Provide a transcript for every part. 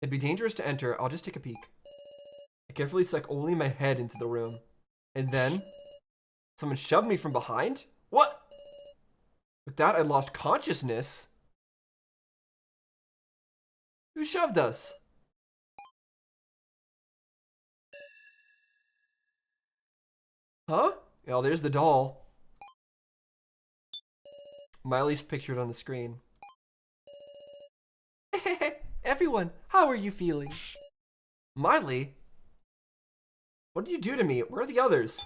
It'd be dangerous to enter. I'll just take a peek. I carefully stuck only my head into the room. And then someone shoved me from behind? What? With that, I lost consciousness. Who shoved us? Huh? Oh, there's the doll. Miley's pictured on the screen. Everyone, how are you feeling? Miley? What did you do to me? Where are the others?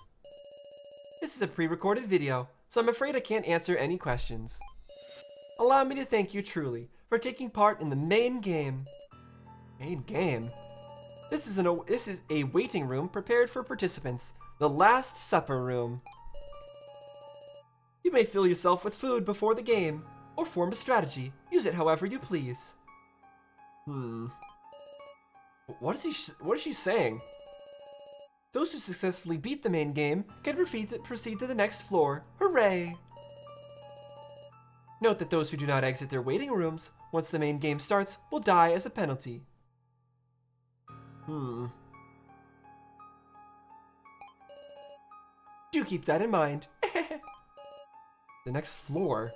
This is a pre-recorded video, so I'm afraid I can't answer any questions. Allow me to thank you truly for taking part in the main game. Main game? This is a waiting room prepared for participants. The Last Supper room. You may fill yourself with food before the game, or form a strategy. Use it however you please. What is she saying? Those who successfully beat the main game can proceed to the next floor. Hooray! Note that those who do not exit their waiting rooms once the main game starts will die as a penalty. Do keep that in mind. The next floor.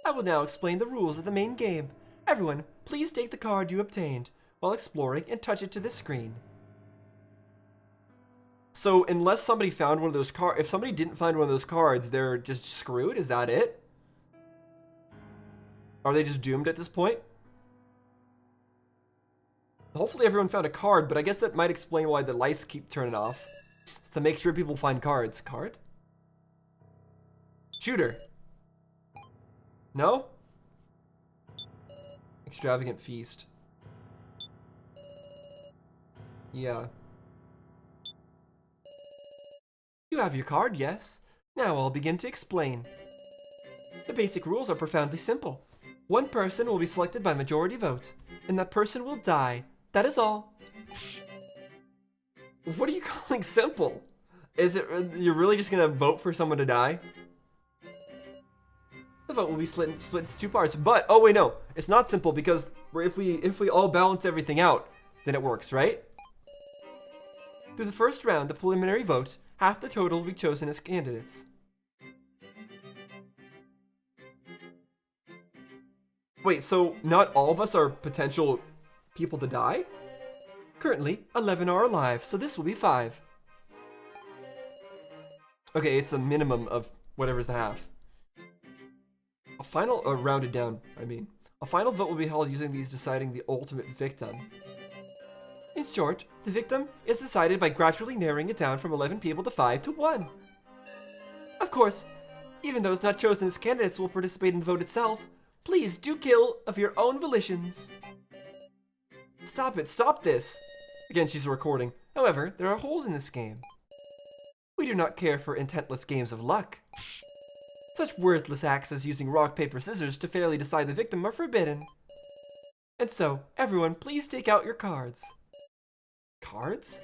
I will now explain the rules of the main game. Everyone, please take the card you obtained while exploring and touch it to this screen. So unless somebody found one of those cards, if somebody didn't find one of those cards, they're just screwed? Is that it? Are they just doomed at this point? Hopefully everyone found a card, but I guess that might explain why the lights keep turning off. It's to make sure people find cards. Card? Shooter. No? Extravagant feast. Yeah. You have your card, yes. Now I'll begin to explain. The basic rules are profoundly simple. One person will be selected by majority vote, and that person will die. That is all. What are you calling simple? Is it you're really just gonna vote for someone to die? The vote will be split into two parts, but oh wait, no, it's not simple because if we all balance everything out, then it works, right? Through the first round, the preliminary vote, half the total will be chosen as candidates. Wait, so not all of us are potential people to die? Currently, 11 are alive, so this will be 5. Okay, it's a minimum of whatever's the half. A final, rounded down, I mean. A final vote will be held using these deciding the ultimate victim. In short, the victim is decided by gradually narrowing it down from 11 people to 5 to 1. Of course, even those not chosen as candidates will participate in the vote itself. Please do kill of your own volitions. Stop it, stop this! Again, she's recording. However, there are holes in this game. We do not care for intentless games of luck. Such worthless acts as using rock, paper, scissors to fairly decide the victim are forbidden. And so, everyone, please take out your cards. Cards?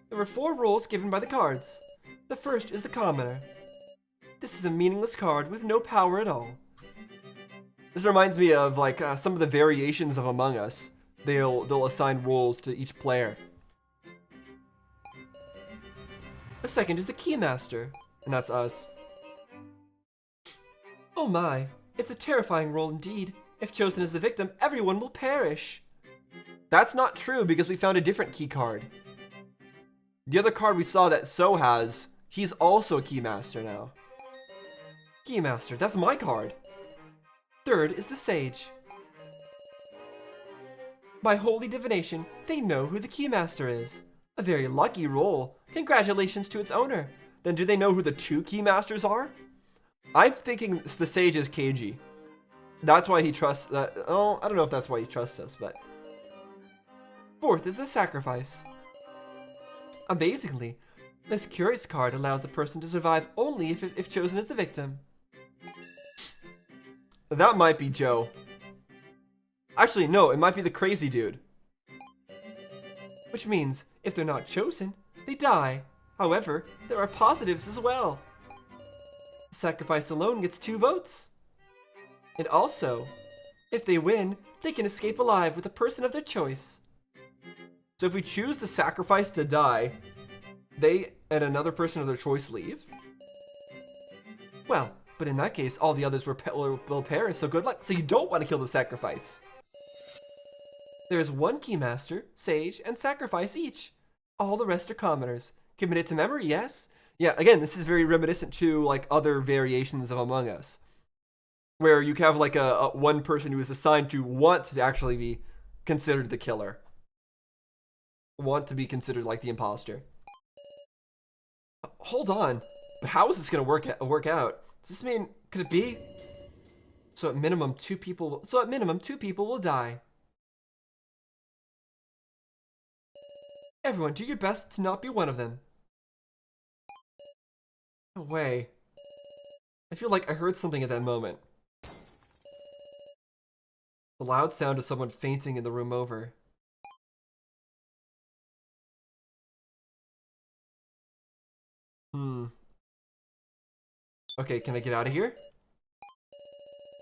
There were 4 rules given by the cards. The first is the commoner. This is a meaningless card with no power at all. This reminds me of like some of the variations of Among Us. They'll assign roles to each player. The second is the Keymaster, and that's us. Oh my, it's a terrifying role indeed. If chosen as the victim, everyone will perish. That's not true because we found a different key card. The other card we saw that So has, he's also a Keymaster now. Keymaster, that's my card. Third is the Sage. By holy divination, they know who the Keymaster is. A very lucky role. Congratulations to its owner. Then do they know who the 2 Keymasters are? I'm thinking the Sage is Keiji. That's why he trusts that. Oh, I don't know if that's why he trusts us, but. Fourth is the Sacrifice. Amazingly, this Curious card allows a person to survive only if chosen as the victim. That might be Joe. Actually, no, it might be the crazy dude. Which means, if they're not chosen, they die. However, there are positives as well. Sacrifice alone gets 2 votes. And also, If they win, they can escape alive with a person of their choice. So if we choose the sacrifice to die, they and another person of their choice leave? Well, but in that case, all the others will perish, so good luck. So you don't want to kill the sacrifice. There is one Keymaster, Sage, and Sacrifice each. All the rest are commoners. Commit it to memory, yes? Yeah, again, this is very reminiscent to like other variations of Among Us, where you have like a one person who is assigned to want to actually be considered the killer. Want to be considered like the imposter. Hold on, but how is this gonna work out? Does this mean, could it be? So at minimum, two people will die. Everyone, do your best to not be one of them. No way. I feel like I heard something at that moment. The loud sound of someone fainting in the room over. Okay, can I get out of here?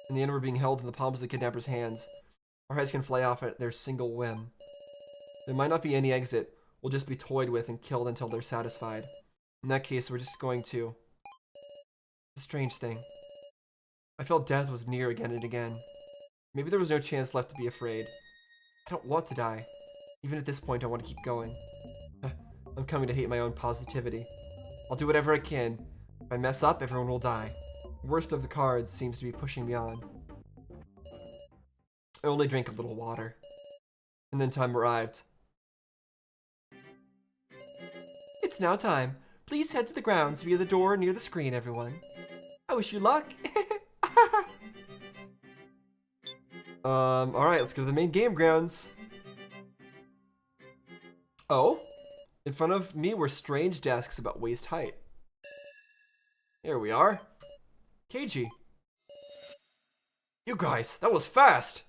In the end, we're being held in the palms of the kidnapper's hands. Our heads can fly off at their single whim. There might not be any exit. We'll just be toyed with and killed until they're satisfied. In that case, we're just going to... It's a strange thing. I felt death was near again and again. Maybe there was no chance left to be afraid. I don't want to die. Even at this point, I want to keep going. I'm coming to hate my own positivity. I'll do whatever I can. If I mess up, everyone will die. The worst of the cards seems to be pushing me on. I only drank a little water. And then time arrived. It's now time. Please head to the grounds via the door near the screen, everyone. I wish you luck. Alright, let's go to the main game grounds. Oh? In front of me were strange desks about waist height. Here we are. KG. You guys, that was fast!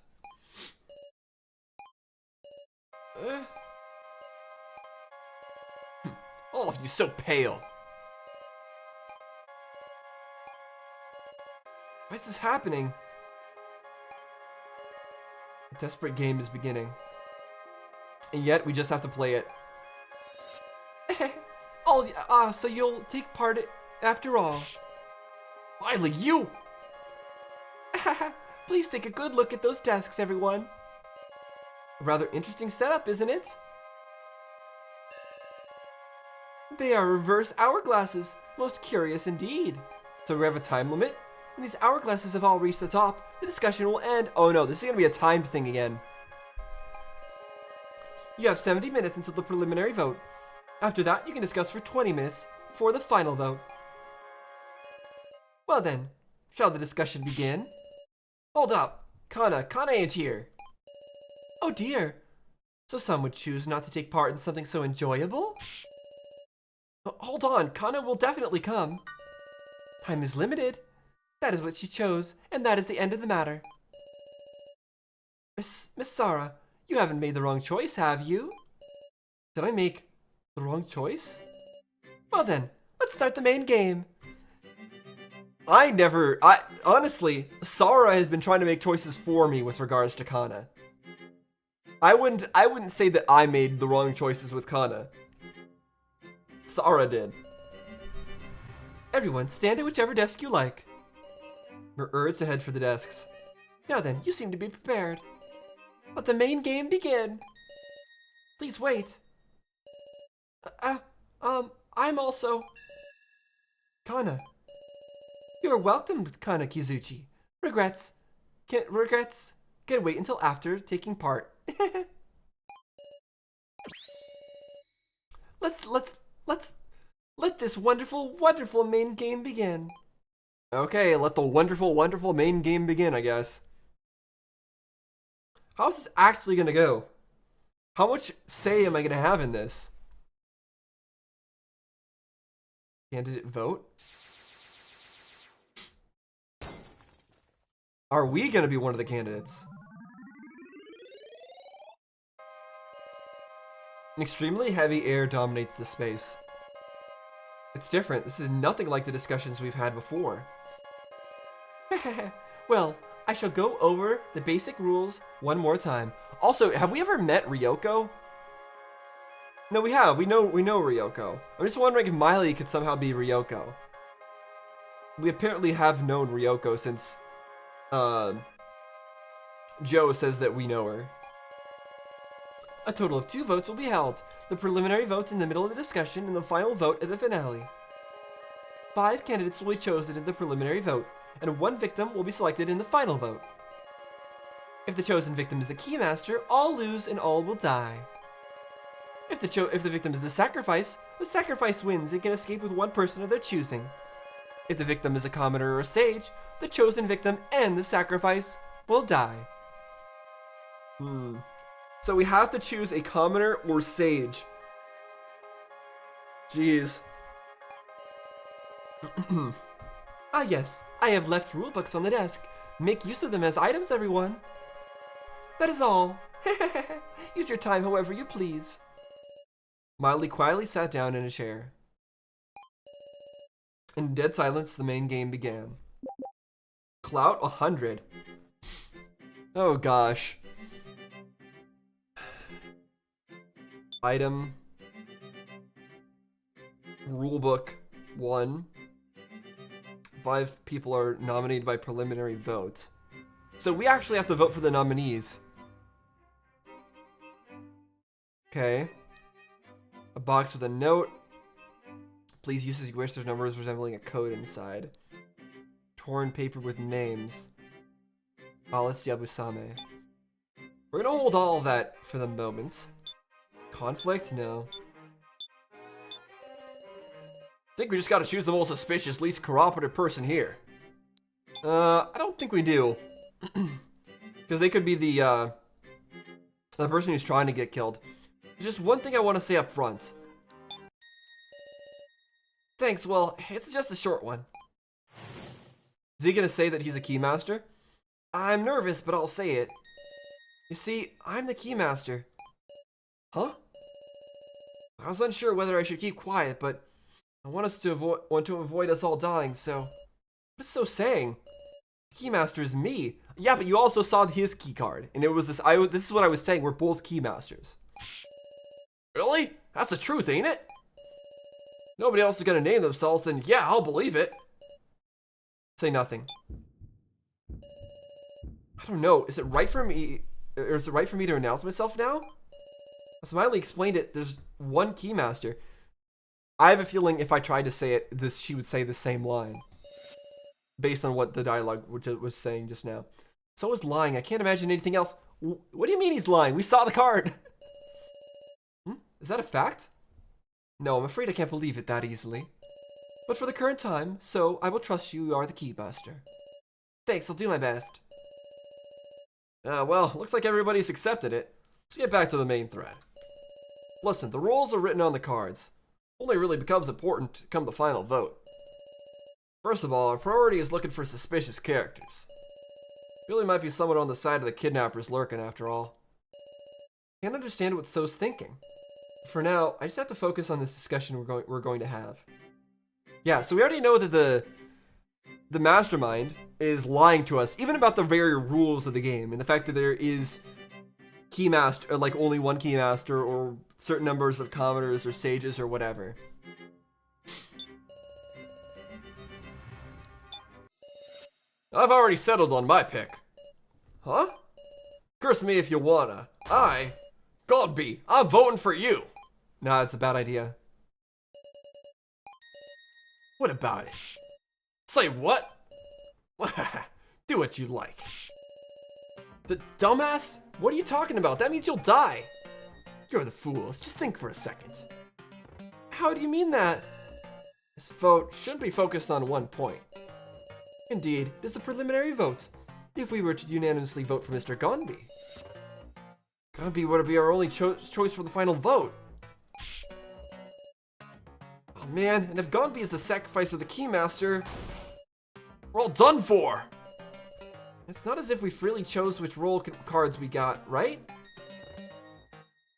All of you so pale. Why is this happening? A desperate game is beginning. And yet, we just have to play it. So you'll take part after all. Finally, you! Please take a good look at those desks, everyone. A rather interesting setup, isn't it? They are reverse hourglasses. Most curious indeed. So we have a time limit. When these hourglasses have all reached the top, the discussion will end. Oh no, this is going to be a timed thing again. You have 70 minutes until the preliminary vote. After that, you can discuss for 20 minutes before the final vote. Well then, shall the discussion begin? Hold up. Kana ain't here. Oh dear. So some would choose not to take part in something so enjoyable? Hold on, Kana will definitely come. Time is limited. That is what she chose, and that is the end of the matter. Miss Sarah, you haven't made the wrong choice, have you? Did I make the wrong choice? Well then, let's start the main game. Honestly, Sarah has been trying to make choices for me with regards to Kana. I wouldn't say that I made the wrong choices with Kana. Sarah did. Everyone, stand at whichever desk you like. We're urged to head for the desks. Now then, you seem to be prepared. Let the main game begin. Please wait. I'm also... Kana. You are welcome, Kana Kizuchi. Regrets can wait until after taking part. Let this wonderful main game begin. Okay, let the wonderful main game begin, I guess. How's this actually gonna go? How much say am I gonna have in this? Candidate vote? Are we gonna be one of the candidates? An extremely heavy air dominates the space. It's different. This is nothing like the discussions we've had before. Well, I shall go over the basic rules one more time. Also, have we ever met Ryoko? No, we have. We know Ryoko. I'm just wondering if Miley could somehow be Ryoko. We apparently have known Ryoko since Joe says that we know her. A total of 2 votes will be held. The preliminary votes in the middle of the discussion and the final vote at the finale. 5 candidates will be chosen in the preliminary vote, and 1 victim will be selected in the final vote. If the chosen victim is the Keymaster, all lose and all will die. If the victim is the sacrifice wins and can escape with 1 person of their choosing. If the victim is a commoner or a sage, the chosen victim and the sacrifice will die. So we have to choose a commoner or sage. Jeez. Ah yes, I have left rulebooks on the desk. Make use of them as items, everyone. That is all. Use your time however you please. Miley quietly sat down in a chair. In dead silence, the main game began. Clout 100. Oh gosh. Item. Rulebook 1. 5 people are nominated by preliminary vote. So we actually have to vote for the nominees. Okay. A box with a note. Please use as you wish. There's numbers resembling a code inside. Torn paper with names. Alice Yabusame. We're gonna hold all of that for the moment. Conflict? No. I think we just gotta choose the most suspicious, least cooperative person here. I don't think we do. Because they could be the person who's trying to get killed. There's just one thing I want to say up front. Thanks, well, it's just a short one. Is he gonna say that he's a Keymaster? I'm nervous, but I'll say it. You see, I'm the Keymaster. Huh? I was unsure whether I should keep quiet, but I want to avoid us all dying, so... What is so saying? The Keymaster is me. Yeah, but you also saw his key card, and it was this. This is what I was saying. We're both Keymasters. Really? That's the truth, ain't it? Nobody else is gonna name themselves, then yeah, I'll believe it. Say nothing. I don't know. Is it right for me, or is it right for me to announce myself now? As Miley explained it, there's one Keymaster. I have a feeling if I tried to say it, she would say the same line. Based on what the dialogue was saying just now. So is lying. I can't imagine anything else. What do you mean he's lying? We saw the card. Is that a fact? No, I'm afraid I can't believe it that easily. But for the current time, so I will trust you are the Keymaster. Thanks, I'll do my best. Well, looks like everybody's accepted it. Let's get back to the main thread. Listen, the rules are written on the cards. Only really becomes important to come the final vote. First of all, our priority is looking for suspicious characters. Really might be someone on the side of the kidnappers lurking after all. Can't understand what So's thinking. For now, I just have to focus on this discussion we're going to have. Yeah, so we already know that the mastermind is lying to us, even about the very rules of the game, and the fact that there is Keymaster, or like only one Keymaster, or certain numbers of commoners or sages or whatever. I've already settled on my pick. Huh? Curse me if you wanna. Godby, I'm voting for you. Nah, it's a bad idea. What about it? Say what? Do what you like. The dumbass? What are you talking about? That means you'll die. You're the fools. Just think for a second. How do you mean that? This vote shouldn't be focused on one point. Indeed, it is the preliminary vote. If we were to unanimously vote for Mr. Gonby, Gonby would be our only choice for the final vote. Oh man, and if Gonby is the sacrifice of the Keymaster, we're all done for. It's not as if we freely chose which role cards we got, right?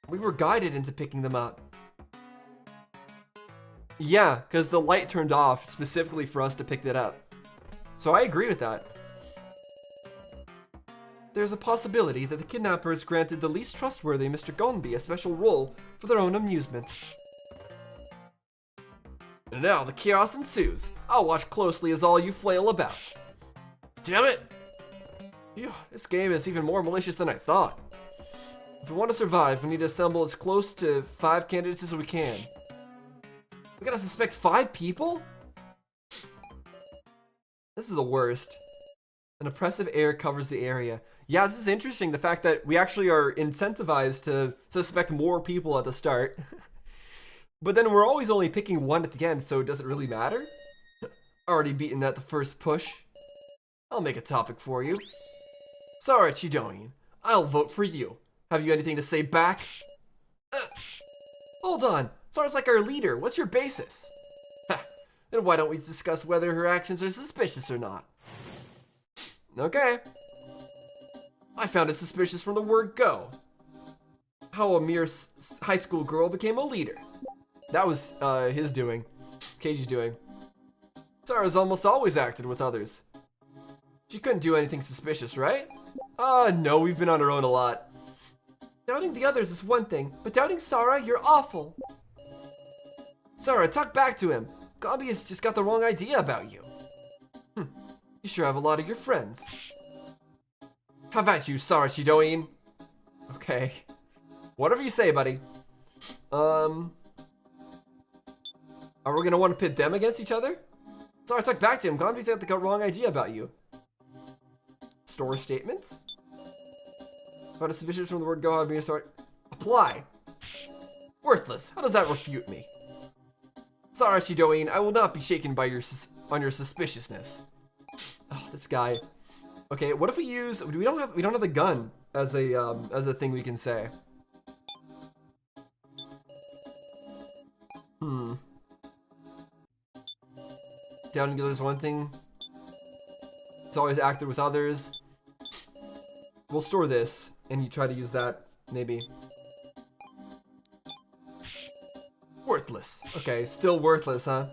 We were guided into picking them up. Yeah, because the light turned off specifically for us to pick that up. So I agree with that. There's a possibility that the kidnappers granted the least trustworthy Mr. Gonby a special role for their own amusement. And now the chaos ensues. I'll watch closely as all you flail about. Damn it! Phew, this game is even more malicious than I thought. If we want to survive, we need to assemble as close to 5 candidates as we can. We gotta suspect 5 people? This is the worst. An oppressive air covers the area. Yeah, this is interesting, the fact that we actually are incentivized to suspect more people at the start. But then we're always only picking one at the end, so does it really matter? Already beaten at the first push. I'll make a topic for you. Sorry, Chidonian. I'll vote for you. Have you anything to say back? Hold on. Sara's like our leader. What's your basis? Then why don't we discuss whether her actions are suspicious or not? Okay. I found it suspicious from the word go. How a mere high school girl became a leader. That was his doing. Keiji's doing. Sara's almost always acted with others. She couldn't do anything suspicious, right? No, we've been on our own a lot. Doubting the others is one thing, but doubting Sara, you're awful. Sara, talk back to him. Gonby has just got the wrong idea about you. You sure have a lot of your friends. How about you, Sara Shidoin? Okay. Whatever you say, buddy. Are we gonna want to pit them against each other? Sara, talk back to him. Gonby's got the wrong idea about you. Store statements? Found a suspicion from the word go, be start. Apply. Worthless. How does that refute me? Sorry, Shidoin, I will not be shaken by your suspiciousness. Oh, this guy. Okay, what if we use? We don't have the gun as a thing we can say. Doubting the others one thing. It's always acted with others. We'll store this, and you try to use that, maybe. Worthless. Okay, still worthless, huh?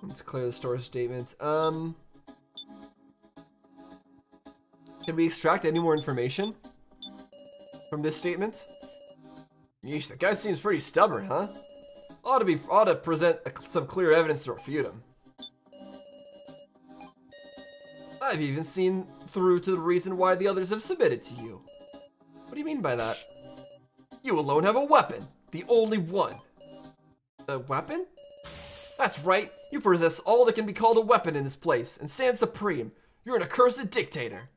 Let's clear the store statements. Can we extract any more information from this statement? Yeesh, that guy seems pretty stubborn, huh? Ought to present some clear evidence to refute him. I've even seen through to the reason why the others have submitted to you. What do you mean by that? You alone have a weapon. The only one. A weapon? That's right. You possess all that can be called a weapon in this place and stand supreme. You're an accursed dictator.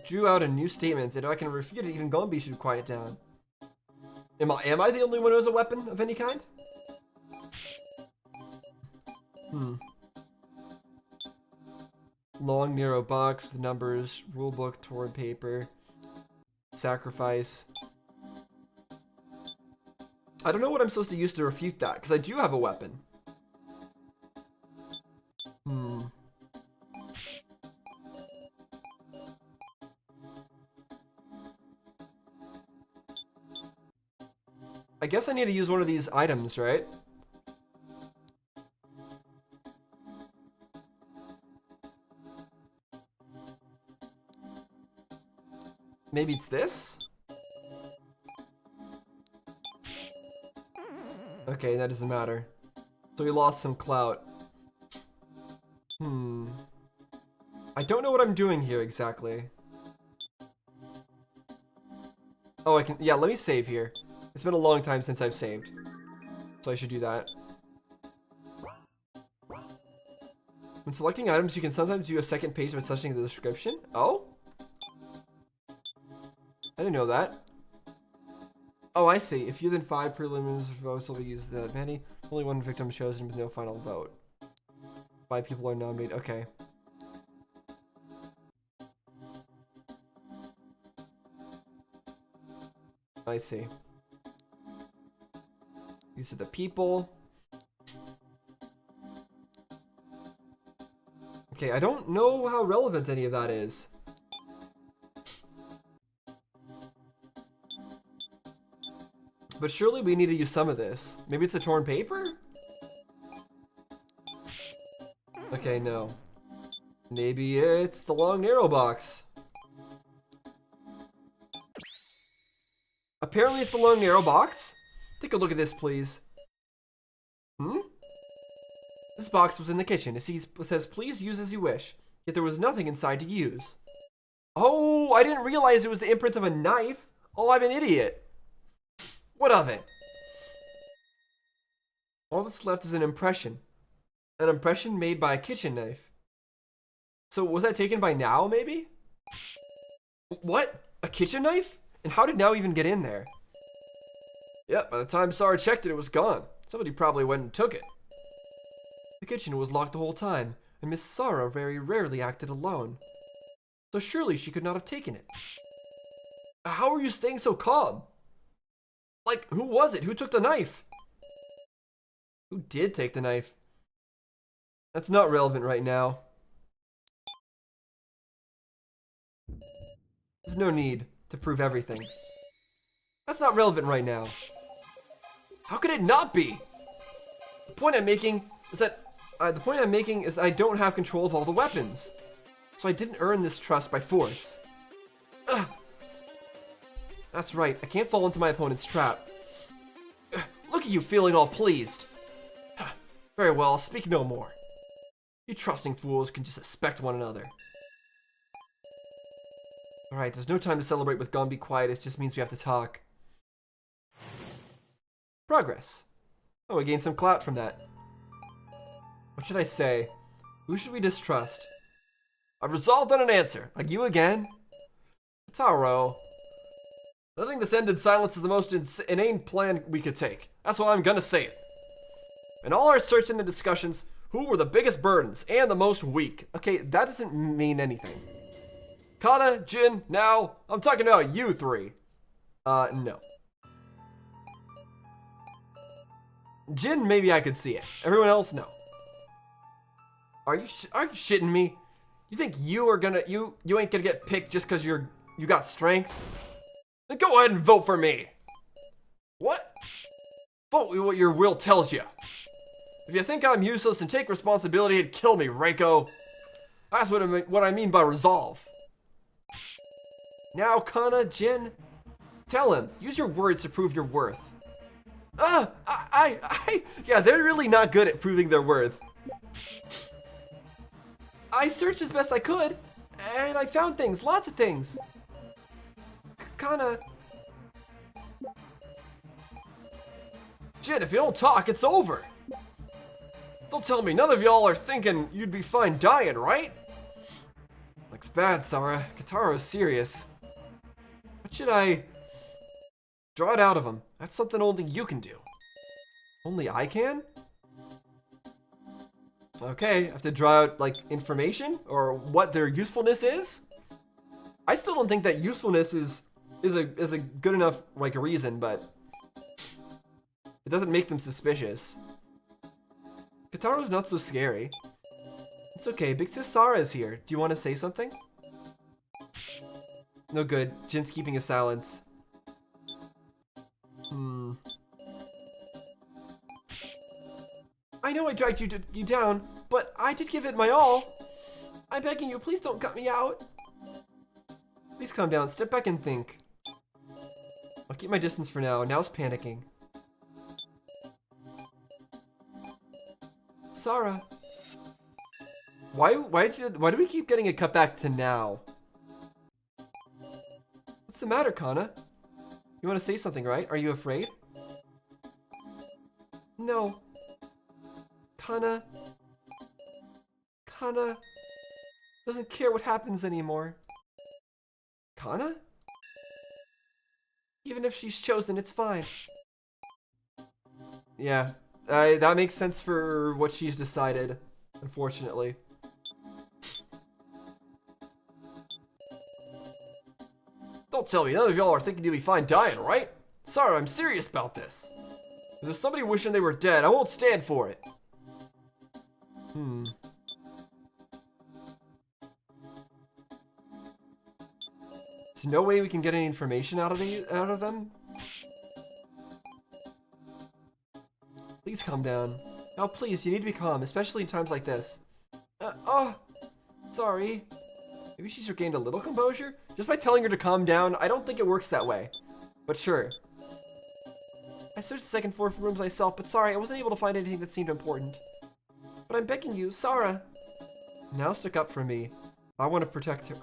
Drew out a new statement, and if I can refute it, even Gonby should quiet down. Am I the only one who has a weapon of any kind? Long, narrow box with numbers, rulebook, torn paper, sacrifice. I don't know what I'm supposed to use to refute that, because I do have a weapon. I guess I need to use one of these items, right? Maybe it's this? Okay, that doesn't matter. So we lost some clout. I don't know what I'm doing here exactly. Oh, I can, yeah, let me save here. It's been a long time since I've saved. So I should do that. When selecting items, you can sometimes do a second page by searching the description. Oh? I didn't know that. Oh, I see. If fewer than 5 preliminaries votes will be used that many, only one victim chosen with no final vote. 5 people are nominated. Okay. I see. These are the people. Okay, I don't know how relevant any of that is. But surely we need to use some of this. Maybe it's a torn paper? Okay, no. Maybe it's the long narrow box. Apparently it's the long narrow box. Take a look at this, please. This box was in the kitchen. It says, please use as you wish. Yet there was nothing inside to use. Oh, I didn't realize it was the imprint of a knife. Oh, I'm an idiot. What of it? All that's left is an impression. An impression made by a kitchen knife. So was that taken by Now, maybe? What? A kitchen knife? And how did Now even get in there? Yep, by the time Sarah checked it, it was gone. Somebody probably went and took it. The kitchen was locked the whole time, and Miss Sarah very rarely acted alone. So surely she could not have taken it. How are you staying so calm? Like, who was it? Who took the knife? Who did take the knife? That's not relevant right now. There's no need to prove everything. That's not relevant right now. How could it not be? The point I'm making is that I don't have control of all the weapons. So I didn't earn this trust by force. Ugh. That's right, I can't fall into my opponent's trap. Ugh. Look at you feeling all pleased. Very well, I'll speak no more. You trusting fools can just suspect one another. Alright, there's no time to celebrate with Gone Be Quiet, it just means we have to talk. Progress. Oh, we gained some clout from that. What should I say? Who should we distrust? I've resolved on an answer. Like you again? Taro. Letting this end in silence is the most inane plan we could take. That's why I'm gonna say it. In all our search and discussions, who were the biggest burdens and the most weak? Okay, that doesn't mean anything. Kana, Jin, Now, I'm talking about you three. No. Jin, maybe I could see it. Everyone else, no. Are you shitting me? You think you ain't gonna get picked just cause you got strength? Then go ahead and vote for me. What? Vote with what your will tells you. If you think I'm useless and take responsibility, it'd kill me, Reiko. That's what I mean by resolve. Now, Kana, Jin, tell him. Use your words to prove your worth. Yeah, they're really not good at proving their worth. I searched as best I could, and I found things, lots of things. Kana. Jin, if you don't talk, it's over. Don't tell me none of y'all are thinking you'd be fine dying, right? Looks bad, Sarah. Kataro's serious. What should I... Draw it out of him. That's something only you can do. Only I can? Okay, I have to draw out, like, information? Or what their usefulness is? I still don't think that usefulness is a good enough, like, reason, but... It doesn't make them suspicious. Kataro's not so scary. It's okay, Big Sis Sarah is here. Do you want to say something? No good. Jin's keeping his silence. I know I dragged you down, but I did give it my all. I'm begging you, please don't cut me out. Please calm down, step back and think. I'll keep my distance for now. Now's panicking. Sarah. Why do we keep getting it cut back to now? What's the matter, Kana? You want to say something, right? Are you afraid? No. Kana doesn't care what happens anymore. Kana? Even if she's chosen, it's fine. Yeah, that makes sense for what she's decided, unfortunately. Don't tell me none of y'all are thinking you'll be fine dying, right? Sorry, I'm serious about this. If there's somebody wishing they were dead, I won't stand for it. There's no way we can get any information out of them? Please calm down. Now please, you need to be calm, especially in times like this. Oh, sorry. Maybe she's regained a little composure? Just by telling her to calm down, I don't think it works that way. But sure. I searched the second floor for rooms myself, but sorry, I wasn't able to find anything that seemed important. But I'm begging you, Sarah. Now stick up for me. I want to protect her.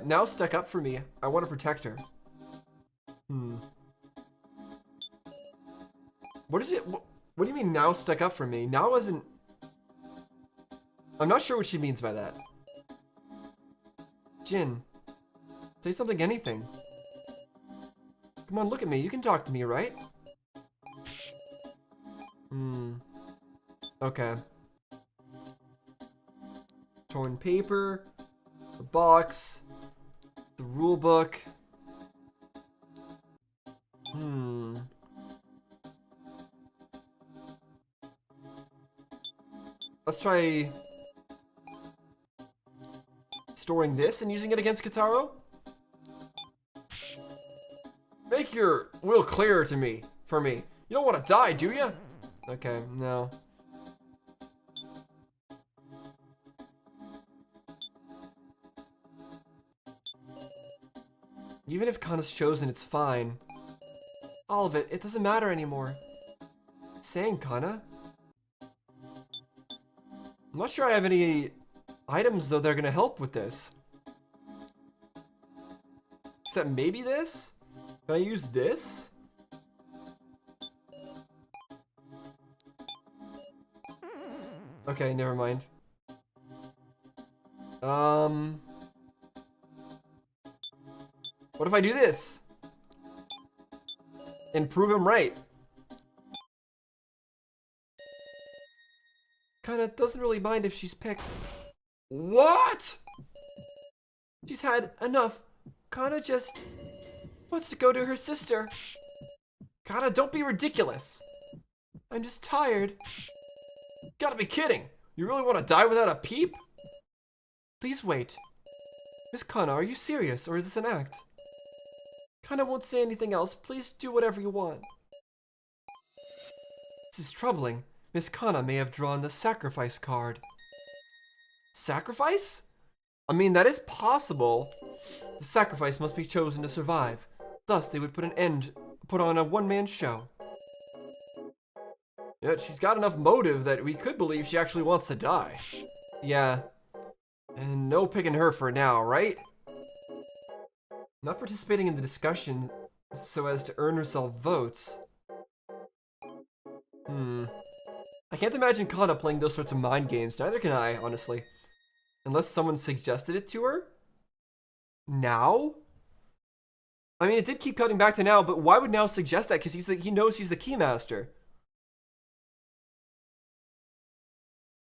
Now stick up for me. I want to protect her. What is it? What do you mean now stick up for me? Now isn't... I'm not sure what she means by that. Jin. Say something, anything. Come on, look at me. You can talk to me, right? Okay. Torn paper. The box. The rule book. Let's try storing this and using it against Kitaro. Make your will clear to me, for me. You don't want to die, do you? Okay, no. Even if Kana's chosen, it's fine. All of it, it doesn't matter anymore. Saying Kana? I'm not sure I have any items, though, that are going to help with this. Except maybe this? Can I use this? Okay, never mind. What if I do this? And prove him right? Kinda doesn't really mind if she's picked. What? She's had enough. Kana just wants to go to her sister. Kana, don't be ridiculous. I'm just tired. Gotta be kidding. You really want to die without a peep? Please wait. Miss Kana, are you serious, or is this an act? Kana won't say anything else. Please do whatever you want. This is troubling. Miss Kana may have drawn the sacrifice card. Sacrifice? I mean, that is possible. The sacrifice must be chosen to survive. Thus, they would put on a one-man show. Yet she's got enough motive that we could believe she actually wants to die. Yeah. And no picking her for now, right? Not participating in the discussion so as to earn herself votes. I can't imagine Kana playing those sorts of mind games. Neither can I, honestly. Unless someone suggested it to her? Now? I mean, it did keep cutting back to now, but why would now suggest that? Because he knows he's the keymaster.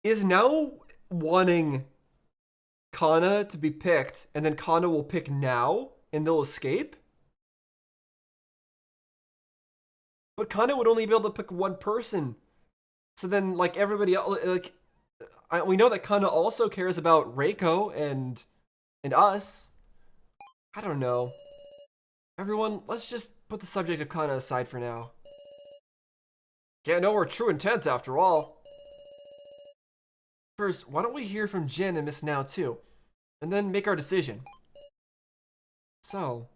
Is now wanting Kana to be picked, and then Kana will pick now, and they'll escape? But Kana would only be able to pick one person. So then, like, everybody else, like, we know that Kana also cares about Reiko and us. I don't know. Everyone, let's just put the subject of Kana aside for now. Can't know her true intent after all. First, why don't we hear from Jin and Miss Now too, and then make our decision. So,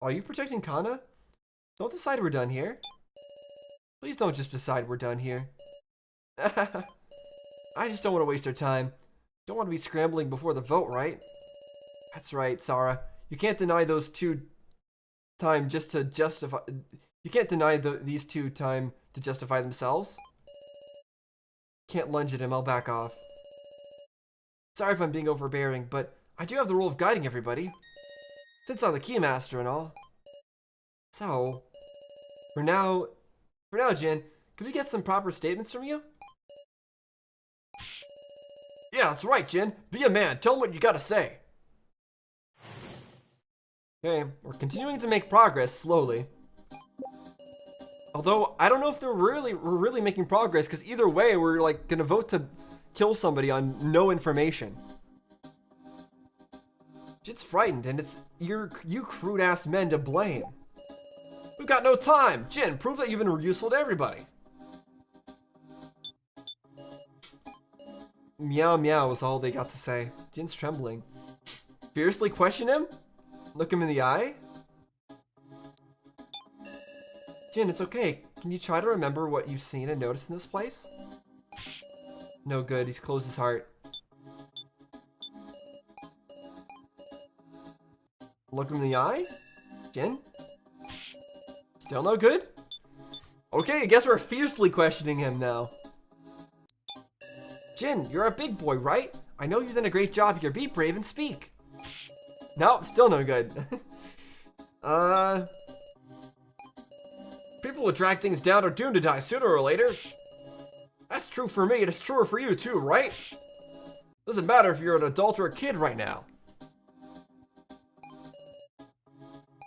are you protecting Kana? Don't decide we're done here. Please don't just decide we're done here. I just don't want to waste our time. Don't want to be scrambling before the vote, right? That's right, Sarah. You can't deny those two time just to justify. You can't deny these two time to justify themselves. Can't lunge at him. I'll back off. Sorry if I'm being overbearing, but I do have the role of guiding everybody, since I'm the keymaster and all. So, for now, Jin, could we get some proper statements from you? Yeah, that's right, Jin. Be a man. Tell him what you gotta say. Okay, we're continuing to make progress slowly. Although, I don't know if we're really making progress, because either way, we're like gonna vote to kill somebody on no information. Jin's frightened, and it's you crude-ass men to blame. We've got no time! Jin, prove that you've been useful to everybody. meow meow was all they got to say. Jin's trembling. Fiercely question him? Look him in the eye? Jin, it's okay. Can you try to remember what you've seen and noticed in this place? No good. He's closed his heart. Look him in the eye? Jin? Still no good? Okay, I guess we're fiercely questioning him now. Jin, you're a big boy, right? I know you've done a great job here. Be brave and speak. Nope, still no good. People who drag things down are doomed to die sooner or later. That's true for me, and it's truer for you too, right? Doesn't matter if you're an adult or a kid right now.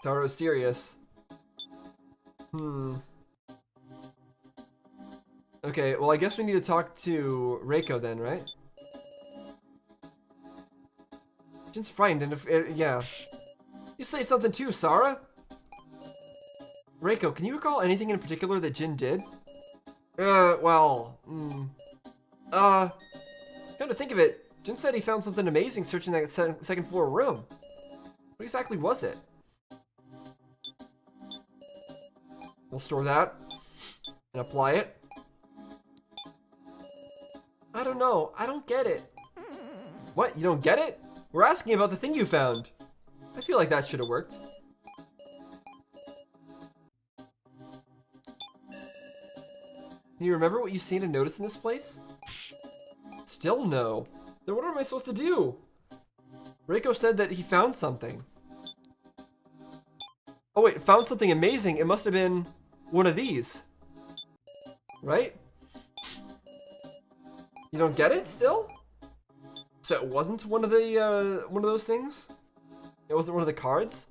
Taro's serious. Okay, well I guess we need to talk to Reiko then, right? Jin's frightened and yeah. You say something too, Sarah? Reiko, can you recall anything in particular that Jin did? Well, come to think of it, Jin said he found something amazing searching that second floor room. What exactly was it? We'll store that and apply it. I don't know. I don't get it. What? You don't get it? We're asking about the thing you found. I feel like that should have worked. Can you remember what you've seen and noticed in this place? Still no. Then what am I supposed to do? Reiko said that he found something. Oh wait, found something amazing. It must have been one of these. Right? You don't get it still? So it wasn't one of the one of those things? It wasn't one of the cards?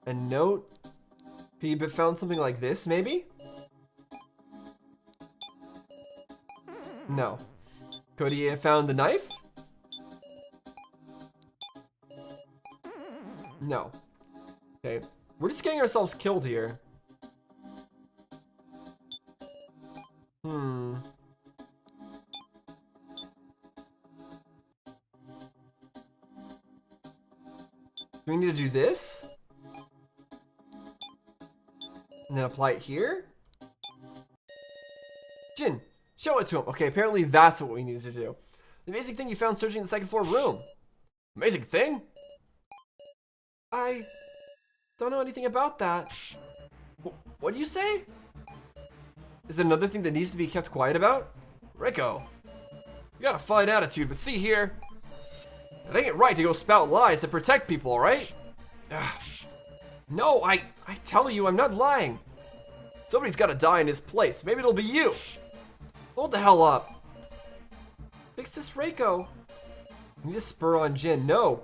A note? Could found something like this, maybe? No. Could he have found the knife? No. Okay. We're just getting ourselves killed here. Do we need to do this? And then apply it here? Jin, show it to him. Okay, apparently that's what we needed to do. The amazing thing you found searching the second floor room. Amazing thing? I don't know anything about that. What do you say? Is there another thing that needs to be kept quiet about? Reiko, you got a fine attitude, but see here. It ain't right to go spout lies to protect people, alright? No, I tell you, I'm not lying. Somebody's gotta die in his place. Maybe it'll be you. Hold the hell up. Fix this, Reiko. We need to spur on Jin. No.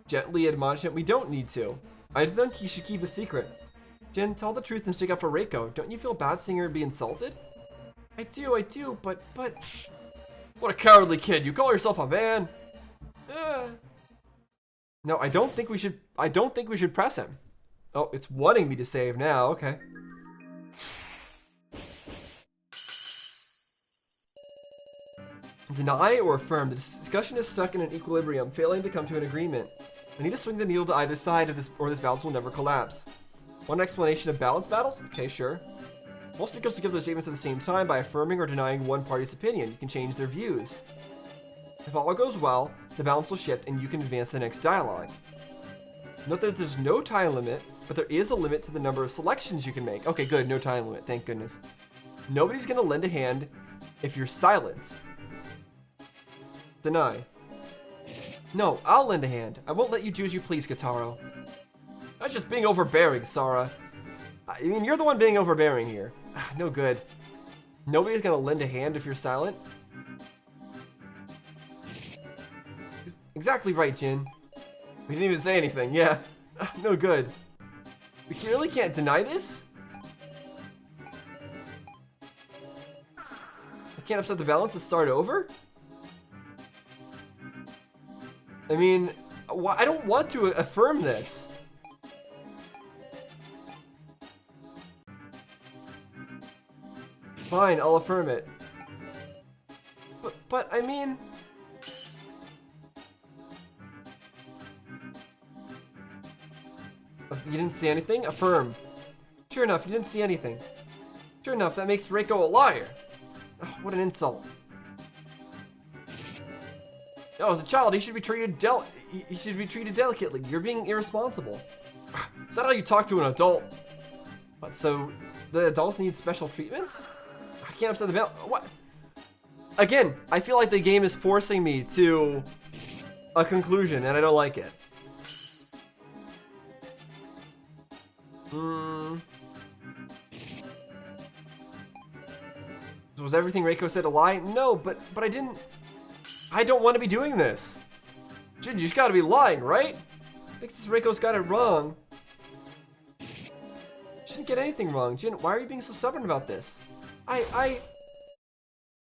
Gently admonish him. We don't need to. I think he should keep a secret. Jin, tell the truth and stick up for Reiko. Don't you feel bad seeing her be insulted? I do, but... What a cowardly kid. You call yourself a man? No, I don't think we should press him. Oh, it's wanting me to save now. Okay. Deny or affirm. The discussion is stuck in an equilibrium, failing to come to an agreement. I need to swing the needle to either side of this, or this balance will never collapse. One explanation of balance battles? Okay, sure. Most speakers to give those statements at the same time by affirming or denying one party's opinion. You can change their views. If all goes well, the balance will shift and you can advance the next dialogue. Note that there's no time limit, but there is a limit to the number of selections you can make. Okay, good, no time limit, thank goodness. Nobody's gonna lend a hand if you're silent. Deny. No, I'll lend a hand. I won't let you do as you please, Kotaro. That's just being overbearing, Sarah. I mean, you're the one being overbearing here. No good. Nobody's gonna lend a hand if you're silent. Exactly right, Jin. We didn't even say anything, yeah. No good. We really can't deny this? I can't upset the balance to start over? I mean, I don't want to affirm this. Fine, I'll affirm it. But I mean... You didn't see anything? Affirm. Sure enough, you didn't see anything. Sure enough, that makes Reiko a liar. Oh, what an insult. No, as a child, he should be treated delicately. You're being irresponsible. Is that how you talk to an adult? What, so the adults need special treatment? I can't upset the balance. What? Again, I feel like the game is forcing me to a conclusion, and I don't like it. Was everything Reiko said a lie? No, but I didn't. I don't want to be doing this. Jin, you just gotta be lying, right? I think this Reiko's got it wrong. She didn't get anything wrong. Jin, why are you being so stubborn about this? I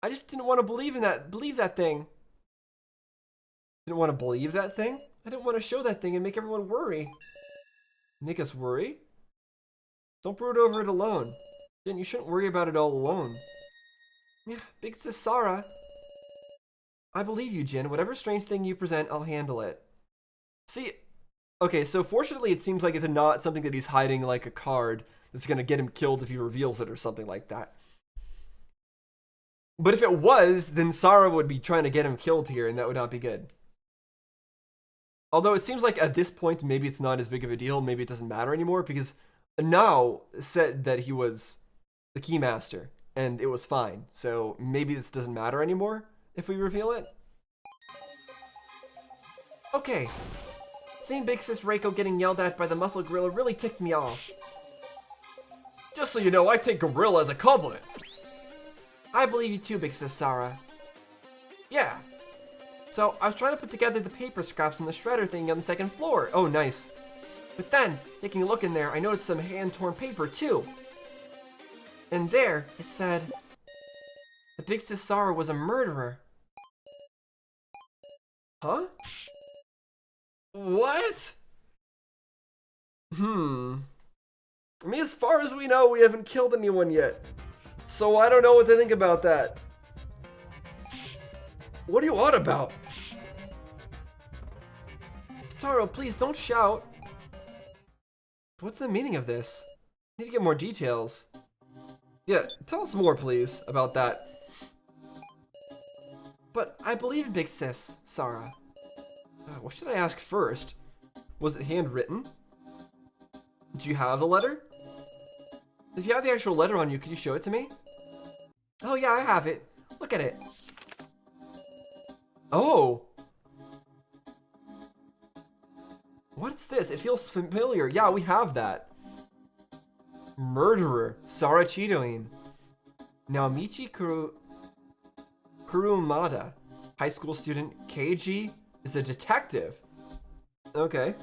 just didn't want to believe that thing. Didn't want to believe that thing? I didn't want to show that thing and make everyone worry. Make us worry? Don't brood over it alone. Jin, you shouldn't worry about it all alone. Yeah, big sis Sarah. I believe you, Jin. Whatever strange thing you present, I'll handle it. See, okay, so fortunately it seems like it's not something that he's hiding like a card that's gonna get him killed if he reveals it or something like that. But if it was, then Sarah would be trying to get him killed here, and that would not be good. Although it seems like at this point, maybe it's not as big of a deal. Maybe it doesn't matter anymore, because Now said that he was the Keymaster, and it was fine. So maybe this doesn't matter anymore if we reveal it. Okay. Seeing Big Sis Reiko getting yelled at by the muscle gorilla really ticked me off. Just so you know, I take gorilla as a compliment. I believe you too, Big Sis Sarah. Yeah. So, I was trying to put together the paper scraps from the shredder thing on the second floor. Oh, nice. But then, taking a look in there, I noticed some hand-torn paper too. And there, it said, the Big Sis Sarah was a murderer. Huh? What? I mean, as far as we know, we haven't killed anyone yet. So I don't know what to think about that. What are you on about? Taro, please don't shout. What's the meaning of this? I need to get more details. Yeah, tell us more, please, about that. But I believe in Big Sis, Sarah. What should I ask first? Was it handwritten? Do you have the letter? If you have the actual letter on you, could you show it to me? Oh yeah, I have it. Look at it. Oh. What's this? It feels familiar. Yeah, we have that. Murderer. Sarah Chidoin. Naomichi Kurumada. High school student. Keiji is a detective. Okay.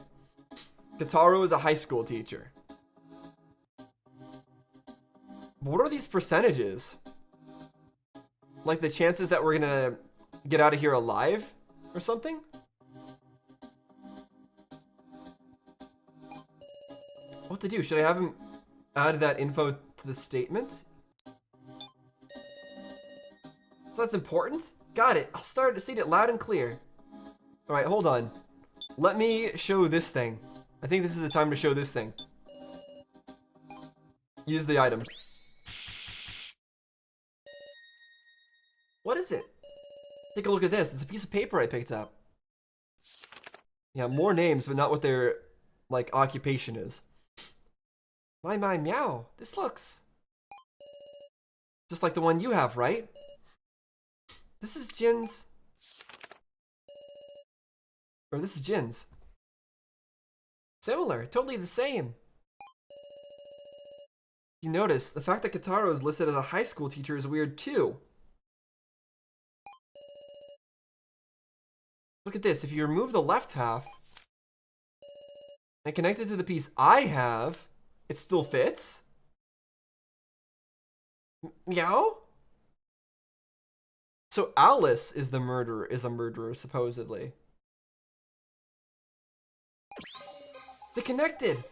Kotaro is a high school teacher. What are these percentages? Like the chances that we're gonna get out of here alive or something? What to do? Should I have him add that info to the statement? So that's important? Got it. I'll start to state it loud and clear. Alright, hold on. Let me show this thing. I think this is the time to show this thing. Use the item. What is it? Take a look at this. It's a piece of paper I picked up. Yeah, more names, but not what their, like, occupation is. My, meow. This looks just like the one you have, right? This is Jin's. Or this is Jin's. Similar. Totally the same. You notice, the fact that Kotaro is listed as a high school teacher is weird, too. Look at this. If you remove the left half and connect it to the piece I have, it still fits? Meow? So Alice is the murderer, is a murderer, supposedly. They connected.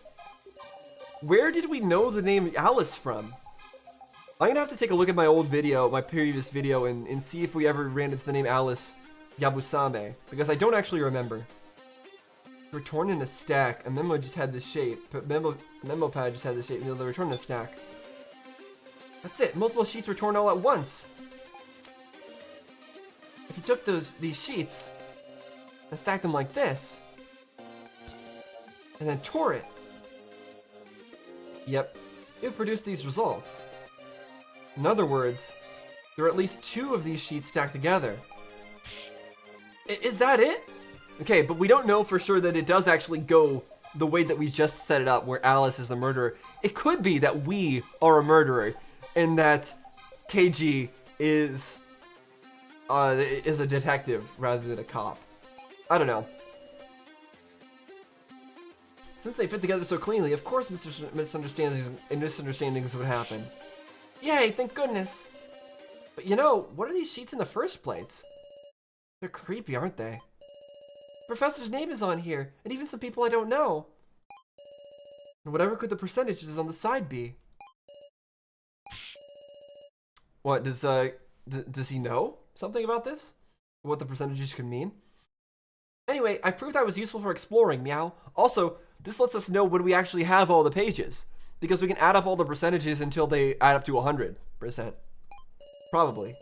Where did we know the name Alice from? I'm gonna have to take a look at my old video, my previous video, and see if we ever ran into the name Alice Yabusame, because I don't actually remember. They were torn in a stack. A memo just had this shape. Memo pad just had this shape. They were torn in a stack. That's it. Multiple sheets were torn all at once. If you took these sheets and stacked them like this, and then tore it, yep, it would produce these results. In other words, there are at least 2 of these sheets stacked together. Is that it? Okay, but we don't know for sure that it does actually go the way that we just set it up, where Alice is the murderer. It could be that we are a murderer, and that KG is a detective rather than a cop. I don't know. Since they fit together so cleanly, of course misunderstandings would happen. Yay, thank goodness. But you know, what are these sheets in the first place? They're creepy, aren't they? The professor's name is on here, and even some people I don't know. And whatever could the percentages on the side be? What, does he know something about this? What the percentages could mean? Anyway, I proved I was useful for exploring, meow. Also, this lets us know when we actually have all the pages, because we can add up all the percentages until they add up to 100%. Probably.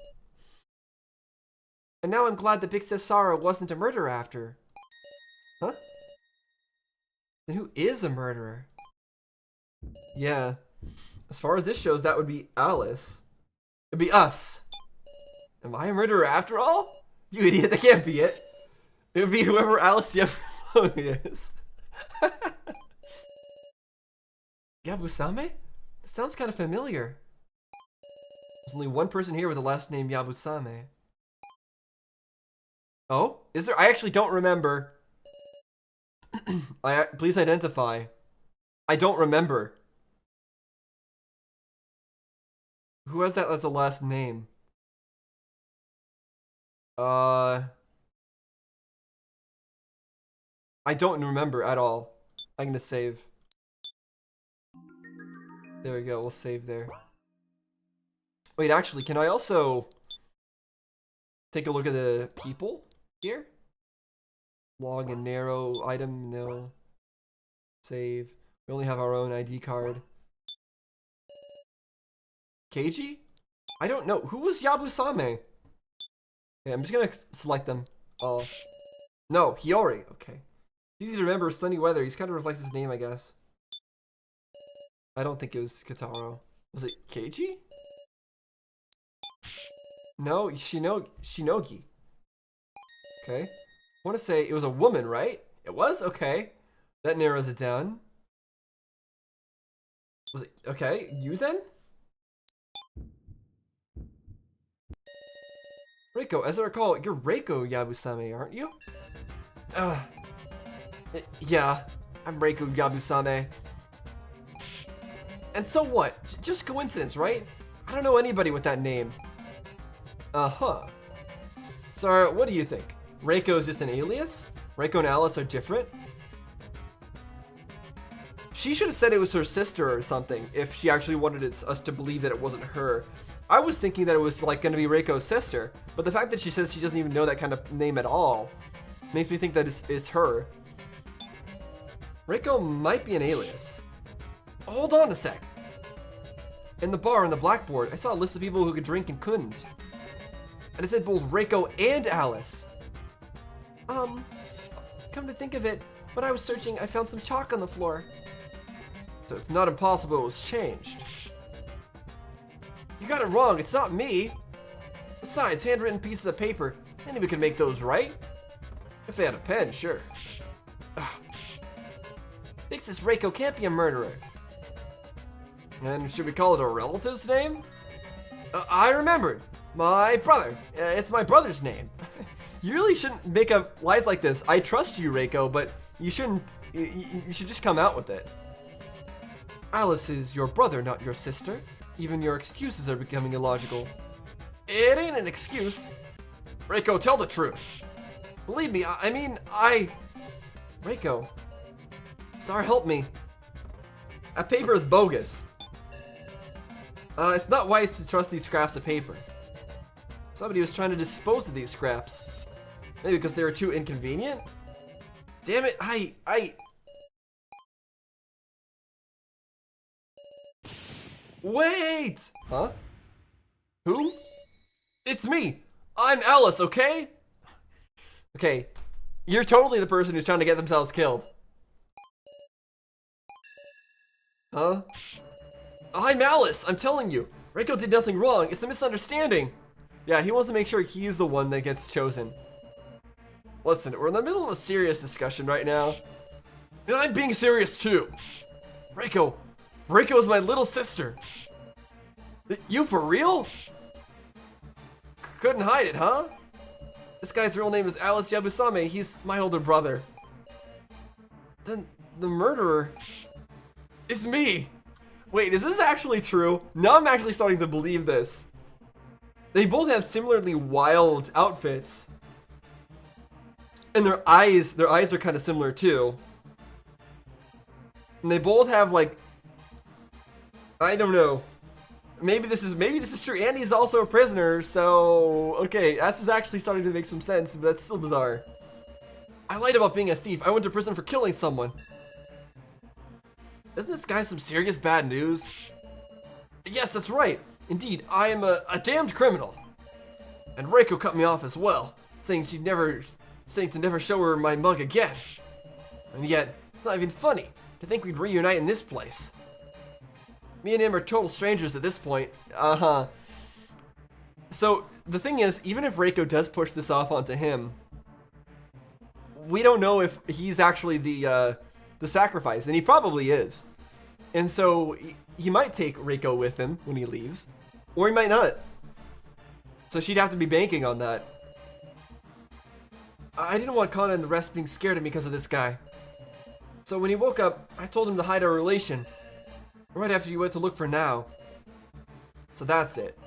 And now I'm glad that Big Sis Sarah wasn't a murderer after. Huh? Then who is a murderer? Yeah. As far as this shows, that would be Alice. It'd be us. Am I a murderer after all? You idiot, that can't be it. It would be whoever Alice Yabusame is. Yabusame? That sounds kind of familiar. There's only one person here with the last name Yabusame. Oh? Is there? I actually don't remember. Please identify. I don't remember. Who has that as a last name? I don't remember at all. I'm gonna save. There we go, we'll save there. Wait, actually, can I also take a look at the people here? Long and narrow item, no. Save. We only have our own ID card. Keiji? I don't know. Who was Yabusame? Okay, I'm just gonna select them all. No, Hiyori. Okay. It's easy to remember. Sunny weather. He's kind of reflects his name, I guess. I don't think it was Kitaro. Was it Keiji? No, Shinogi. Okay. I want to say it was a woman, right? It was? Okay. That narrows it down. Was it? Okay. You then? Reiko, as I recall, you're Reiko Yabusame, aren't you? Yeah, I'm Reiko Yabusame. And so what? Just coincidence, right? I don't know anybody with that name. Uh-huh. So, what do you think? Reiko is just an alias? Reiko and Alice are different? She should have said it was her sister or something if she actually wanted us to believe that it wasn't her. I was thinking that it was like going to be Reiko's sister, but the fact that she says she doesn't even know that kind of name at all makes me think that it's her. Reiko might be an alias. Hold on a sec. In the bar on the blackboard, I saw a list of people who could drink and couldn't. And it said both Reiko and Alice. Come to think of it, when I was searching, I found some chalk on the floor. So it's not impossible it was changed. You got it wrong, it's not me. Besides, handwritten pieces of paper, anybody could make those, right? If they had a pen, sure. Ugh. Thinks this Reiko can't be a murderer. And should we call it a relative's name? I remembered. My brother. It's my brother's name. You really shouldn't make up lies like this. I trust you, Reiko, but you shouldn't. You should just come out with it. Alice is your brother, not your sister. Even your excuses are becoming illogical. It ain't an excuse. Reiko, tell the truth. Believe me, Reiko. Sar, help me. That paper is bogus. It's not wise to trust these scraps of paper. Somebody was trying to dispose of these scraps. Maybe because they were too inconvenient? Damn it, Wait! Huh? Who? It's me! I'm Alice, okay? Okay, you're totally the person who's trying to get themselves killed. Huh? I'm Alice, I'm telling you. Reiko did nothing wrong, it's a misunderstanding. Yeah, he wants to make sure he's the one that gets chosen. Listen, we're in the middle of a serious discussion right now. And I'm being serious too. Reiko's my little sister. You for real? Couldn't hide it, huh? This guy's real name is Alice Yabusame. He's my older brother. Then the murderer is me. Wait, is this actually true? Now I'm actually starting to believe this. They both have similarly wild outfits. And their eyes are kind of similar too. And they both have like, I don't know. Maybe this is true. And he's also a prisoner, so okay, that's actually starting to make some sense, but that's still bizarre. I lied about being a thief. I went to prison for killing someone. Isn't this guy some serious bad news? Yes, that's right. Indeed, I am a damned criminal. And Reiko cut me off as well, saying to never show her my mug again. And yet, it's not even funny to think we'd reunite in this place. Me and him are total strangers at this point. So, the thing is, even if Reiko does push this off onto him, we don't know if he's actually the sacrifice, and he probably is. And so, he might take Reiko with him when he leaves, or he might not. So she'd have to be banking on that. I didn't want Kana and the rest being scared of me because of this guy. So when he woke up, I told him to hide our relation. Right after you went to look for Now. So that's it.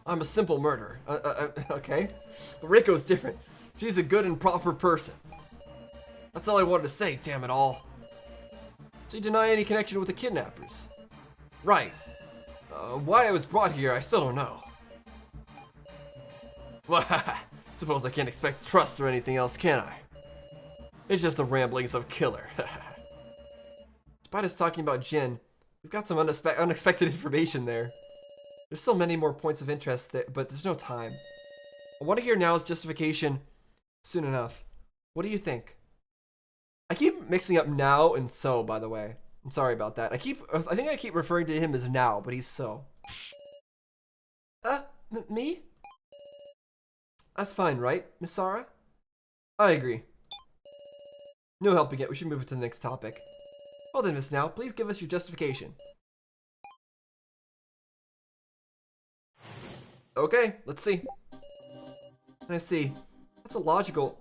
I'm a simple murderer. Okay. But Riko's different. She's a good and proper person. That's all I wanted to say, damn it all. So you deny any connection with the kidnappers? Right. Why I was brought here, I still don't know. Well, suppose I can't expect trust or anything else, can I? It's just the ramblings of Killer. Despite us talking about Jin, we've got some unexpected information there. There's still many more points of interest, but there's no time. I want to hear Now's justification soon enough. What do you think? I keep mixing up Now and So, by the way. I'm sorry about that. I think I keep referring to him as Now, but he's So. Me? That's fine, right, Miss Sarah? I agree. No helping it. We should move it to the next topic. Well then, Miss Now, please give us your justification. Okay, let's see. I see. That's illogical.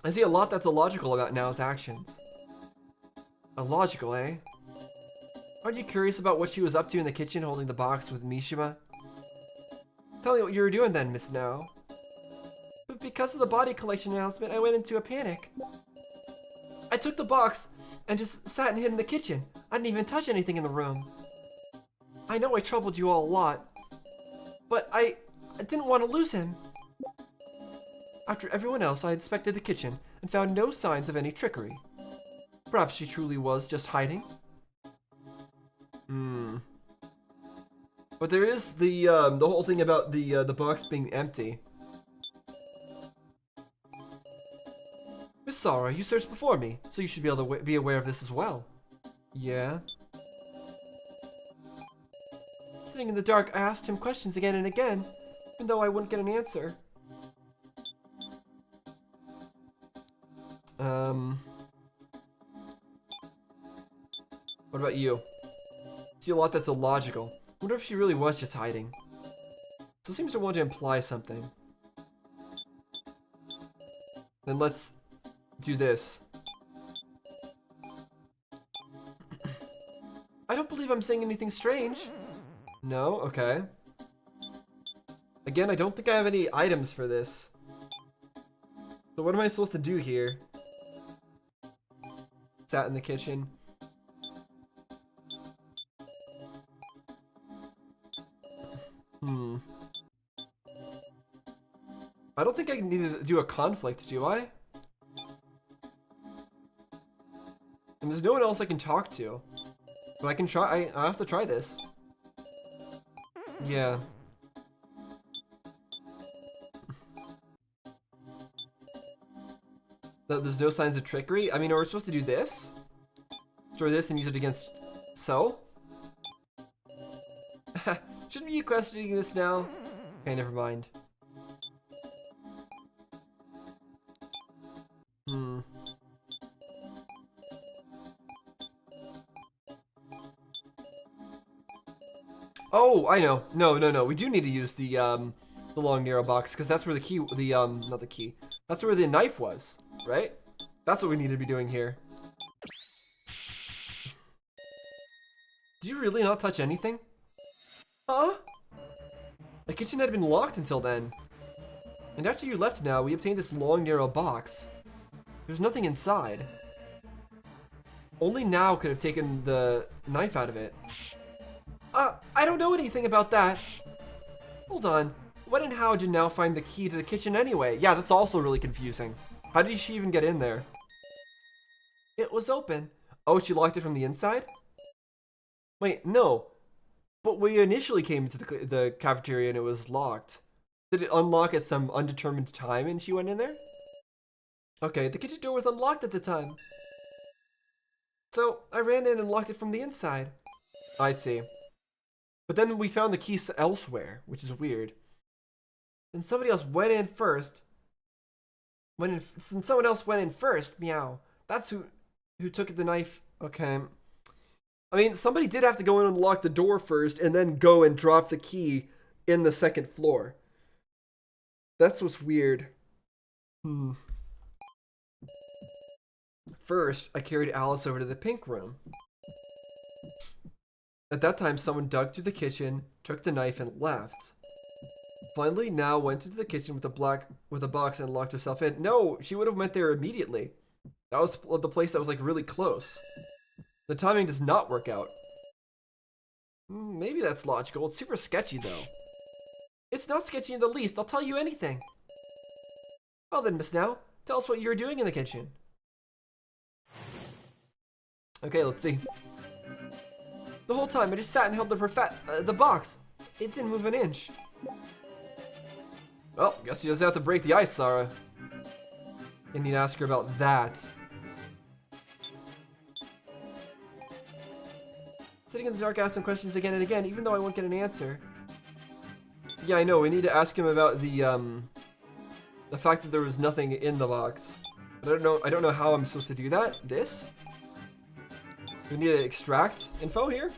I see a lot that's illogical about Now's actions. Illogical, eh? Aren't you curious about what she was up to in the kitchen holding the box with Mishima? Tell me what you were doing then, Miss Now. But because of the body collection announcement, I went into a panic. I took the box and just sat and hid in the kitchen. I didn't even touch anything in the room. I know I troubled you all a lot, but I didn't want to lose him. After everyone else, I inspected the kitchen and found no signs of any trickery. Perhaps she truly was just hiding. But there is the whole thing about the box being empty. Miss Sarah, you searched before me, so you should be able to be aware of this as well. Yeah? Sitting in the dark, I asked him questions again and again, even though I wouldn't get an answer. What about you? See a lot that's illogical. Wonder if she really was just hiding. So it seems to want to imply something. Then let's do this. I don't believe I'm saying anything strange. No? Okay. Again, I don't think I have any items for this. So what am I supposed to do here? Sat in the kitchen. I don't think I need to do a conflict, do I? And there's no one else I can talk to. But I can try. I have to try this. Yeah. There's no signs of trickery. I mean, are we supposed to do this? Store this and use it against So? Shouldn't be questioning this now. Okay, never mind. Oh, I know. No. We do need to use the long narrow box because that's where the key, not the key. That's where the knife was, right? That's what we need to be doing here. Do you really not touch anything? Huh? The kitchen had been locked until then. And after you left now, we obtained this long narrow box. There's nothing inside. Only now could have taken the knife out of it. I don't know anything about that. Hold on. When and how did Now find the key to the kitchen anyway? Yeah, that's also really confusing. How did she even get in there? It was open. Oh, she locked it from the inside? Wait, no. But we initially came into the cafeteria and it was locked. Did it unlock at some undetermined time and she went in there? Okay, the kitchen door was unlocked at the time. So, I ran in and locked it from the inside. I see. But then we found the keys elsewhere, which is weird. And somebody else went in first. Since someone else went in first, meow. That's who took the knife. Okay. I mean, somebody did have to go in and lock the door first and then go and drop the key in the second floor. That's what's weird. First, I carried Alice over to the pink room. At that time, someone dug through the kitchen, took the knife, and left. Finally, Now went into the kitchen with a box and locked herself in. No, she would have went there immediately. That was the place that was like really close. The timing does not work out. Maybe that's logical. It's super sketchy though. It's not sketchy in the least. I'll tell you anything. Well then, Miss Now, tell us what you were doing in the kitchen. Okay, let's see. The whole time I just sat and held the box. It didn't move an inch. Well, guess you just have to break the ice, Sarah. I need to ask her about that. Sitting in the dark, ask him questions again and again, even though I won't get an answer. Yeah, I know. We need to ask him about the fact that there was nothing in the box. I don't know how I'm supposed to do that. This? We need to extract info here.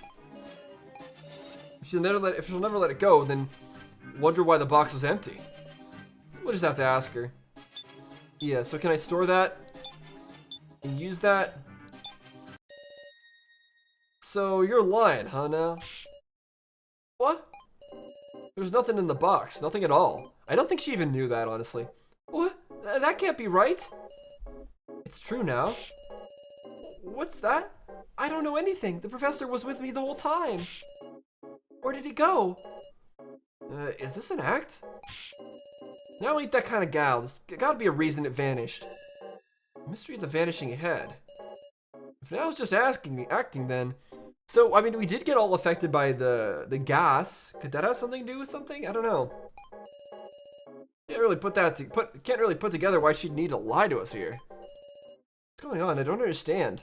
If she'll never let it go, then wonder why the box was empty. We'll just have to ask her. Yeah. So can I store that and use that? So you're lying, huh? Now? What? There's nothing in the box. Nothing at all. I don't think she even knew that, honestly. What? That can't be right. It's true now. What's that? I don't know anything. The professor was with me the whole time. Where did he go? Is this an act? Now ain't that kind of gal. There's gotta be a reason it vanished. Mystery of the vanishing head. If Now was just acting then. So, I mean, we did get all affected by the gas. Could that have something to do with something? I don't know. Can't really put together why she'd need to lie to us here. What's going on? I don't understand.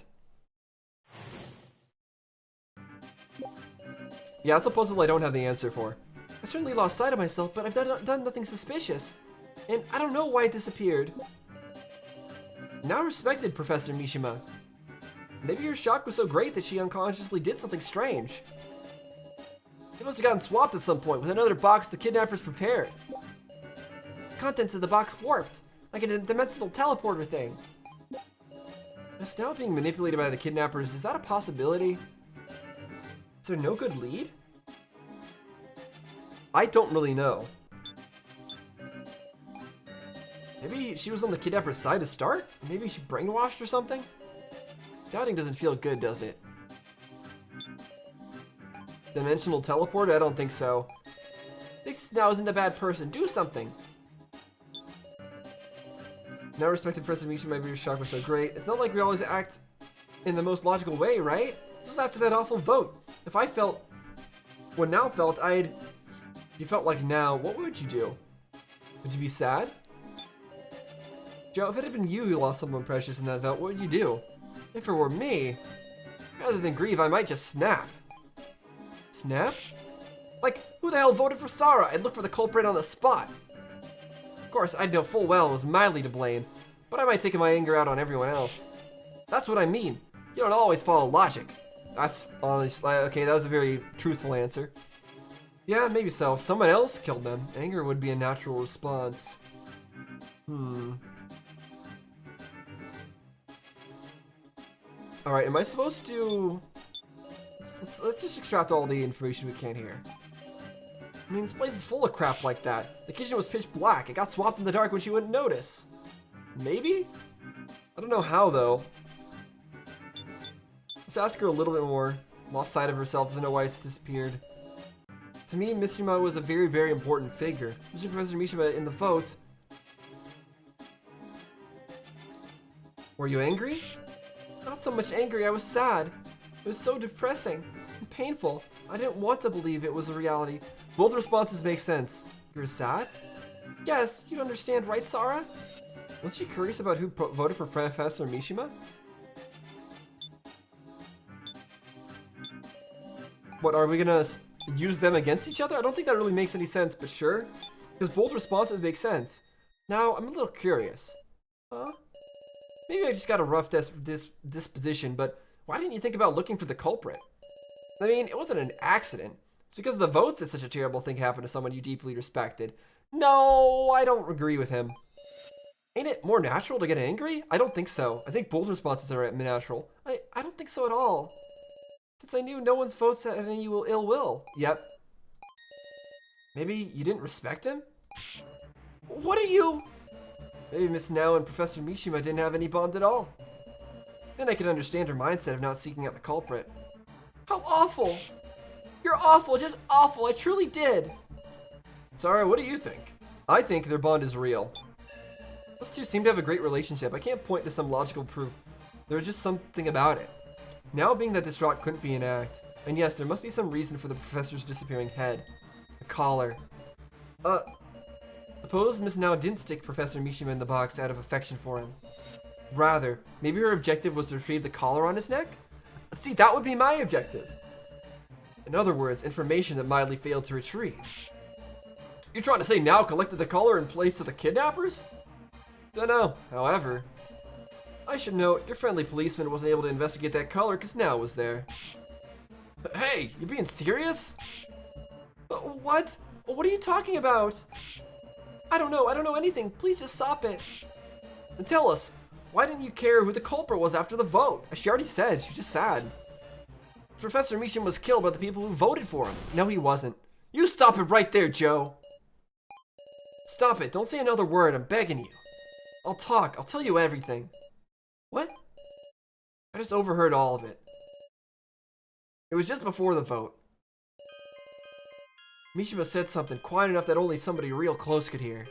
Yeah, that's a puzzle I don't have the answer for. I certainly lost sight of myself, but I've done nothing suspicious. And I don't know why it disappeared. Now respected, Professor Mishima. Maybe your shock was so great that she unconsciously did something strange. It must have gotten swapped at some point with another box the kidnappers prepared. The contents of the box warped, like a dimensional teleporter thing. Is Now being manipulated by the kidnappers, is that a possibility? Is there no good lead? I don't really know. Maybe she was on the kidnapper's side to start? Maybe she brainwashed or something? Doubting doesn't feel good, does it? Dimensional teleport? I don't think so. This Now isn't a bad person. Do something. Now respected President Misha, my biggest shock was so great. It's not like we always act in the most logical way, right? This was after that awful vote. If I felt what now felt, you felt like now, what would you do? Would you be sad? Joe, if it had been you who lost someone precious in that vote, what would you do? If it were me, rather than grieve, I might just snap. Snap? Like, who the hell voted for Sarah? I'd look for the culprit on the spot. Of course, I'd know full well it was mildly to blame, but I might take my anger out on everyone else. That's what I mean. You don't always follow logic. That's honestly, okay, that was a very truthful answer. Yeah, maybe so. If someone else killed them, anger would be a natural response. Alright, am I supposed to... Let's just extract all the information we can here. I mean, this place is full of crap like that. The kitchen was pitch black. It got swapped in the dark when she wouldn't notice. Maybe? I don't know how, though. Let's ask her a little bit more. Lost sight of herself, doesn't know why it's disappeared. To me, Mishima was a very, very important figure. Losing Professor Mishima in the vote. Were you angry? Not so much angry, I was sad. It was so depressing and painful. I didn't want to believe it was a reality. Both responses make sense. You're sad? Yes, you'd understand, right, Sarah? Was she curious about who voted for Professor Mishima? What, are we gonna use them against each other? I don't think that really makes any sense, but sure. Because both responses make sense. Now, I'm a little curious. Huh? Maybe I just got a rough disposition, but why didn't you think about looking for the culprit? I mean, it wasn't an accident. It's because of the votes that such a terrible thing happened to someone you deeply respected. No, I don't agree with him. Ain't it more natural to get angry? I don't think so. I think both responses are natural. I don't think so at all. Since I knew no one's votes had any ill will. Yep. Maybe you didn't respect him? What are you? Maybe Miss Now and Professor Mishima didn't have any bond at all. Then I could understand her mindset of not seeking out the culprit. How awful! You're awful, just awful, I truly did! Sarah, what do you think? I think their bond is real. Those two seem to have a great relationship. I can't point to some logical proof. There's just something about it. Now being that distraught couldn't be an act. And yes, there must be some reason for the professor's disappearing head. A collar. Suppose Miss Now didn't stick Professor Mishima in the box out of affection for him. Rather, maybe her objective was to retrieve the collar on his neck? See, that would be my objective. In other words, information that mildly failed to retrieve. You're trying to say Now collected the collar in place of the kidnappers? Dunno. However, I should note, your friendly policeman wasn't able to investigate that collar because Now was there. Hey, you being serious? What? What are you talking about? I don't know anything. Please just stop it. And tell us, why didn't you care who the culprit was after the vote? As she already said, she's just sad. Professor Mishima was killed by the people who voted for him. No, he wasn't. You stop it right there, Joe. Stop it. Don't say another word. I'm begging you. I'll talk. I'll tell you everything. What? I just overheard all of it. It was just before the vote. Mishima said something quiet enough that only somebody real close could hear.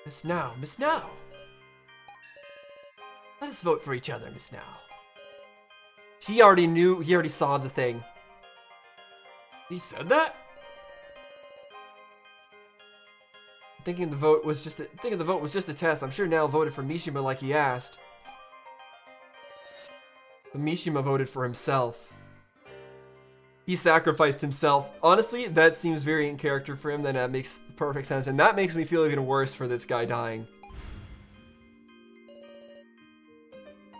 Miss Now, Miss Now. Let us vote for each other, Miss Now. He already knew, he already saw the thing. He said that? Thinking the vote was just a test. I'm sure Now voted for Mishima like he asked. But Mishima voted for himself. He sacrificed himself. Honestly, that seems very in character for him. Then that makes perfect sense. And that makes me feel even worse for this guy dying.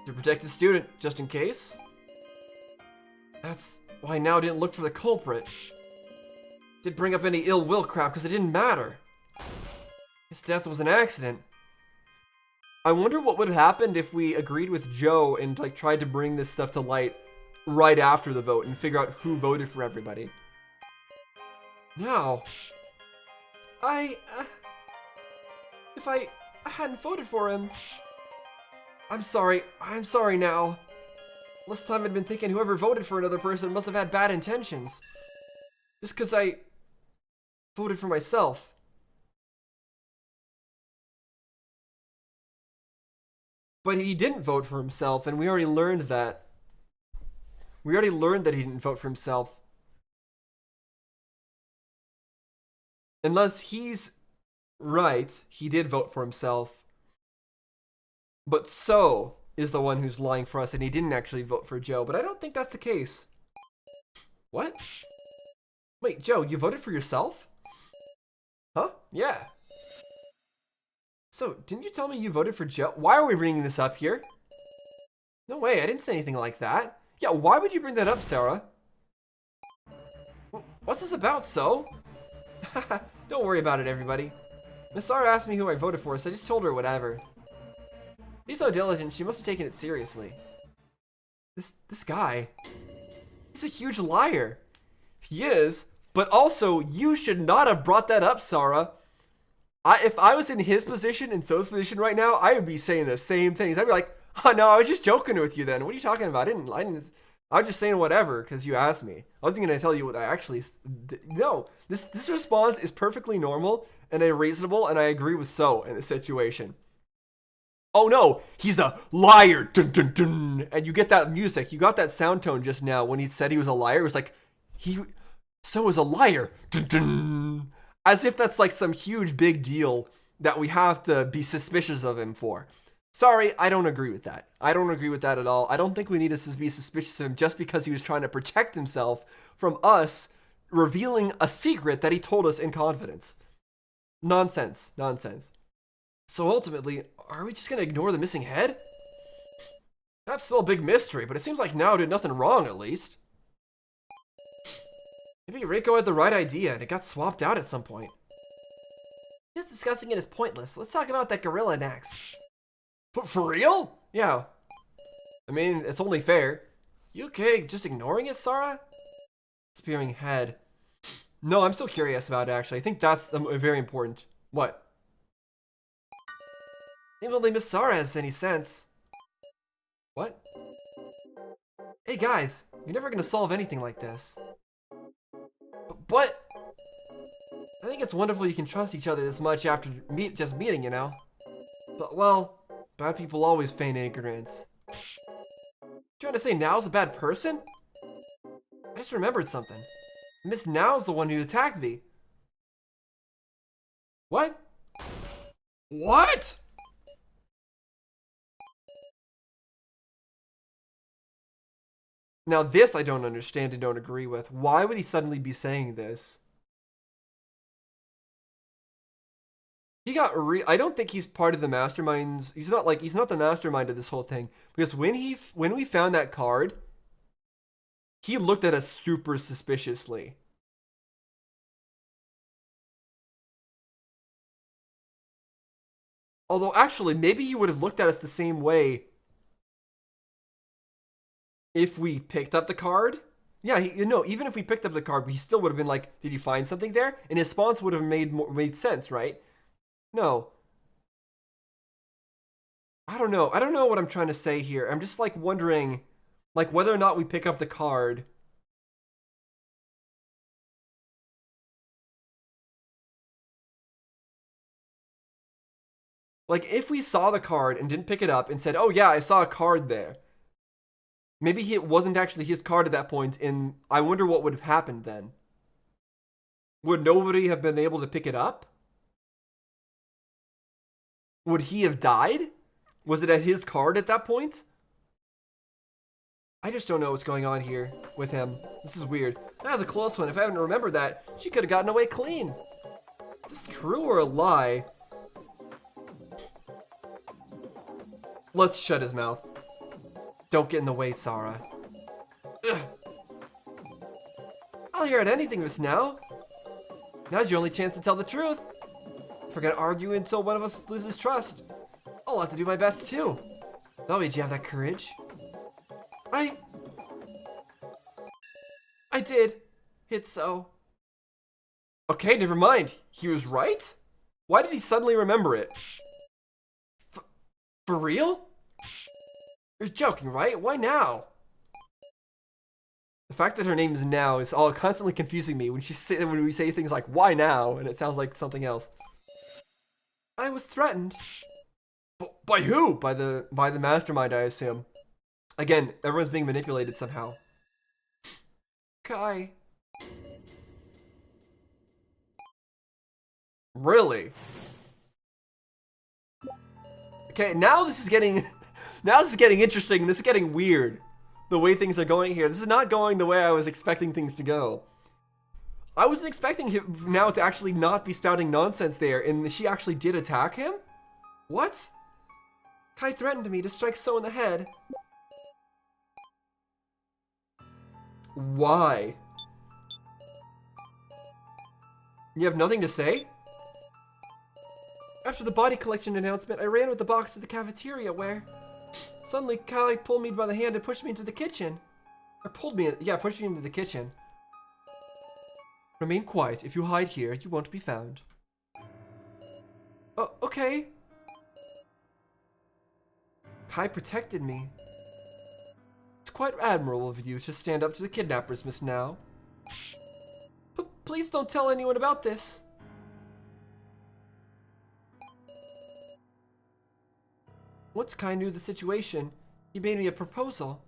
To protect the student, just in case. That's why Now didn't look for the culprit. Didn't bring up any ill will crap because it didn't matter. His death was an accident. I wonder what would have happened if we agreed with Joe and like tried to bring this stuff to light right after the vote and figure out who voted for everybody. Now, if I hadn't voted for him, I'm sorry Now. Last time I'd been thinking whoever voted for another person must have had bad intentions. Just because I voted for myself. But he didn't vote for himself, and we already learned that. We already learned that he didn't vote for himself. Unless he's right, he did vote for himself. But So is the one who's lying for us, and he didn't actually vote for Joe. But I don't think that's the case. What? Wait, Joe, you voted for yourself? Huh? Yeah. So, didn't you tell me you voted for Joe? Why are we bringing this up here? No way, I didn't say anything like that. Yeah, why would you bring that up, Sarah? What's this about, So? Don't worry about it, everybody. Miss Sarah asked me who I voted for, so I just told her whatever. She's so diligent, she must have taken it seriously. This guy, he's a huge liar. He is, but also, you should not have brought that up, Sarah. If I was in his position, in So's position right now, I would be saying the same things. I'd be like, oh no, I was just joking with you then. What are you talking about? I was just saying whatever because you asked me. I wasn't going to tell you what I actually... No, this response is perfectly normal and reasonable, and I agree with So in this situation. Oh no, he's a liar. Dun, dun, dun. And you get that music. You got that sound tone just now when he said he was a liar. It was like, So is a liar. Dun, dun. As if that's like some huge big deal that we have to be suspicious of him for. Sorry, I don't agree with that. I don't agree with that at all. I don't think we need to be suspicious of him just because he was trying to protect himself from us revealing a secret that he told us in confidence. Nonsense. Nonsense. So ultimately, are we just going to ignore the missing head? That's still a big mystery, but it seems like Now did nothing wrong at least. Maybe Reiko had the right idea and it got swapped out at some point. Just discussing it is pointless. Let's talk about that gorilla next. But for real? Yeah. I mean, it's only fair. You okay just ignoring it, Sarah? Disappearing head. No, I'm still curious about it, actually. I think that's very important. What? If only Miss Sarah has any sense. What? Hey guys, you're never gonna solve anything like this. But I think it's wonderful you can trust each other this much after just meeting, you know? But, well, bad people always feign ignorance. Trying to say Now's a bad person? I just remembered something. Miss Now's the one who attacked me. What? What? Now this I don't understand and don't agree with. Why would he suddenly be saying this? He got I don't think he's part of the masterminds. He's not the mastermind of this whole thing. Because when we found that card, he looked at us super suspiciously. Although actually, maybe he would have looked at us the same way if we picked up the card. Yeah, even if we picked up the card, he still would have been like, did you find something there? And his response would have made sense, right? No. I don't know. I don't know what I'm trying to say here. I'm just like wondering like whether or not we pick up the card. Like if we saw the card and didn't pick it up and said, oh yeah, I saw a card there. Maybe it wasn't actually his card at that point, and I wonder what would have happened then. Would nobody have been able to pick it up? Would he have died? Was it at his card at that point? I just don't know what's going on here with him. This is weird. That was a close one. If I hadn't remembered that, she could have gotten away clean. Is this true or a lie? Let's shut his mouth. Don't get in the way, Sarah. Ugh. I'll hear at anything, Miss Now. Now's your only chance to tell the truth. If we're gonna argue until one of us loses trust, I'll have to do my best too. That made you have that courage. I did. It's so. Okay, never mind. He was right? Why did he suddenly remember it? For real? You're joking, right? Why now? The fact that her name is Now is all constantly confusing me when we say things like, why now? And it sounds like something else. I was threatened. By who? By the mastermind, I assume. Again, everyone's being manipulated somehow. Kai. Really? Okay, now this is getting interesting. This is getting weird. The way things are going here. This is not going the way I was expecting things to go. I wasn't expecting him now to actually not be spouting nonsense there, and she actually did attack him? What? Kai threatened me to strike So in the head. Why? You have nothing to say? After the body collection announcement, I ran with the box to the cafeteria where... Suddenly, Kai pulled me by the hand and pushed me into the kitchen. Or pushed me into the kitchen. Remain quiet. If you hide here, you won't be found. Oh, okay. Kai protected me. It's quite admirable of you to stand up to the kidnappers, Miss Now. But please don't tell anyone about this. Once Kai knew the situation, he made me a proposal.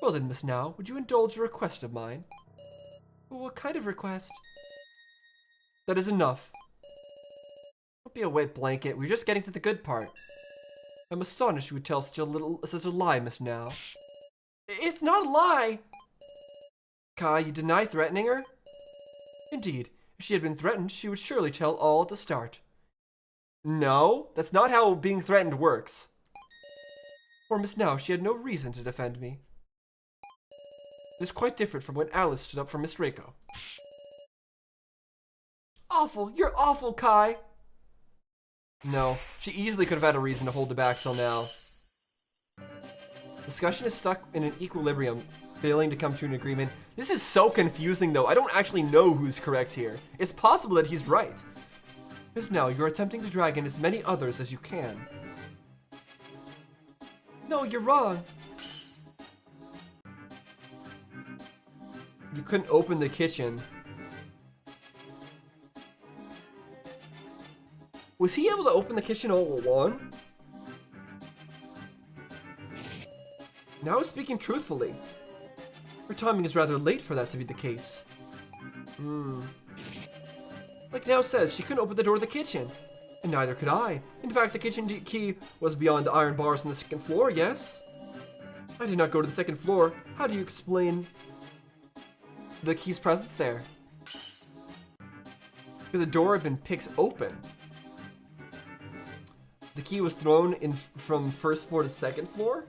Well then, Miss Now, would you indulge a request of mine? What kind of request? That is enough. Don't be a wet blanket. We're just getting to the good part. I'm astonished you would tell such a lie, Miss Now. It's not a lie! Kai, you deny threatening her? Indeed. If she had been threatened, she would surely tell all at the start. No, that's not how being threatened works. For Miss Now, she had no reason to defend me. It is quite different from when Alice stood up for Miss Reiko. Awful! You're awful, Kai! No, she easily could have had a reason to hold it back till now. Discussion is stuck in an equilibrium, failing to come to an agreement. This is so confusing, though. I don't actually know who's correct here. It's possible that he's right. Miss Now, you're attempting to drag in as many others as you can. No, you're wrong. You couldn't open the kitchen. Was he able to open the kitchen all along? Now speaking truthfully. Your timing is rather late for that to be the case. Like Now says, she couldn't open the door of the kitchen. And neither could I. In fact, the kitchen key was beyond the iron bars on the second floor, yes? I did not go to the second floor. How do you explain the key's presence there? The door had been picked open. The key was thrown in from first floor to second floor?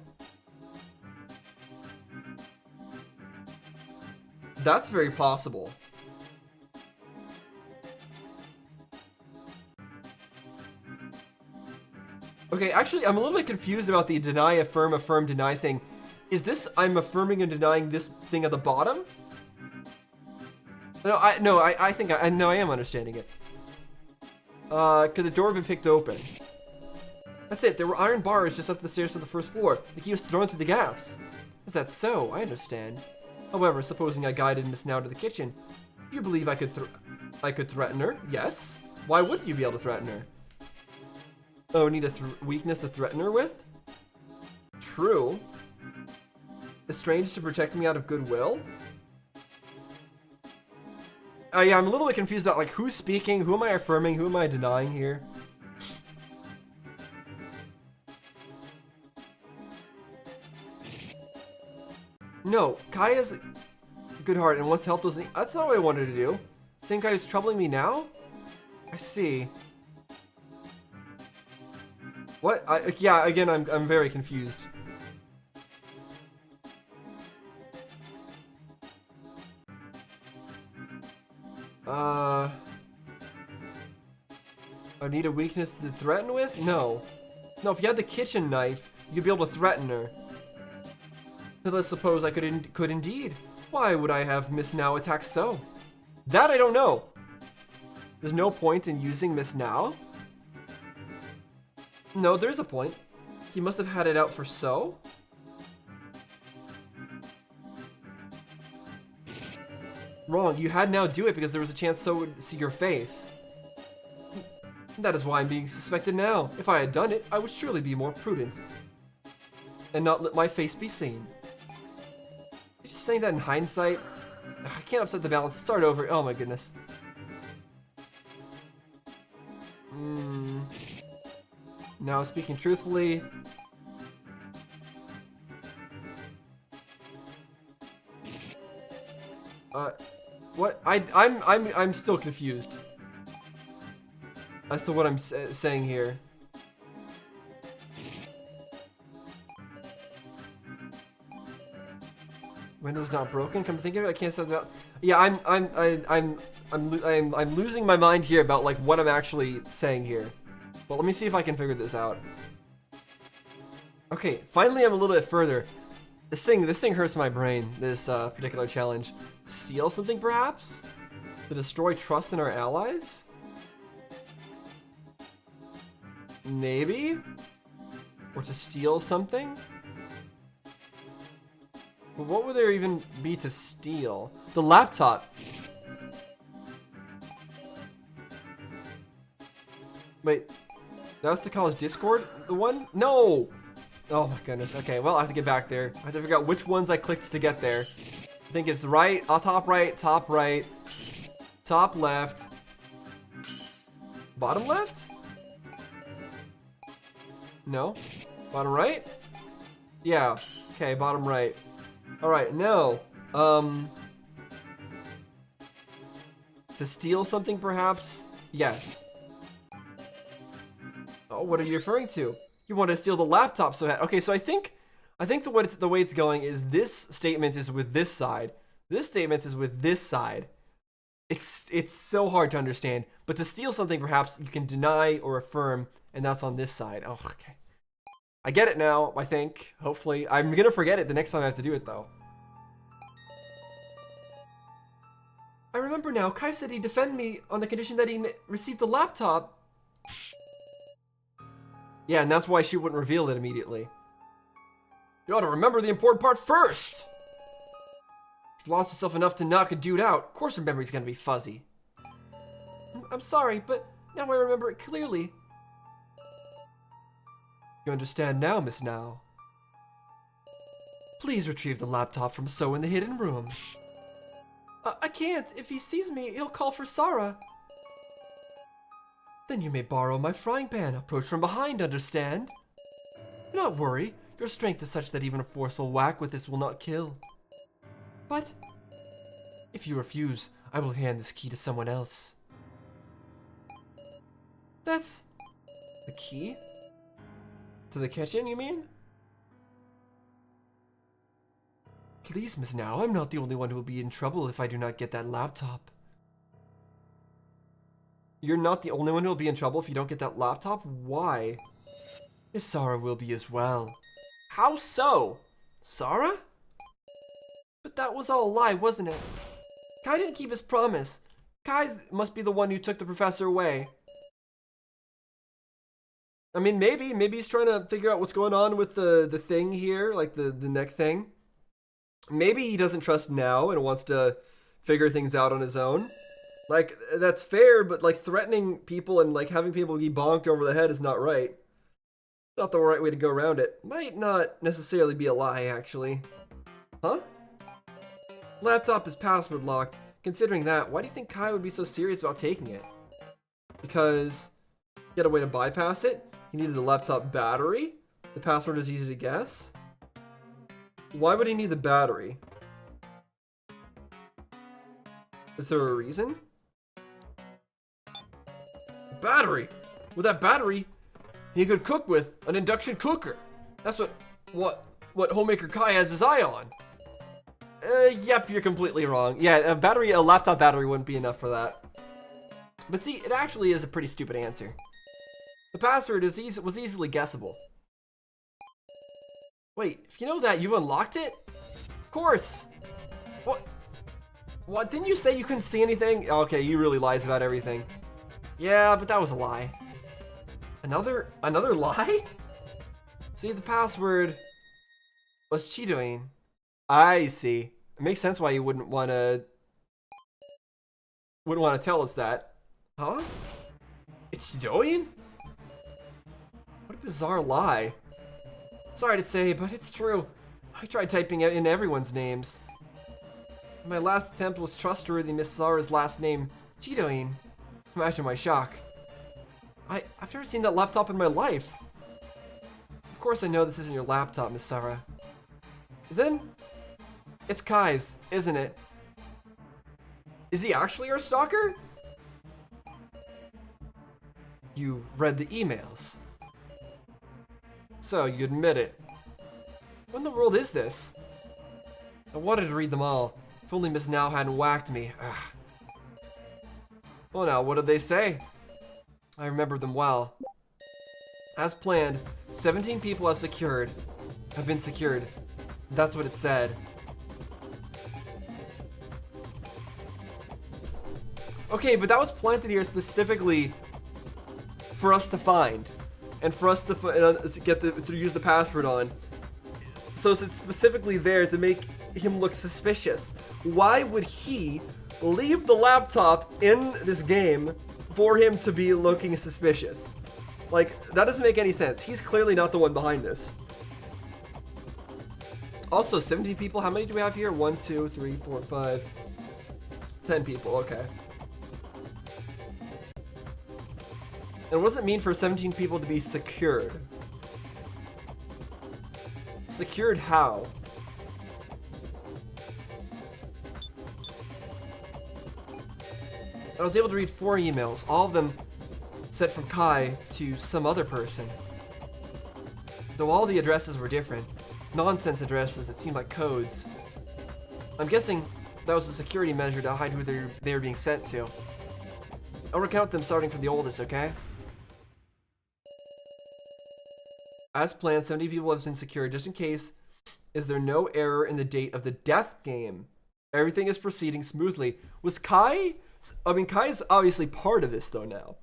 That's very possible. Okay, actually, I'm a little bit confused about the deny, affirm, deny thing. Is this I'm affirming and denying this thing at the bottom? No, I think I am understanding it. Could the door have been picked open? That's it. There were iron bars just up the stairs to the first floor. The key was thrown through the gaps. Is that so? I understand. However, supposing I guided Miss Now to the kitchen, you believe I could threaten her? Yes. Why wouldn't you be able to threaten her? Oh, need a weakness to threaten her with? True. Estranged to protect me out of goodwill? Yeah, I'm a little bit confused about, like, who's speaking, who am I affirming, who am I denying here? No, Kai has a good heart and wants to help those. That's not what I wanted to do. Same guy who's troubling me now? I see. What? Yeah, again, I'm very confused. I need a weakness to threaten with? No. No, if you had the kitchen knife, you'd be able to threaten her. Let's suppose I could indeed. Why would I have Miss Now attack So? That I don't know. There's no point in using Miss Now? No, there's a point. He must have had it out for So? Wrong, you had Now do it because there was a chance So would see your face. That is why I'm being suspected now. If I had done it, I would surely be more prudent and not let my face be seen. You're just saying that in hindsight? I can't upset the balance. Start over. Oh my goodness. Now, speaking truthfully, what? I'm still confused as to what I'm saying here. Window's not broken. Come to think of it, I can't set that. Yeah, I'm losing my mind here about like what I'm actually saying here. But let me see if I can figure this out. Okay, finally I'm a little bit further. This thing hurts my brain. This particular challenge. Steal something, perhaps? To destroy trust in our allies? Maybe? Or to steal something? But what would there even be to steal? The laptop. Wait, that was the college Discord? The one? No! Oh my goodness. Okay, well, I have to get back there. I have to figure out which ones I clicked to get there. I think it's right, top right, top left, bottom left? No? Bottom right? Yeah. Okay, bottom right. Alright, no. To steal something, perhaps? Yes. Oh, what are you referring to? You want to steal the laptop so okay, so I think the way it's going is this statement is with this side. This statement is with this side. It's so hard to understand. But to steal something, perhaps you can deny or affirm, and that's on this side. Oh, okay. I get it now, I think. Hopefully. I'm gonna forget it the next time I have to do it, though. I remember now. Kai said he'd defend me on the condition that he received the laptop. Yeah, and that's why she wouldn't reveal it immediately. You ought to remember the important part first! You've lost yourself enough to knock a dude out. Of course her memory's gonna be fuzzy. I'm sorry, but now I remember it clearly. You understand now, Miss Now. Please retrieve the laptop from So in the hidden room. I can't. If he sees me, he'll call for Sarah. Then you may borrow my frying pan. Approach from behind, understand? Do not worry. Your strength is such that even a forceful whack with this will not kill. But if you refuse, I will hand this key to someone else. That's the key? To the kitchen, you mean? Please, Miss Now, I'm not the only one who will be in trouble if I do not get that laptop. You're not the only one who will be in trouble if you don't get that laptop? Why? Miss Sarah will be as well. How so? Sarah? But that was all a lie, wasn't it? Kai didn't keep his promise. Kai must be the one who took the professor away. I mean, maybe he's trying to figure out what's going on with the thing here, like the neck thing. Maybe he doesn't trust Now and wants to figure things out on his own. Like, that's fair, but like threatening people and like having people be bonked over the head is not right. Not the right way to go around it. Might not necessarily be a lie, actually. Huh? Laptop is password locked. Considering that, why do you think Kai would be so serious about taking it? Because he had a way to bypass it? He needed the laptop battery? The password is easy to guess? Why would he need the battery? Is there a reason? Battery! With that battery, he could cook with an induction cooker. That's what Homemaker Kai has his eye on. Yep, you're completely wrong. Yeah, a laptop battery wouldn't be enough for that. But see, it actually is a pretty stupid answer. The password was easily guessable. Wait, if you know that, you unlocked it? Of course! What? Didn't you say you couldn't see anything? Okay, he really lies about everything. Yeah, but that was a lie. Another lie? See, the password was cheating. I see. It makes sense why you wouldn't want to tell us that. Huh? It's Doin? What a bizarre lie. Sorry to say, but it's true. I tried typing in everyone's names. My last attempt was trustworthy Miss Zara's last name, Chidoin. Imagine my shock. I've never seen that laptop in my life. Of course I know this isn't your laptop, Miss Zara. Then, it's Kai's, isn't it? Is he actually our stalker? You read the emails. So, you admit it. What in the world is this? I wanted to read them all. If only Miss Now hadn't whacked me. Ugh. Well now, what did they say? I remember them well. As planned, 17 people have been secured. That's what it said. Okay, but that was planted here specifically for us to find. And for us to use the password on. So it's specifically there to make him look suspicious. Why would he leave the laptop in this game for him to be looking suspicious? Like, that doesn't make any sense. He's clearly not the one behind this. Also, 17 people. How many do we have here? 1, 2, 3, 4, 5, 10 people. Okay. And what does it mean for 17 people to be secured? Secured how? I was able to read 4 emails, all of them sent from Kai to some other person. Though all the addresses were different, nonsense addresses that seemed like codes. I'm guessing that was a security measure to hide who they were being sent to. I'll recount them starting from the oldest, okay? As planned, 70 people have been secured. Just in case, is there no error in the date of the death game? Everything is proceeding smoothly. Was Kai... I mean, Kai is obviously part of this, though, now.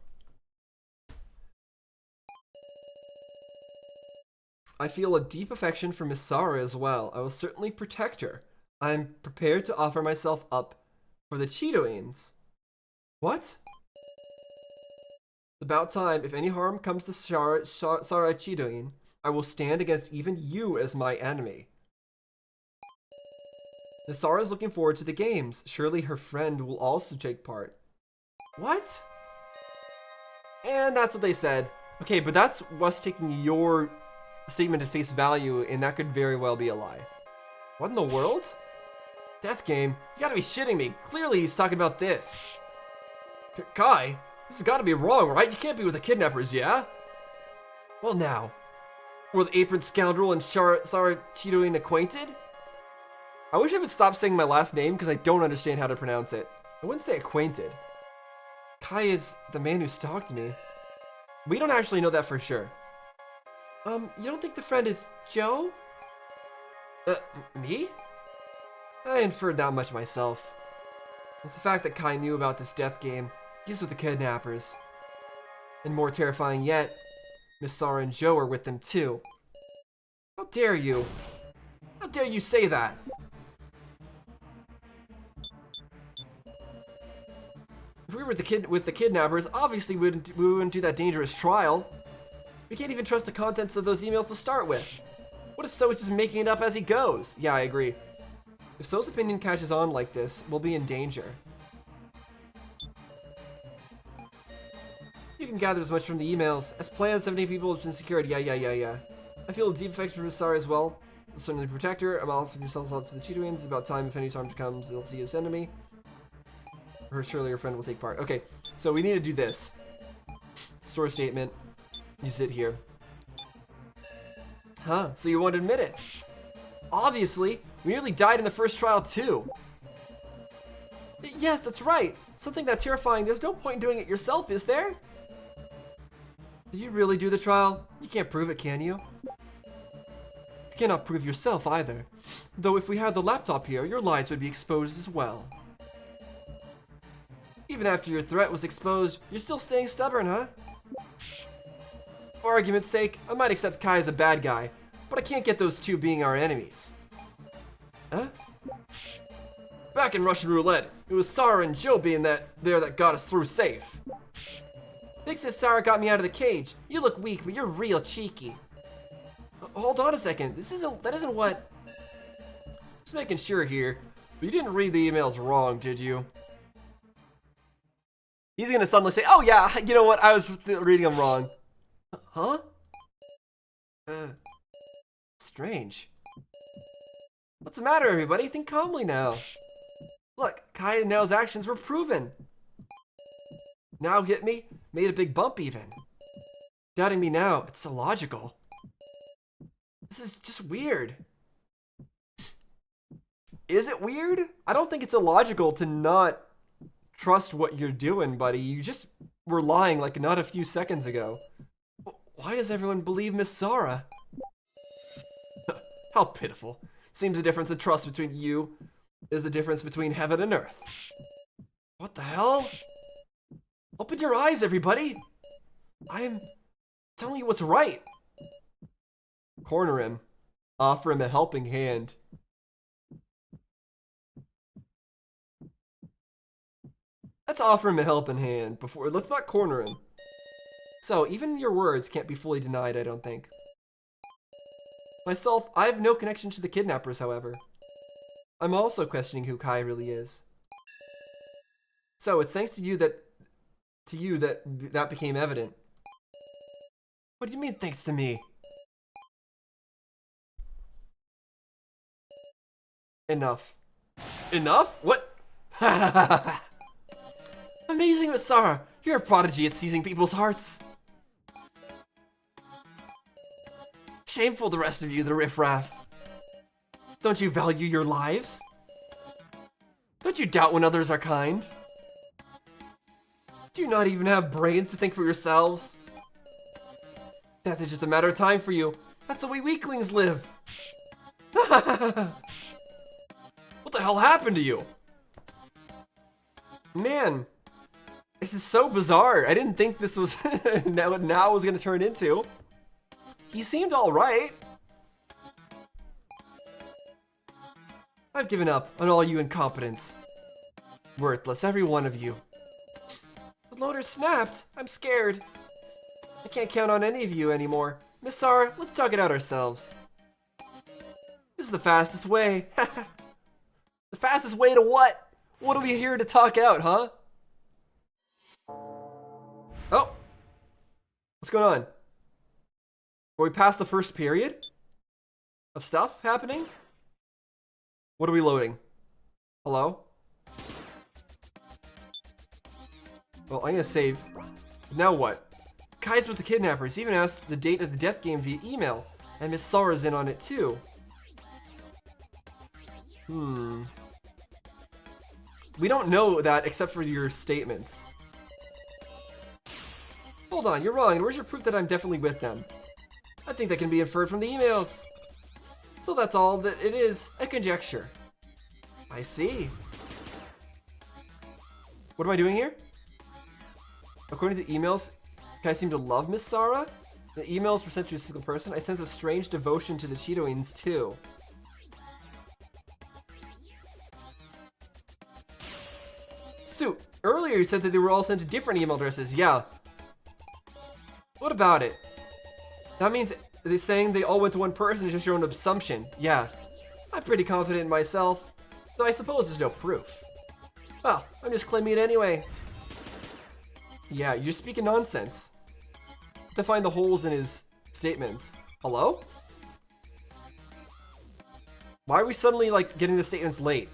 I feel a deep affection for Miss Zara as well. I will certainly protect her. I am prepared to offer myself up for the Cheetoins. What? It's about time. If any harm comes to Zara Cheetoin, I will stand against even you as my enemy. Miss Zara is looking forward to the games. Surely her friend will also take part. What? And that's what they said. Okay, but that's us taking your statement at face value, and that could very well be a lie. What in the world? Death game? You gotta be shitting me. Clearly he's talking about this. Kai, this has gotta be wrong, right? You can't be with the kidnappers, yeah? Well now, were the apron scoundrel and Zara Cheetoin acquainted? I wish I would stop saying my last name because I don't understand how to pronounce it. I wouldn't say acquainted. Kai is the man who stalked me. We don't actually know that for sure. You don't think the friend is Joe? Me? I inferred that much myself. It's the fact that Kai knew about this death game. He's with the kidnappers. And more terrifying yet, Miss Zara and Joe are with them too. How dare you? How dare you say that? If we were with the kidnappers, obviously we wouldn't do that dangerous trial. We can't even trust the contents of those emails to start with. What if So is just making it up as he goes? Yeah, I agree. If So's opinion catches on like this, we'll be in danger. You can gather as much from the emails. As planned, 70 people have been secured. Yeah. I feel a deep affection for Sarah as well. I'll certainly protect her. I'm offering yourself up to the Cheetoins. It's about time if any time comes, they'll see you as enemy. Surely your friend will take part. Okay, so we need to do this. Store statement. Use it here. Huh, so you won't admit it. Obviously, we nearly died in the first trial too. Yes, that's right. Something that terrifying. There's no point in doing it yourself, is there? Did you really do the trial? You can't prove it, can you? You cannot prove yourself either. Though if we had the laptop here, your lies would be exposed as well. Even after your threat was exposed, you're still staying stubborn, huh? For argument's sake, I might accept Kai as a bad guy, but I can't get those two being our enemies. Huh? Back in Russian roulette, it was Sarah and Joe being there that got us through safe. Big Sis Sarah got me out of the cage. You look weak, but you're real cheeky. Hold on a second. That isn't what... Just making sure here. But you didn't read the emails wrong, did you? He's gonna suddenly say, oh yeah, you know what? I was reading them wrong. Huh? Strange. What's the matter, everybody? Think calmly now. Look, Kai and Nao's actions were proven. Now get me? Made a big bump even. Doubting me now, it's illogical. This is just weird. Is it weird? I don't think it's illogical to not trust what you're doing, buddy. You just were lying like not a few seconds ago. Why does everyone believe Miss Sarah? How pitiful. Seems the difference in trust between you is the difference between heaven and earth. What the hell? Open your eyes, everybody. I am telling you what's right. Corner him. Offer him a helping hand. Let's offer him a helping hand before. Let's not corner him. So, even your words can't be fully denied, I don't think. Myself, I have no connection to the kidnappers, however. I'm also questioning who Kai really is. So, it's thanks to you that became evident. What do you mean, thanks to me? Enough. Enough? What? Amazing, Miss Sarah! You're a prodigy at seizing people's hearts. Shameful, the rest of you, the riffraff. Don't you value your lives? Don't you doubt when others are kind? Do you not even have brains to think for yourselves? Death is just a matter of time for you. That's the way weaklings live. What the hell happened to you? Man, this is so bizarre. I didn't think this was what now was going to turn into. He seemed alright. I've given up on all you incompetents. Worthless, every one of you. The loader snapped. I'm scared. I can't count on any of you anymore. Miss Sarah, let's talk it out ourselves. This is the fastest way. The fastest way to what? What are we here to talk out, huh? Oh. What's going on? Are we past the first period of stuff happening? What are we loading? Hello? Well, I'm gonna save. Now what? Kai's with the kidnappers. He even asked the date of the death game via email. And Miss Sarah's in on it too. We don't know that except for your statements. Hold on, you're wrong. Where's your proof that I'm definitely with them? I think that can be inferred from the emails. So that's all that it is, a conjecture. I see. What am I doing here? According to the emails, Kai seemed to love Miss Sarah. The emails were sent to a single person. I sense a strange devotion to the Cheetoins too. Suit, earlier you said that they were all sent to different email addresses. Yeah. What about it? That means they're saying they all went to one person is just your own assumption. Yeah. I'm pretty confident in myself, though I suppose there's no proof. Well, I'm just claiming it anyway. Yeah, you're speaking nonsense. To find the holes in his statements. Hello? Why are we suddenly, like, getting the statements late?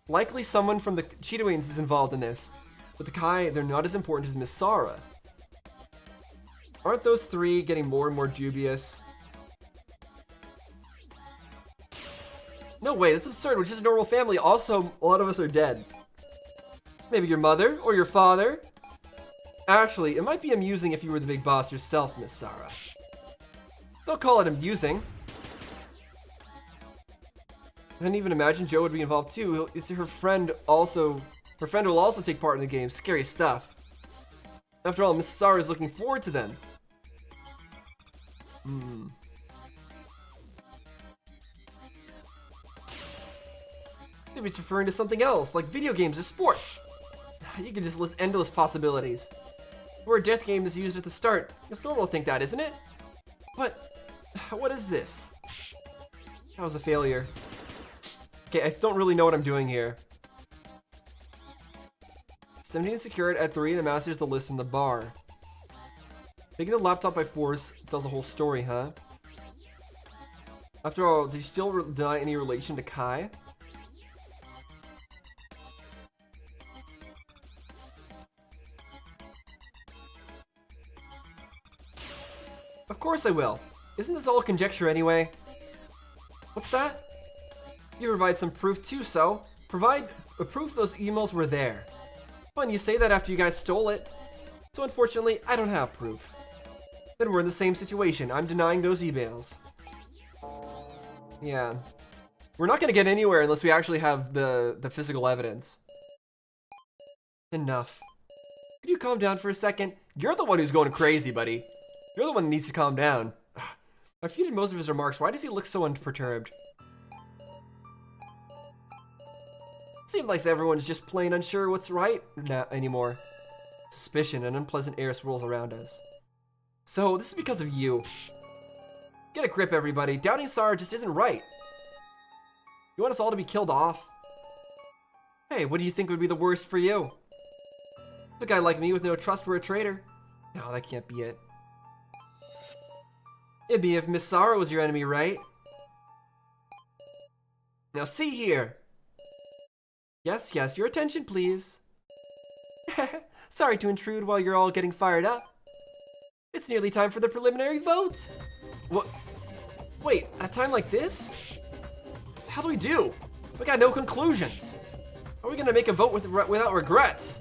Likely someone from the Cheetoins is involved in this. But the Kai, they're not as important as Miss Sarah. Aren't those three getting more and more dubious? No way, that's absurd. We're just a normal family. Also, a lot of us are dead. Maybe your mother or your father. Actually, it might be amusing if you were the big boss yourself, Miss Sarah. Don't call it amusing. I didn't even imagine Joe would be involved too. Her friend will also take part in the game. Scary stuff. After all, Miss Sarah is looking forward to them. Maybe it's referring to something else, like video games or sports. You can just list endless possibilities. The word death game is used at the start. It's normal to think that, isn't it? But what is this? That was a failure. Okay, I still don't really know what I'm doing here. 17 secured at 3 and masters the list in the bar. Taking the laptop by force tells the whole story, huh? After all, do you still deny any relation to Kai? Of course I will. Isn't this all conjecture anyway? What's that? You provide some proof too, so provide a proof those emails were there. Fun, you say that after you guys stole it. So unfortunately, I don't have proof. Then we're in the same situation. I'm denying those emails. Yeah. We're not gonna get anywhere unless we actually have the physical evidence. Enough. Could you calm down for a second? You're the one who's going crazy, buddy. You're the one that needs to calm down. I refuted most of his remarks. Why does he look so unperturbed? Seems like everyone's just plain unsure what's right anymore. Suspicion and unpleasant air swirls around us. So, this is because of you. Get a grip, everybody. Doubting Sarah just isn't right. You want us all to be killed off? Hey, what do you think would be the worst for you? A guy like me with no trust for a traitor? No, that can't be it. It'd be if Miss Sarah was your enemy, right? Now see here. Yes, your attention, please. Sorry to intrude while you're all getting fired up. It's nearly time for the preliminary vote. What? Wait, at a time like this? How do we do? We got no conclusions. How are we gonna make a vote without regrets?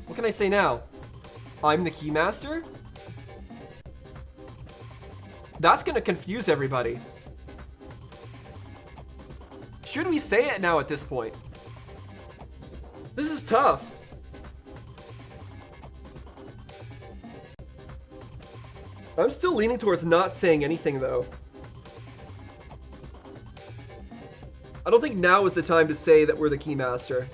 What can I say now? I'm the Keymaster? That's gonna confuse everybody. Should we say it now at this point? This is tough. I'm still leaning towards not saying anything though. I don't think now is the time to say that we're the Keymaster.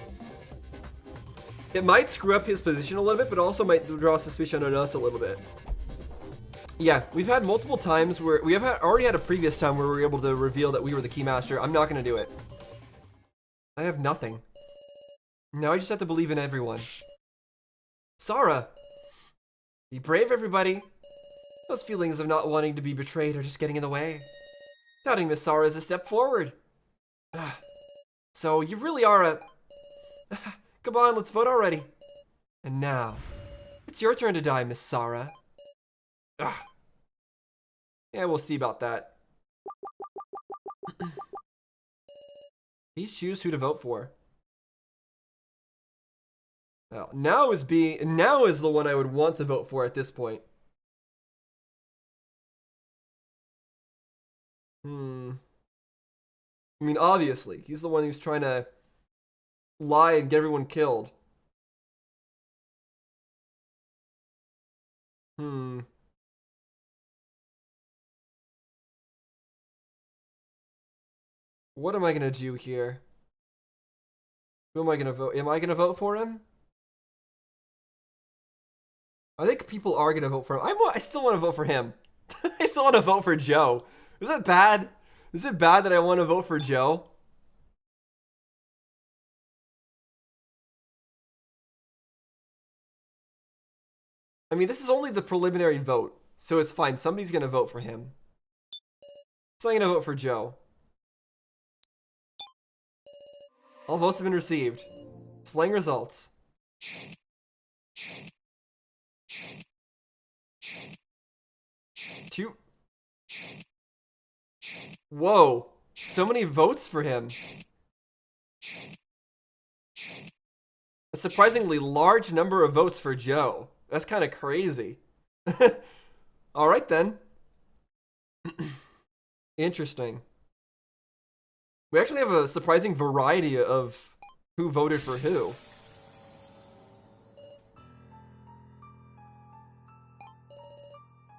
It might screw up his position a little bit, but also might draw suspicion on us a little bit. Yeah, we've had multiple times where we have already had a previous time where we were able to reveal that we were the Keymaster. I'm not going to do it. I have nothing. Now I just have to believe in everyone. Sarah! Be brave, everybody. Those feelings of not wanting to be betrayed are just getting in the way. Doubting Miss Sarah is a step forward. So, you really are a... Come on, let's vote already. And now, it's your turn to die, Miss Sarah. Yeah, we'll see about that. Please choose who to vote for. Well, now is the one I would want to vote for at this point. I mean, obviously, he's the one who's trying to lie and get everyone killed. What am I gonna do here? Who am I gonna vote? Am I gonna vote for him? I think people are gonna vote for him. I still want to vote for him. I still want to vote for Joe. Is that bad? Is it bad that I want to vote for Joe? I mean, this is only the preliminary vote, so it's fine. Somebody's gonna vote for him. So I'm gonna vote for Joe. All votes have been received. Displaying results. Whoa, so many votes for him. A surprisingly large number of votes for Joe. That's kind of crazy. All right then. Interesting. We actually have a surprising variety of who voted for who.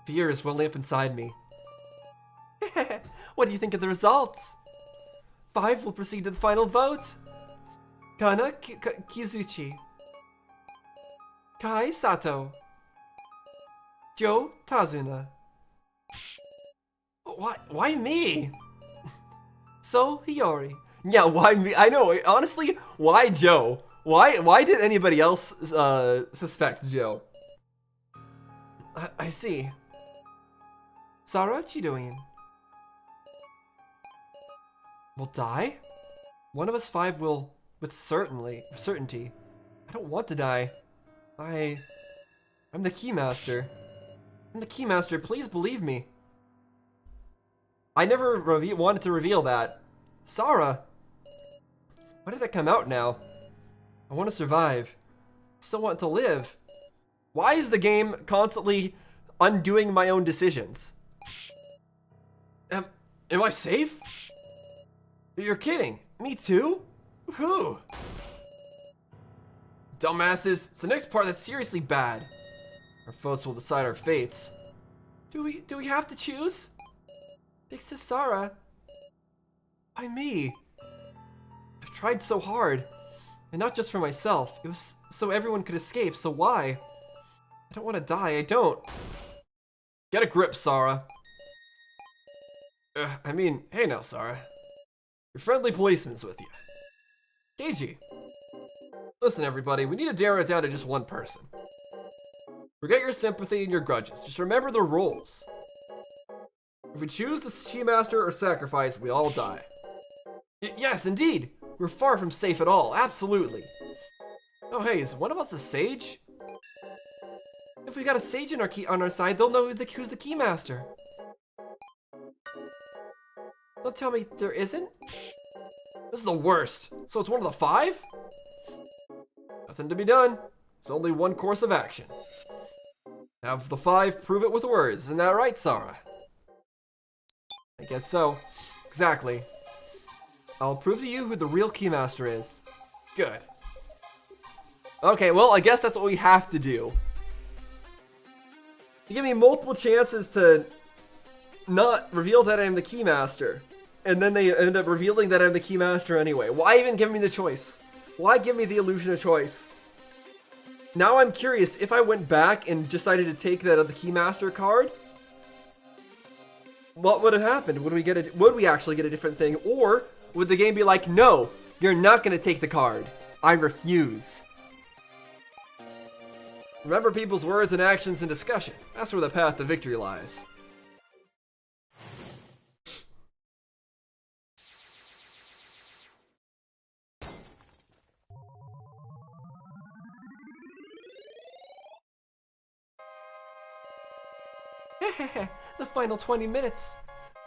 Fear is welling up inside me. What do you think of the results? 5 will proceed to the final vote. Kana Kizuchi. Kai Sato. Joe Tazuna. Why me? So Hiyori. Yeah, why me? I know, honestly, why Joe? Why did anybody else suspect Joe? I see. Sara Chidoin. Will die? One of us five will, with certainty. I don't want to die. I'm the Keymaster. I'm the Keymaster, please believe me. I never wanted to reveal that. Sara! Why did that come out now? I want to survive. I still want to live. Why is the game constantly undoing my own decisions? Am I safe? You're kidding. Me too? Who? Dumbasses, it's the next part that's seriously bad. Our votes will decide our fates. Do we have to choose? Big Sis Sara. Why me? I've tried so hard. And not just for myself. It was so everyone could escape, so why? I don't want to die, I don't. Get a grip, Sara. I mean, hey now, Sara. Your friendly policeman's with you. Keiji. Listen, everybody, we need to narrow it down to just one person. Forget your sympathy and your grudges. Just remember the rules. If we choose the Keymaster or sacrifice, we all die. Yes, indeed. We're far from safe at all. Absolutely. Oh, hey, is one of us a sage? If we got a sage on our side, they'll know who's the Keymaster. Don't tell me there isn't? This is the worst. So it's one of the five? Nothing to be done. It's only one course of action. Have the five prove it with words. Isn't that right, Sara? I guess so. Exactly. I'll prove to you who the real Keymaster is. Good. Okay, well, I guess that's what we have to do. You give me multiple chances to not reveal that I'm the Keymaster. And then they end up revealing that I'm the Keymaster anyway. Why even give me the choice? Why give me the illusion of choice? Now I'm curious, if I went back and decided to take that of the Keymaster card, what would have happened? Would we actually get a different thing? Or would the game be like, no, you're not going to take the card. I refuse. Remember people's words and actions in discussion. That's where the path to victory lies. The final 20 minutes.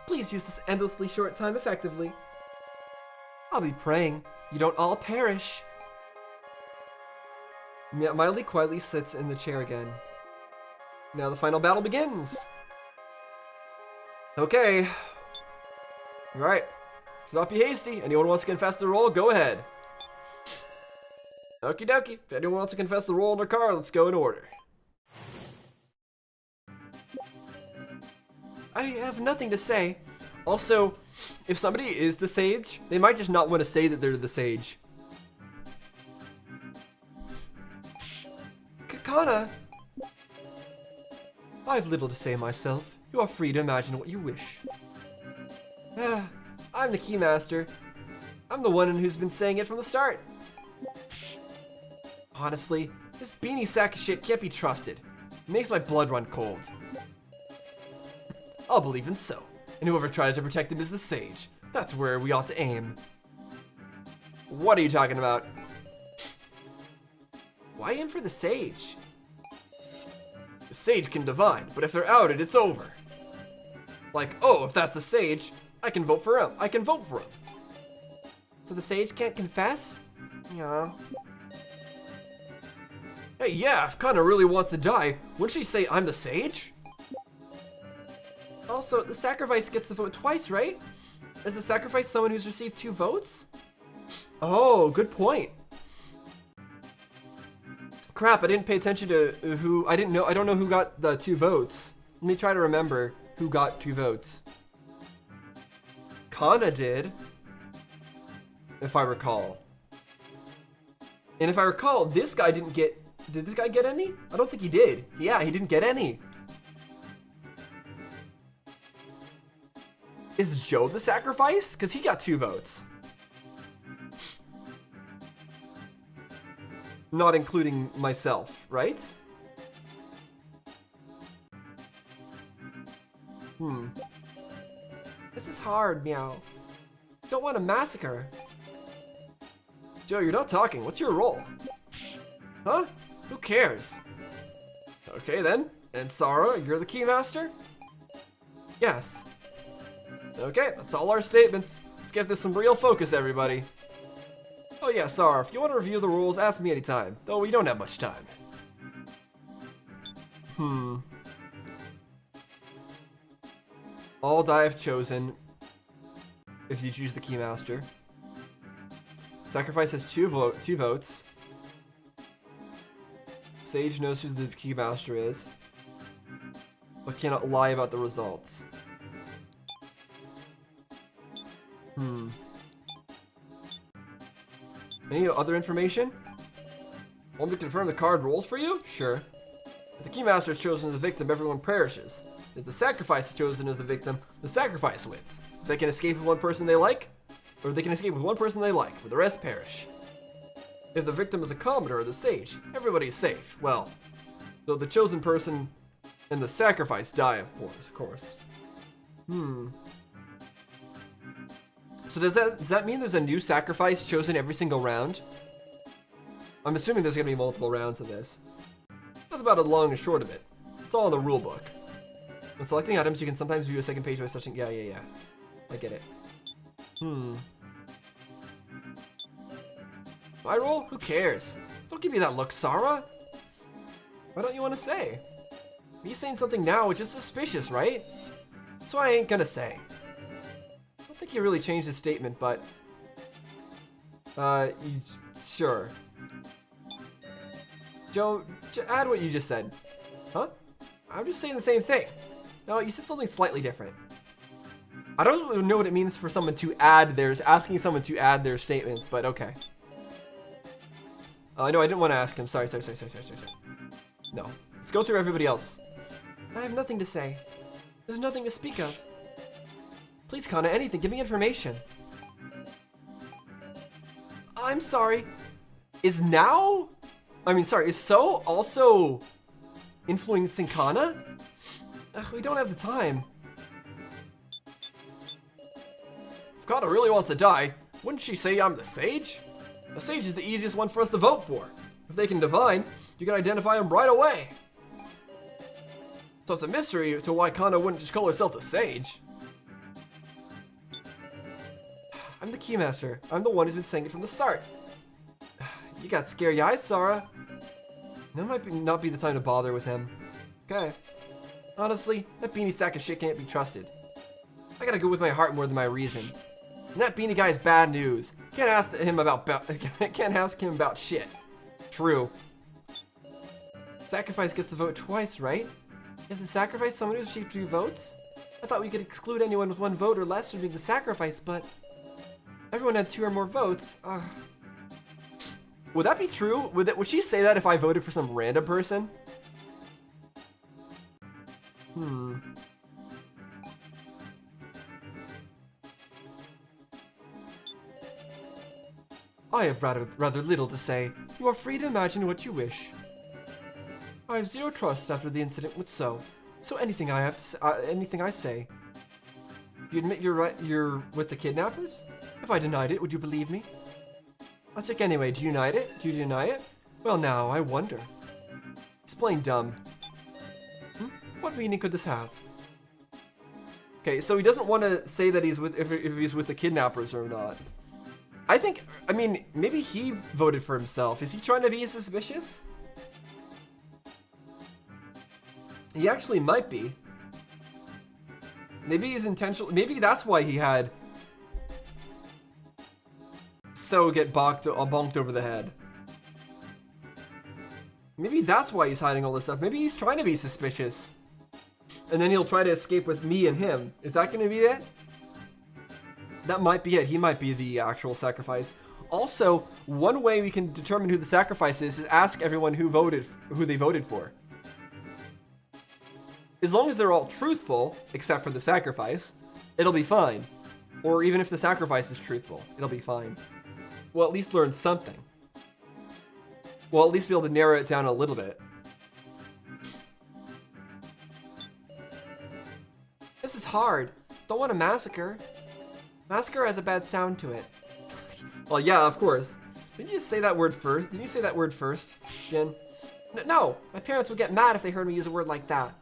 Please use this endlessly short time effectively. I'll be praying you don't all perish. Miley quietly sits in the chair again. Now the final battle begins. Okay. Alright. Let's not be hasty. Anyone wants to confess the role, go ahead. Okie dokie. If anyone wants to confess the role in their card, let's go in order. I have nothing to say. Also, if somebody is the sage, they might just not want to say that they're the sage. Kana! I've little to say myself. You are free to imagine what you wish. I'm the Keymaster. I'm the one who's been saying it from the start. Honestly, this beanie sack of shit can't be trusted. It makes my blood run cold. I'll believe in so. And whoever tries to protect him is the sage. That's where we ought to aim. What are you talking about? Why aim for the sage? The sage can divine, but if they're outed, it's over. Like, oh, if that's the sage, I can vote for him. I can vote for him. So the sage can't confess? Yeah. Hey, yeah, if Kana really wants to die, wouldn't she say I'm the sage? Also, the sacrifice gets the vote twice, right? Is the sacrifice someone who's received 2 votes? Oh, good point. Crap, I didn't pay attention to who, I don't know who got the 2 votes. Let me try to remember who got 2 votes. Kana did, if I recall. And if I recall, this guy didn't get, did this guy get any? I don't think he did. Yeah, he didn't get any. Is Joe the sacrifice? Because he got 2 votes. Not including myself, right? This is hard, meow. Don't want to massacre. Joe, you're not talking. What's your role? Huh? Who cares? Okay then. And Sarah, you're the keymaster? Yes. Okay, that's all our statements. Let's get this some real focus, everybody. Oh yeah, Sarah, if you want to review the rules, ask me anytime. Though we don't have much time. All die if chosen. If you choose the keymaster. Sacrifice has 2 votes. Sage knows who the keymaster is, but cannot lie about the results. Any other information? Want me to confirm the card rolls for you? Sure. If the keymaster is chosen as the victim, everyone perishes. If the sacrifice is chosen as the victim, the sacrifice wins. If they can escape with one person they like, or they can escape with one person they like, but the rest perish. If the victim is a commoner or the sage, everybody's safe. Well, though the chosen person and the sacrifice die, of course. So does that mean there's a new sacrifice chosen every single round? I'm assuming there's going to be multiple rounds of this. That's about the long and short of it. It's all in the rule book. When selecting items, you can sometimes view a second page by searching. Yeah. I get it. My role? Who cares? Don't give me that look, Sarah. Why don't you want to say? Me saying something now is just suspicious, right? That's what I ain't gonna say. I don't think he really changed his statement, but... sure. Joe, add what you just said. Huh? I'm just saying the same thing. No, you said something slightly different. I don't really know what it means for someone to add theirs, asking someone to add their statements, but okay. No, I didn't want to ask him. Sorry. No. Let's go through everybody else. I have nothing to say. There's nothing to speak of. Please, Kana, anything. Give me information. I'm sorry. Is So also influencing Kana? We don't have the time. If Kana really wants to die, wouldn't she say I'm the sage? The sage is the easiest one for us to vote for. If they can divine, you can identify him right away. So it's a mystery to why Kana wouldn't just call herself the sage. I'm the keymaster. I'm the one who's been saying it from the start. You got scary eyes, Sarah. Now might not be the time to bother with him. Okay. Honestly, that beanie sack of shit can't be trusted. I gotta go with my heart more than my reason. And that beanie guy is bad news. Can't ask him about shit. True. Sacrifice gets the vote twice, right? If the sacrifice someone who received 2 votes? I thought we could exclude anyone with 1 vote or less from being the sacrifice, but everyone had 2 or more votes. Would that be true? Would she say that if I voted for some random person? I have rather little to say. You are free to imagine what you wish. I have 0 trust after the incident with So anything I say. Do you admit you're with the kidnappers? If I denied it, would you believe me? I'll check anyway. Do you deny it? Well, now I wonder. It's plain dumb. What meaning could this have? Okay, so he doesn't want to say that he's with if he's with the kidnappers or not. I mean, maybe he voted for himself. Is he trying to be suspicious? He actually might be. Maybe he's intentional. Maybe that's why he had So get bonked over the head. Maybe that's why he's hiding all this stuff. Maybe he's trying to be suspicious. And then he'll try to escape with me and him. Is that going to be it? That might be it. He might be the actual sacrifice. Also, one way we can determine who the sacrifice is ask everyone who they voted for. As long as they're all truthful, except for the sacrifice, it'll be fine. Or even if the sacrifice is truthful, it'll be fine. We'll at least learn something. We'll at least be able to narrow it down a little bit. This is hard. Don't want to massacre. Massacre has a bad sound to it. Well, yeah, of course. Didn't you just say that word first? Didn't you say that word first, Jen? No, my parents would get mad if they heard me use a word like that.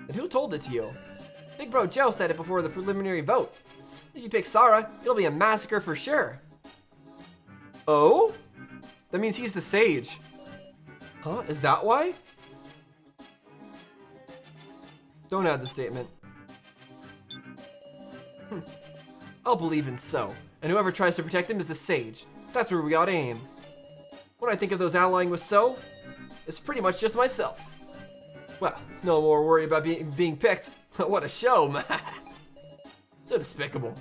And who told it to you? Big Bro Joe said it before the preliminary vote. If you pick Sarah, it'll be a massacre for sure. Oh? That means he's the sage. Huh? Is that why? Don't add the statement. I'll believe in So. And whoever tries to protect him is the sage. That's where we gotta aim. When I think of those allying with So, it's pretty much just myself. Well, no more worry about being picked. What a show, man. So despicable.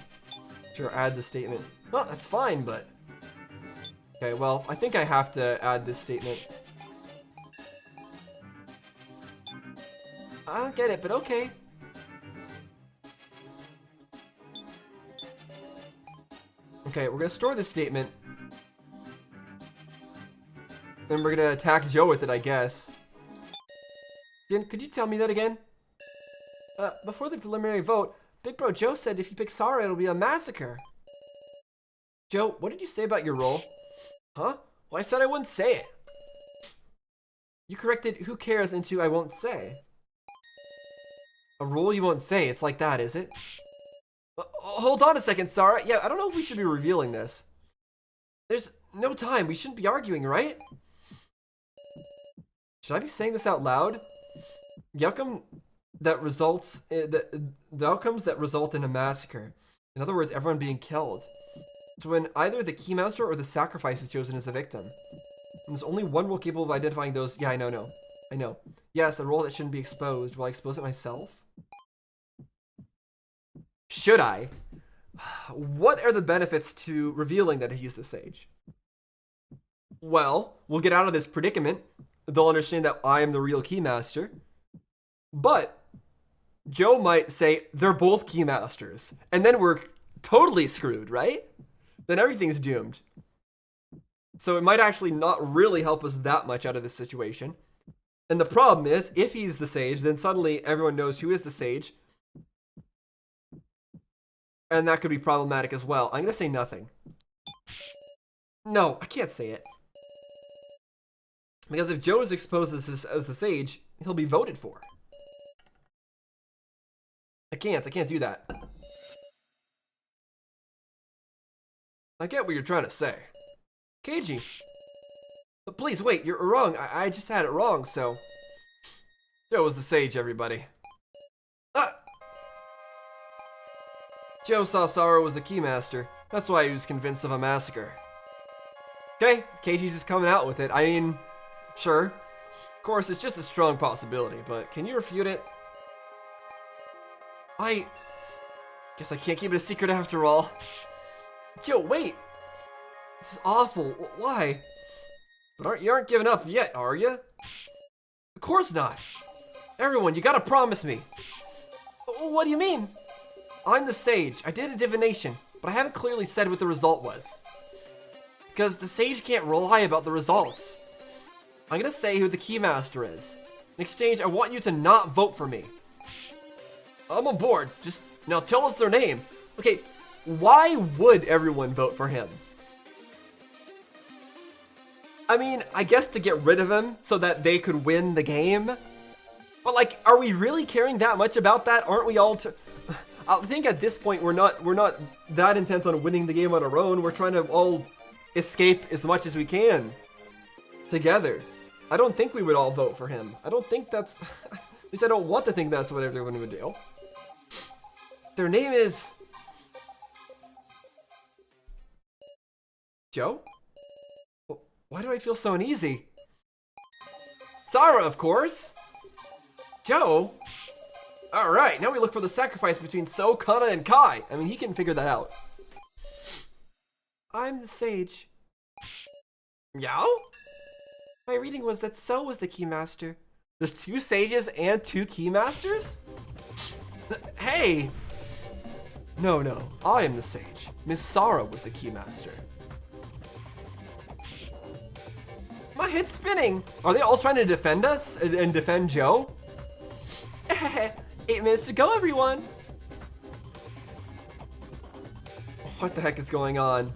Sure, add the statement. Well, that's fine, but... Okay, well, I think I have to add this statement. I don't get it, but okay. Okay, we're gonna store this statement. Then we're gonna attack Joe with it, I guess. Jen, could you tell me that again? Before the preliminary vote, Big Bro Joe said if you pick Sarah, it'll be a massacre. Joe, what did you say about your role? Huh? Well, I said I wouldn't say it. You corrected who cares into I won't say. A role you won't say, it's like that, is it? Hold on a second, Sarah. Yeah, I don't know if we should be revealing this. There's no time. We shouldn't be arguing, right? Should I be saying this out loud? The outcome that results the outcomes that result in a massacre. In other words, everyone being killed. So when either the Keymaster or the sacrifice is chosen as the victim. And there's only one role capable of identifying those. Yeah, I know. Yes, a role that shouldn't be exposed. Will I expose it myself? Should I? What are the benefits to revealing that he's the sage? Well, we'll get out of this predicament. They'll understand that I am the real Keymaster. But Joe might say they're both Keymasters. And then we're totally screwed, right? Then everything's doomed. So it might actually not really help us that much out of this situation. And the problem is, if he's the sage, then suddenly everyone knows who is the sage. And that could be problematic as well. I'm going to say nothing. No, I can't say it. Because if Joe is exposed as the sage, he'll be voted for. I can't do that. I get what you're trying to say. Keiji. But please, wait, you're wrong. I just had it wrong, so... Joe was the sage, everybody. Ah! Joe saw Sarah was the Keymaster. That's why he was convinced of a massacre. Okay, Keiji's just coming out with it. I mean, sure. Of course, it's just a strong possibility, but can you refute it? I guess I can't keep it a secret after all. Joe, wait! This is awful. Why? But you aren't giving up yet, are you? Of course not. Everyone, you gotta promise me. What do you mean? I'm the sage. I did a divination, but I haven't clearly said what the result was. Because the sage can't lie about the results. I'm gonna say who the Keymaster is. In exchange, I want you to not vote for me. I'm on board. Just now tell us their name. Okay, why would everyone vote for him? I mean, I guess to get rid of him so that they could win the game. But like, are we really caring that much about that? Aren't we all I think at this point we're not that intent on winning the game on our own. We're trying to all escape as much as we can together. I don't think we would all vote for him. I don't think that's at least I don't want to think that's what everyone would do. Their name is Joe? Why do I feel so uneasy? Sarah, of course! Joe? Alright, now we look for the sacrifice between So, Kana, and Kai. I mean, he can figure that out. I'm the sage. Meow? My reading was that So was the Keymaster. There's 2 sages and 2 Keymasters? Hey! No, I am the sage. Miss Sarah was the keymaster. My head's spinning! Are they all trying to defend us and defend Joe? 8 minutes to go, everyone! What the heck is going on?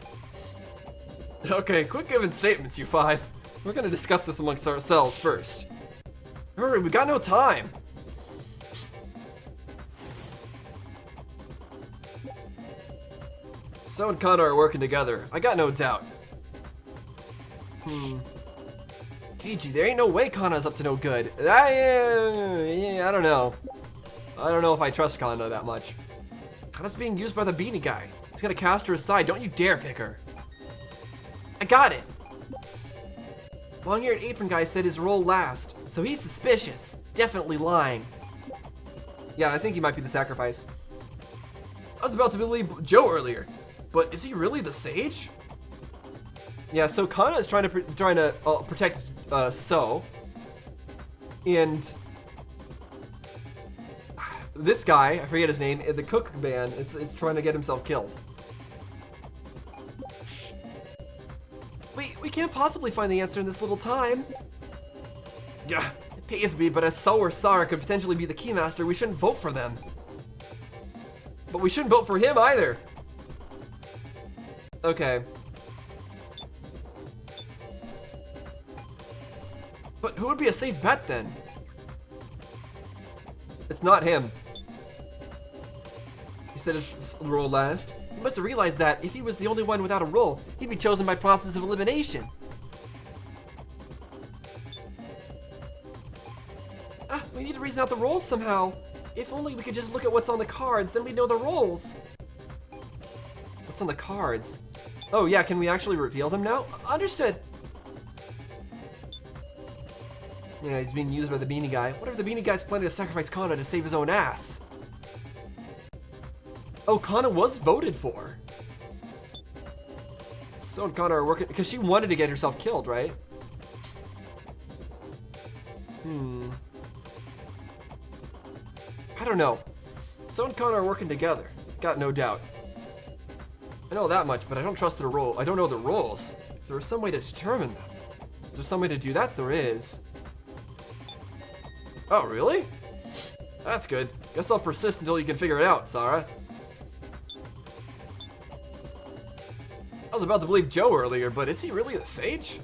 Okay, quit giving statements, you five. We're gonna discuss this amongst ourselves first. Hurry, we got no time! So and Connor are working together. I got no doubt. KG, there ain't no way Kana's up to no good. I don't know. I don't know if I trust Kana that much. Kana's being used by the beanie guy. He's gonna cast her aside. Don't you dare pick her. I got it. Long-haired apron guy said his role last, so he's suspicious. Definitely lying. Yeah, I think he might be the sacrifice. I was about to believe Joe earlier, but is he really the sage? Yeah, so Kana is trying to protect So, and this guy, I forget his name, the cook man is trying to get himself killed. We can't possibly find the answer in this little time. Yeah, it pays me, but as So or Sarah could potentially be the keymaster, we shouldn't vote for them. But we shouldn't vote for him either. Okay. But who would be a safe bet then? It's not him. He said his role last. He must have realized that if he was the only one without a role, he'd be chosen by process of elimination. We need to reason out the roles somehow. If only we could just look at what's on the cards, then we'd know the roles. What's on the cards? Oh yeah, can we actually reveal them now? Understood. Yeah, he's being used by the beanie guy. What if the beanie guy's planning to sacrifice Kana to save his own ass? Oh, Kana was voted for. So and Kana are working because she wanted to get herself killed, right? I don't know. So and Kana are working together. Got no doubt. I know that much, but I don't trust their role. I don't know the roles. If there was some way to determine them. If there's some way to do that, there is. Oh, really? That's good. Guess I'll persist until you can figure it out, Sarah. I was about to believe Joe earlier, but is he really the sage?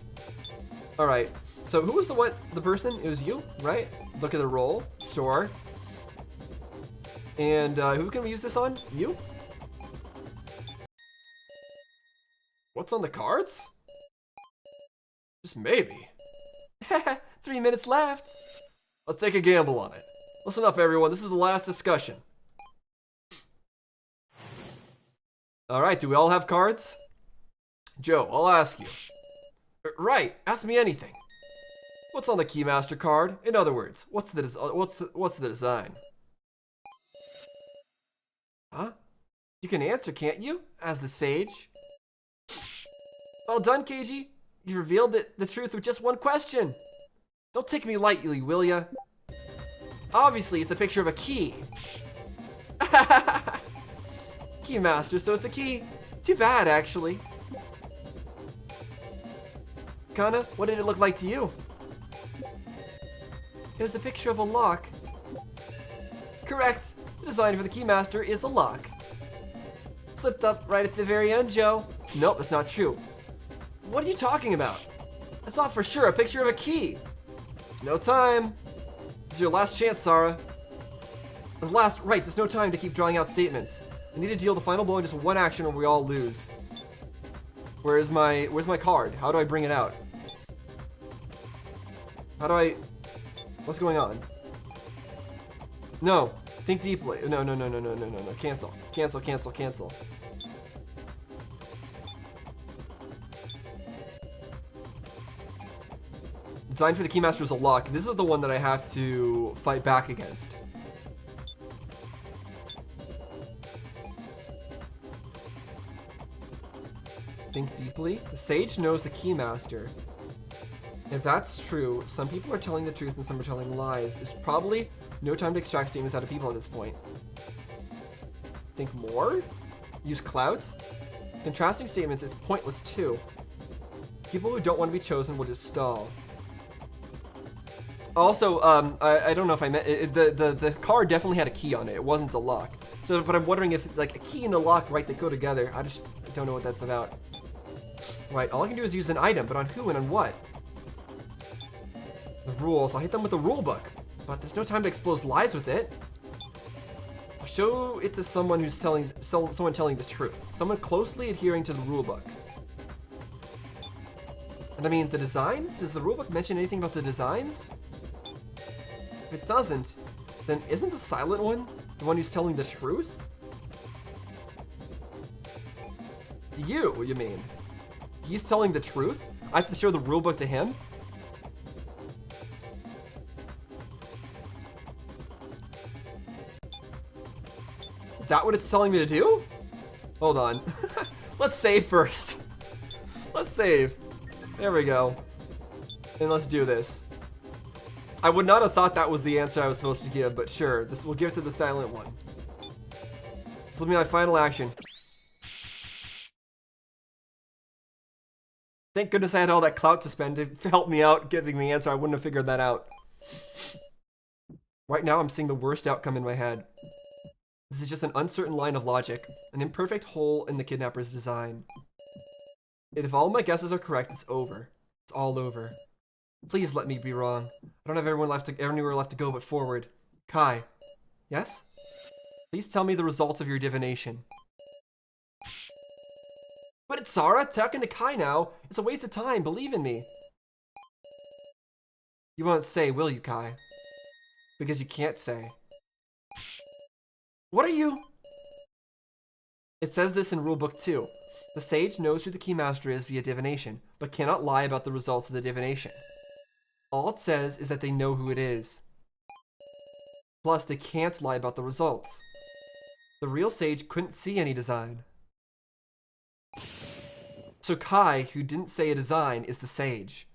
Alright, so who was the person? It was you, right? Look at the role, store. And who can we use this on? You? What's on the cards? Just maybe. 3 minutes left. Let's take a gamble on it. Listen up, everyone. This is the last discussion. Alright, do we all have cards? Joe, I'll ask you. Right, ask me anything. What's on the Keymaster card? In other words, what's the design? Huh? You can answer, can't you? As the sage. Well done, KG. You revealed the truth with just one question. Don't take me lightly, will ya? Obviously, it's a picture of a key. Keymaster, so it's a key. Too bad, actually. Kana, what did it look like to you? It was a picture of a lock. Correct. The design for the Keymaster is a lock. Slipped up right at the very end, Joe. Nope, that's not true. What are you talking about? I saw for sure a picture of a key. There's no time. This is your last chance, Sarah. Right, there's no time to keep drawing out statements. I need to deal the final blow in just one action or we all lose. Where's my card? How do I bring it out? What's going on? No, think deeply. No. Cancel. Design for the Keymaster is a lock. This is the one that I have to fight back against. Think deeply. The sage knows the Keymaster. If that's true, some people are telling the truth and some are telling lies. There's probably no time to extract statements out of people at this point. Think more? Use clouds? Contrasting statements is pointless too. People who don't want to be chosen will just stall. Also, I don't know if I meant the car definitely had a key on it. It wasn't a lock. So, but I'm wondering if like a key and a lock, right? They go together. I don't know what that's about. Right. All I can do is use an item, but on who and on what? The rules. I'll hit them with the rule book, but there's no time to expose lies with it. I'll show it to someone who's someone telling the truth. Someone closely adhering to the rule book. And I mean, the designs? Does the rulebook mention anything about the designs? If it doesn't, then isn't the silent one the one who's telling the truth? You mean? He's telling the truth? I have to show the rulebook to him? Is that what it's telling me to do? Hold on. Let's save first. Let's save. There we go. And let's do this. I would not have thought that was the answer I was supposed to give, but sure. We'll give it to the silent one. This will be my final action. Thank goodness I had all that clout to spend to help me out getting the answer. I wouldn't have figured that out. Right now, I'm seeing the worst outcome in my head. This is just an uncertain line of logic, an imperfect hole in the kidnapper's design. If all my guesses are correct, it's over. It's all over. Please let me be wrong. I don't have anywhere left to go but forward. Kai. Yes? Please tell me the results of your divination. But it's Sarah talking to Kai now. It's a waste of time. Believe in me. You won't say, will you, Kai? Because you can't say. What are you? It says this in Rulebook 2. The sage knows who the keymaster is via divination, but cannot lie about the results of the divination. All it says is that they know who it is. Plus, they can't lie about the results. The real sage couldn't see any design. So Kai, who didn't say a design, is the sage.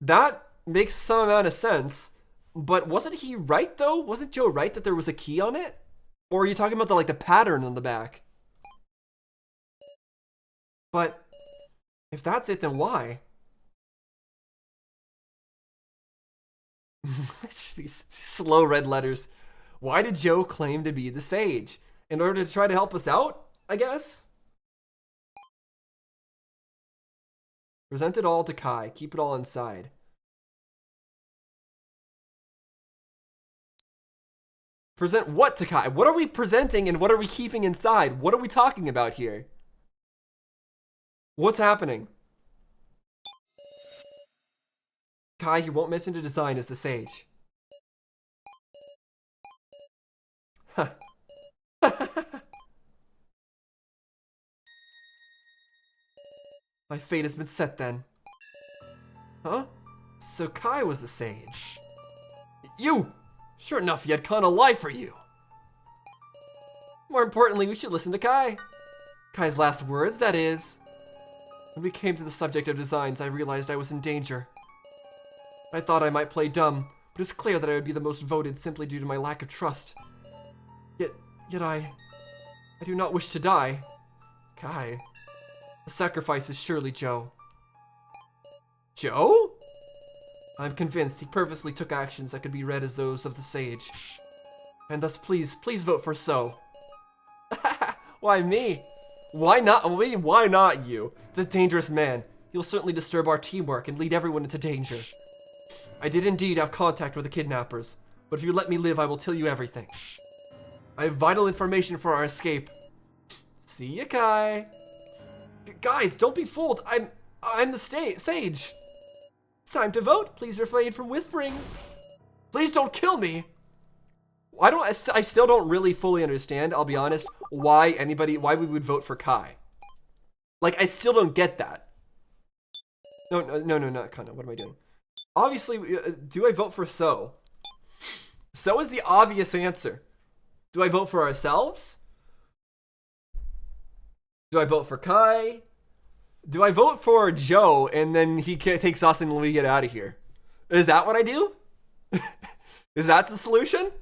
That makes some amount of sense, but wasn't he right though? Wasn't Joe right that there was a key on it? Or are you talking about the pattern on the back? But if that's it, then why? These slow red letters. Why did Joe claim to be the sage? In order to try to help us out, I guess? Present it all to Kai. Keep it all inside. Present what to Kai? What are we presenting and what are we keeping inside? What are we talking about here? What's happening? Kai, he won't mention the design as the sage. Huh. My fate has been set then. Huh? So Kai was the sage. You! Sure enough, he had kind of lie for you. More importantly, we should listen to Kai. Kai's last words, that is. When we came to the subject of designs, I realized I was in danger. I thought I might play dumb, but it was clear that I would be the most voted simply due to my lack of trust. Yet I do not wish to die. Kai, the sacrifice is surely Joe. Joe? I'm convinced he purposely took actions that could be read as those of the sage. And thus please vote for So. Why me? Why not? Why not you? It's a dangerous man. He'll certainly disturb our teamwork and lead everyone into danger. I did indeed have contact with the kidnappers, but if you let me live, I will tell you everything. I have vital information for our escape. See ya, Kai. Guys, don't be fooled. I'm the sage. It's time to vote. Please refrain from whisperings. Please don't kill me. I still don't really fully understand, I'll be honest, why we would vote for Kai. Like, I still don't get that. No, not kind of. What am I doing? Obviously, do I vote for So? So is the obvious answer. Do I vote for ourselves? Do I vote for Kai? Do I vote for Joe and then he takes us and we get out of here? Is that what I do? Is that the solution?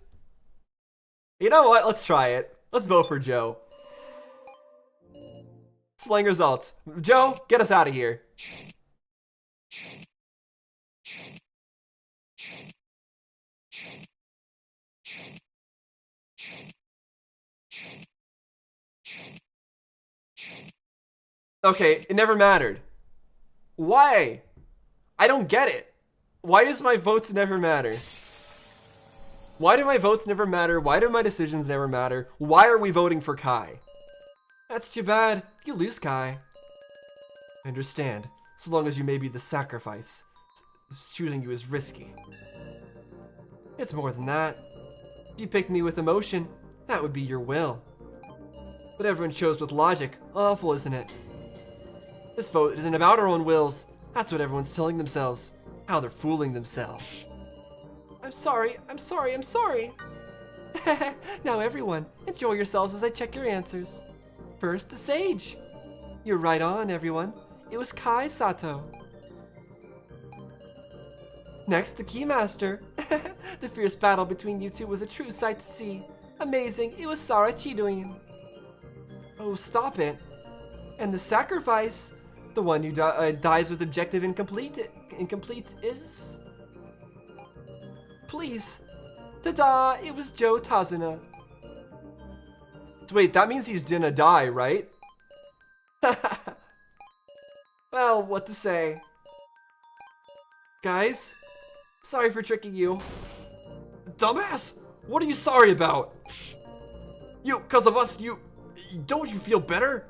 You know what? Let's try it. Let's vote for Joe. Slang results. Joe, get us out of here. Okay, it never mattered. Why? I don't get it. Why does my votes never matter? Why do my votes never matter? Why do my decisions never matter? Why are we voting for Kai? That's too bad. You lose, Kai. I understand. So long as you may be the sacrifice. Choosing you is risky. It's more than that. If you picked me with emotion, that would be your will. But everyone chose with logic. Awful, isn't it? This vote isn't about our own wills. That's what everyone's telling themselves. How they're fooling themselves. I'm sorry, I'm sorry, I'm sorry. Now everyone, enjoy yourselves as I check your answers. First, the sage. You're right on, everyone. It was Kai Sato. Next, the Keymaster. The fierce battle between you two was a true sight to see. Amazing, it was Sara Chidoin. Oh, stop it. And the sacrifice. The one who dies with objective incomplete is... Please. Ta-da! It was Joe Tazuna. Wait, that means he's gonna die, right? Well, what to say? Guys, sorry for tricking you. Dumbass! What are you sorry about? You, cause of us, don't you feel better?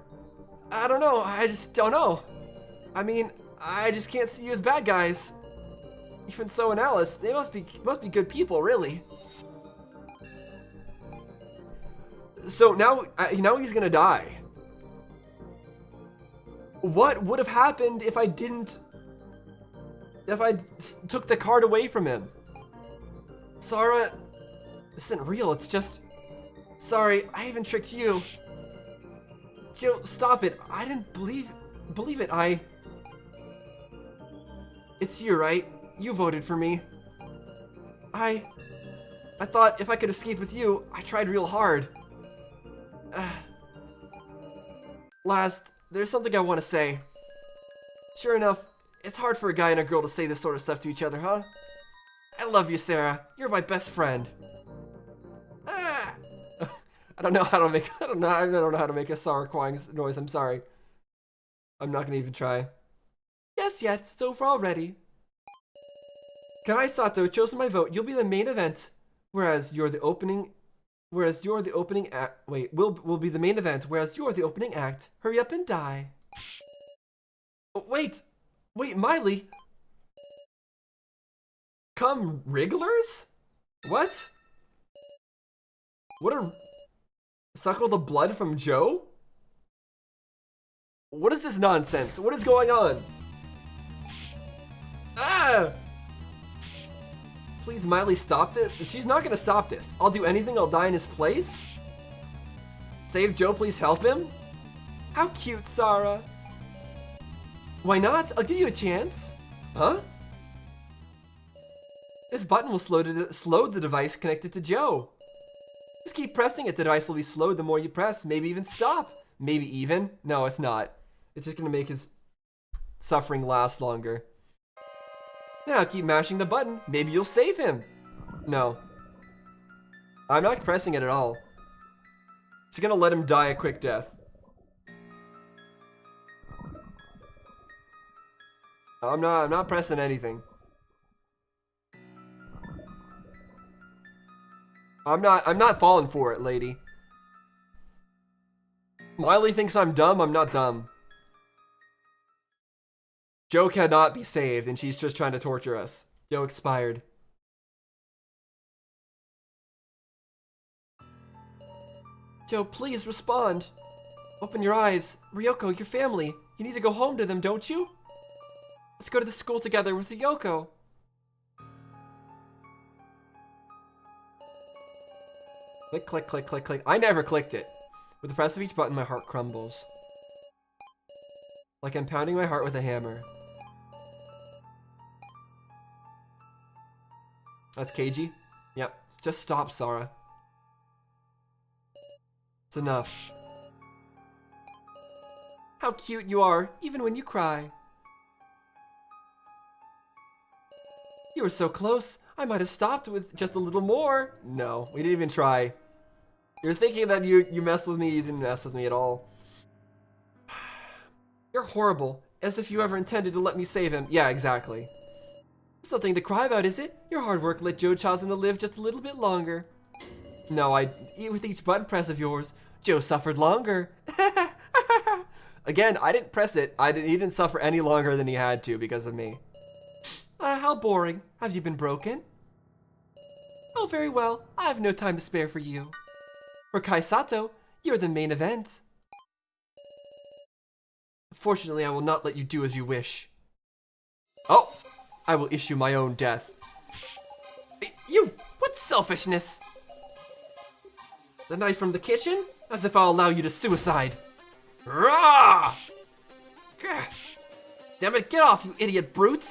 I don't know, I just don't know. I mean, I just can't see you as bad guys. Even so and Alice, they must be good people, really. So now he's gonna die. What would have happened if I took the card away from him? Sara, this isn't real, it's just... Sorry, I even tricked you. Joe, stop it. I didn't believe it. It's you, right? You voted for me. I thought if I could escape with you, I tried real hard. Last, there's something I want to say. Sure enough, it's hard for a guy and a girl to say this sort of stuff to each other, huh? I love you, Sarah. You're my best friend. I don't know how to make a Sara crying noise. I'm sorry. I'm not gonna even try. Yes, it's over already. Kai Sato chose my vote. You'll be the main event, whereas you're the opening act. Wait, will be the main event, whereas you're the opening act. Hurry up and die. Oh, wait, Miley. Come Wrigglers? What? What are... Suckle the blood from Joe? What is this nonsense? What is going on? Ah! Please, Miley, stop this. She's not gonna stop this. I'll do anything, I'll die in his place. Save Joe, please help him. How cute, Sara. Why not? I'll give you a chance. Huh? This button will slow the device connected to Joe. Just keep pressing it. The device will be slowed the more you press. Maybe even stop. Maybe even. No, it's not. It's just gonna make his suffering last longer. Now keep mashing the button. Maybe you'll save him. No. I'm not pressing it at all. It's gonna let him die a quick death. I'm not pressing anything. I'm not falling for it, lady. Miley thinks I'm dumb. I'm not dumb. Joe cannot be saved, and she's just trying to torture us. Joe expired. Joe, please respond. Open your eyes. Ryoko, your family. You need to go home to them, don't you? Let's go to the school together with Ryoko. Click, click, click, click, click. I never clicked it. With the press of each button, my heart crumbles. Like I'm pounding my heart with a hammer. That's Keiji? Yep. Just stop, Sara. It's enough. How cute you are, even when you cry. You were so close. I might have stopped with just a little more. No, we didn't even try. You're thinking that you messed with me. You didn't mess with me at all. You're horrible. As if you ever intended to let me save him. Yeah, exactly. It's nothing to cry about, is it? Your hard work let Joe Chazana live just a little bit longer. No, with each button press of yours, Joe suffered longer. Again, I didn't press it. He didn't suffer any longer than he had to because of me. How boring. Have you been broken? Oh, very well. I have no time to spare for you. For Kaisato, you're the main event. Fortunately, I will not let you do as you wish. Oh, I will issue my own death. You, what selfishness? The knife from the kitchen? As if I'll allow you to suicide. Rah! Damn it, get off, you idiot brute!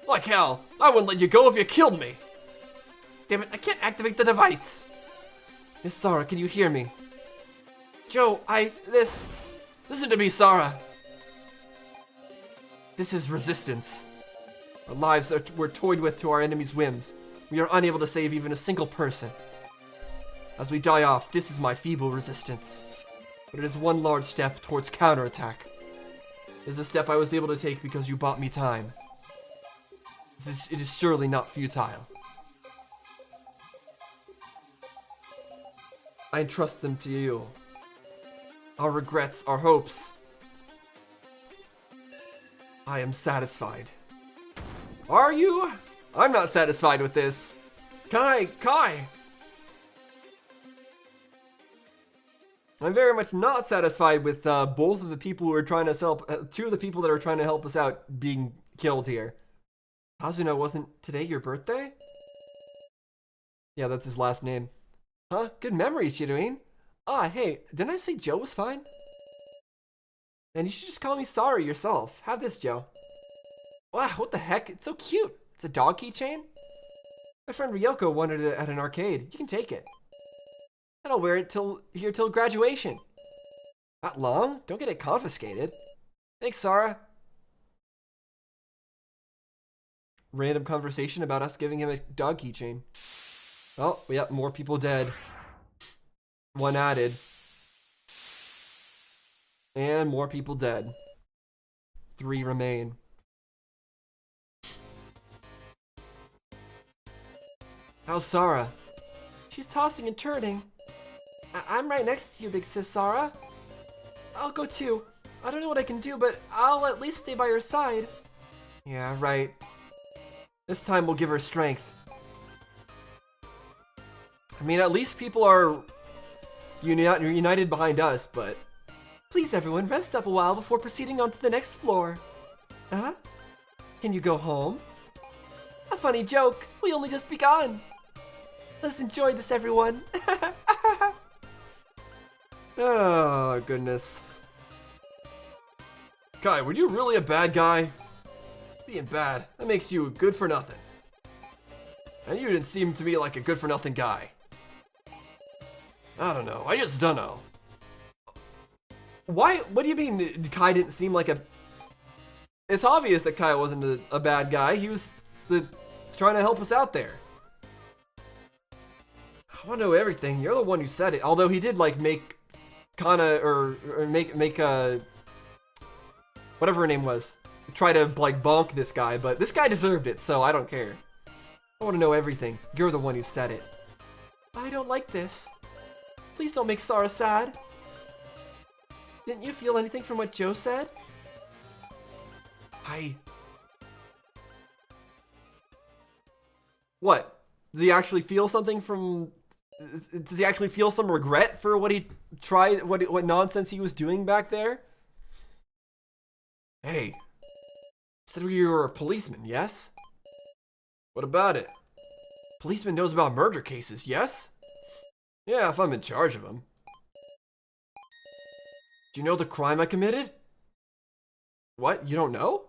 Like hell, I wouldn't let you go if you killed me! Damn it, I can't activate the device! Miss Sarah, can you hear me? Joe, listen to me, Sarah. This is resistance. Our lives were toyed with to our enemy's whims. We are unable to save even a single person. As we die off, this is my feeble resistance. But it is one large step towards counterattack. It is a step I was able to take because you bought me time. It is surely not futile. I entrust them to you. Our regrets, our hopes. I am satisfied. Are you? I'm not satisfied with this. Kai! I'm very much not satisfied with both of the people who are trying to help, two of the people that are trying to help us out being killed here. Hazuno, wasn't today your birthday? Yeah, that's his last name. Huh? Good memory, Shidoin. Ah, hey, didn't I say Joe was fine? And you should just call me Sorry yourself. Have this, Joe. Wow, what the heck? It's so cute. It's a dog keychain? My friend Ryoko wanted it at an arcade. You can take it. And I'll wear it till graduation. Not long? Don't get it confiscated. Thanks, Sarah. Random conversation about us giving him a dog keychain. Oh, we got more people dead. One added. And more people dead. 3 remain. How's Sarah? She's tossing and turning. I'm right next to you, big sis Sarah. I'll go too. I don't know what I can do, but I'll at least stay by her side. Yeah, right. This time we'll give her strength. I mean, at least people are united behind us, but... Please, everyone, rest up a while before proceeding on to the next floor. Huh? Can you go home? A funny joke. We only just begun. Let's enjoy this, everyone. Oh, goodness. Kai, were you really a bad guy? Being bad, that makes you good for nothing. And you didn't seem to me like a good for nothing guy. I don't know, I just don't know. Why, what do you mean Kai didn't seem like a... It's obvious that Kai wasn't a bad guy, he was trying to help us out there. I want to know everything, you're the one who said it. Although he did like make Kana, or make whatever her name was, try to like bonk this guy, but this guy deserved it, so I don't care. I want to know everything. You're the one who said it. I don't like this. Please don't make Sarah sad. Didn't you feel anything from what Joe said? What? Does he actually feel something from... Does he actually feel some regret for what he tried, what nonsense he was doing back there? Hey. Said you were a policeman, yes? What about it? Policeman knows about murder cases, yes? Yeah, if I'm in charge of them. Do you know the crime I committed? What? You don't know?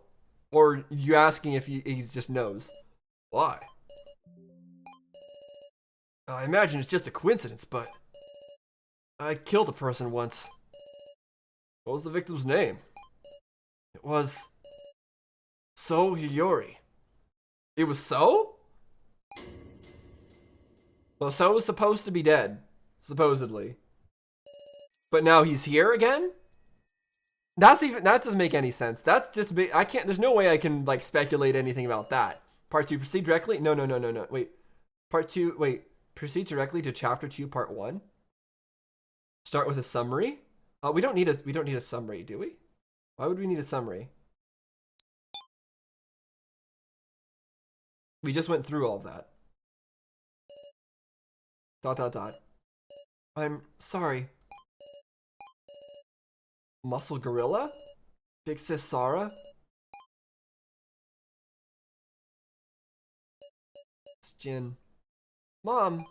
Or you asking if he just knows? Why? I imagine it's just a coincidence, but... I killed a person once. What was the victim's name? It was So Hiyori. It was So? Well, So was supposed to be dead, supposedly. But now he's here again? That doesn't make any sense. That's just I can't. There's no way I can like speculate anything about that. Part 2, proceed directly. No. Wait. Part 2. Wait. Proceed directly to chapter 2, part 1. Start with a summary. We don't need a summary, do we? Why would we need a summary? We just went through all of that. Dot. I'm sorry. Muscle Gorilla? Big Sis Sarah? It's Jin. Mom!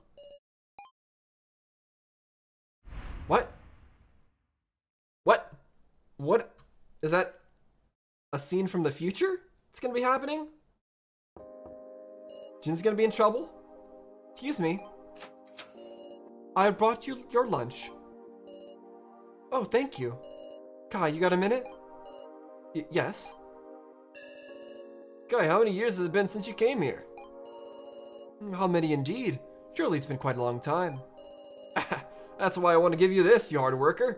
What? What? What? Is that a scene from the future? It's gonna be happening? Jin's gonna be in trouble? Excuse me. I brought you your lunch. Oh, thank you. Kai, you got a minute? Yes. Kai, how many years has it been since you came here? How many indeed? Surely it's been quite a long time. That's why I want to give you this, you hard worker.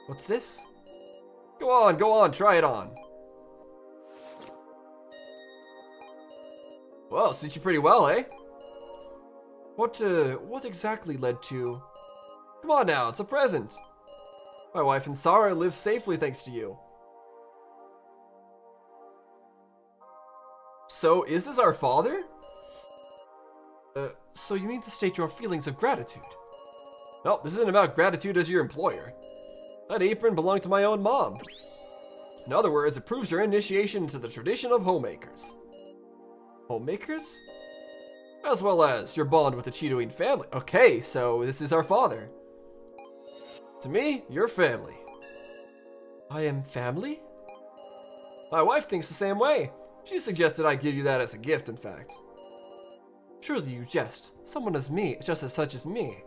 What's this? Go on, try it on. Well, suits you pretty well, eh? What exactly led to... Come on now, it's a present. My wife and Sarah live safely thanks to you. So, is this our father? So you mean to state your feelings of gratitude? No, this isn't about gratitude as your employer. That apron belonged to my own mom. In other words, it proves your initiation into the tradition of homemakers. Homemakers? As well as your bond with the Cheetoing family. Okay, so this is our father. To me, you're family. I am family? My wife thinks the same way. She suggested I give you that as a gift, in fact. Surely you jest. Someone as me, just as such as me.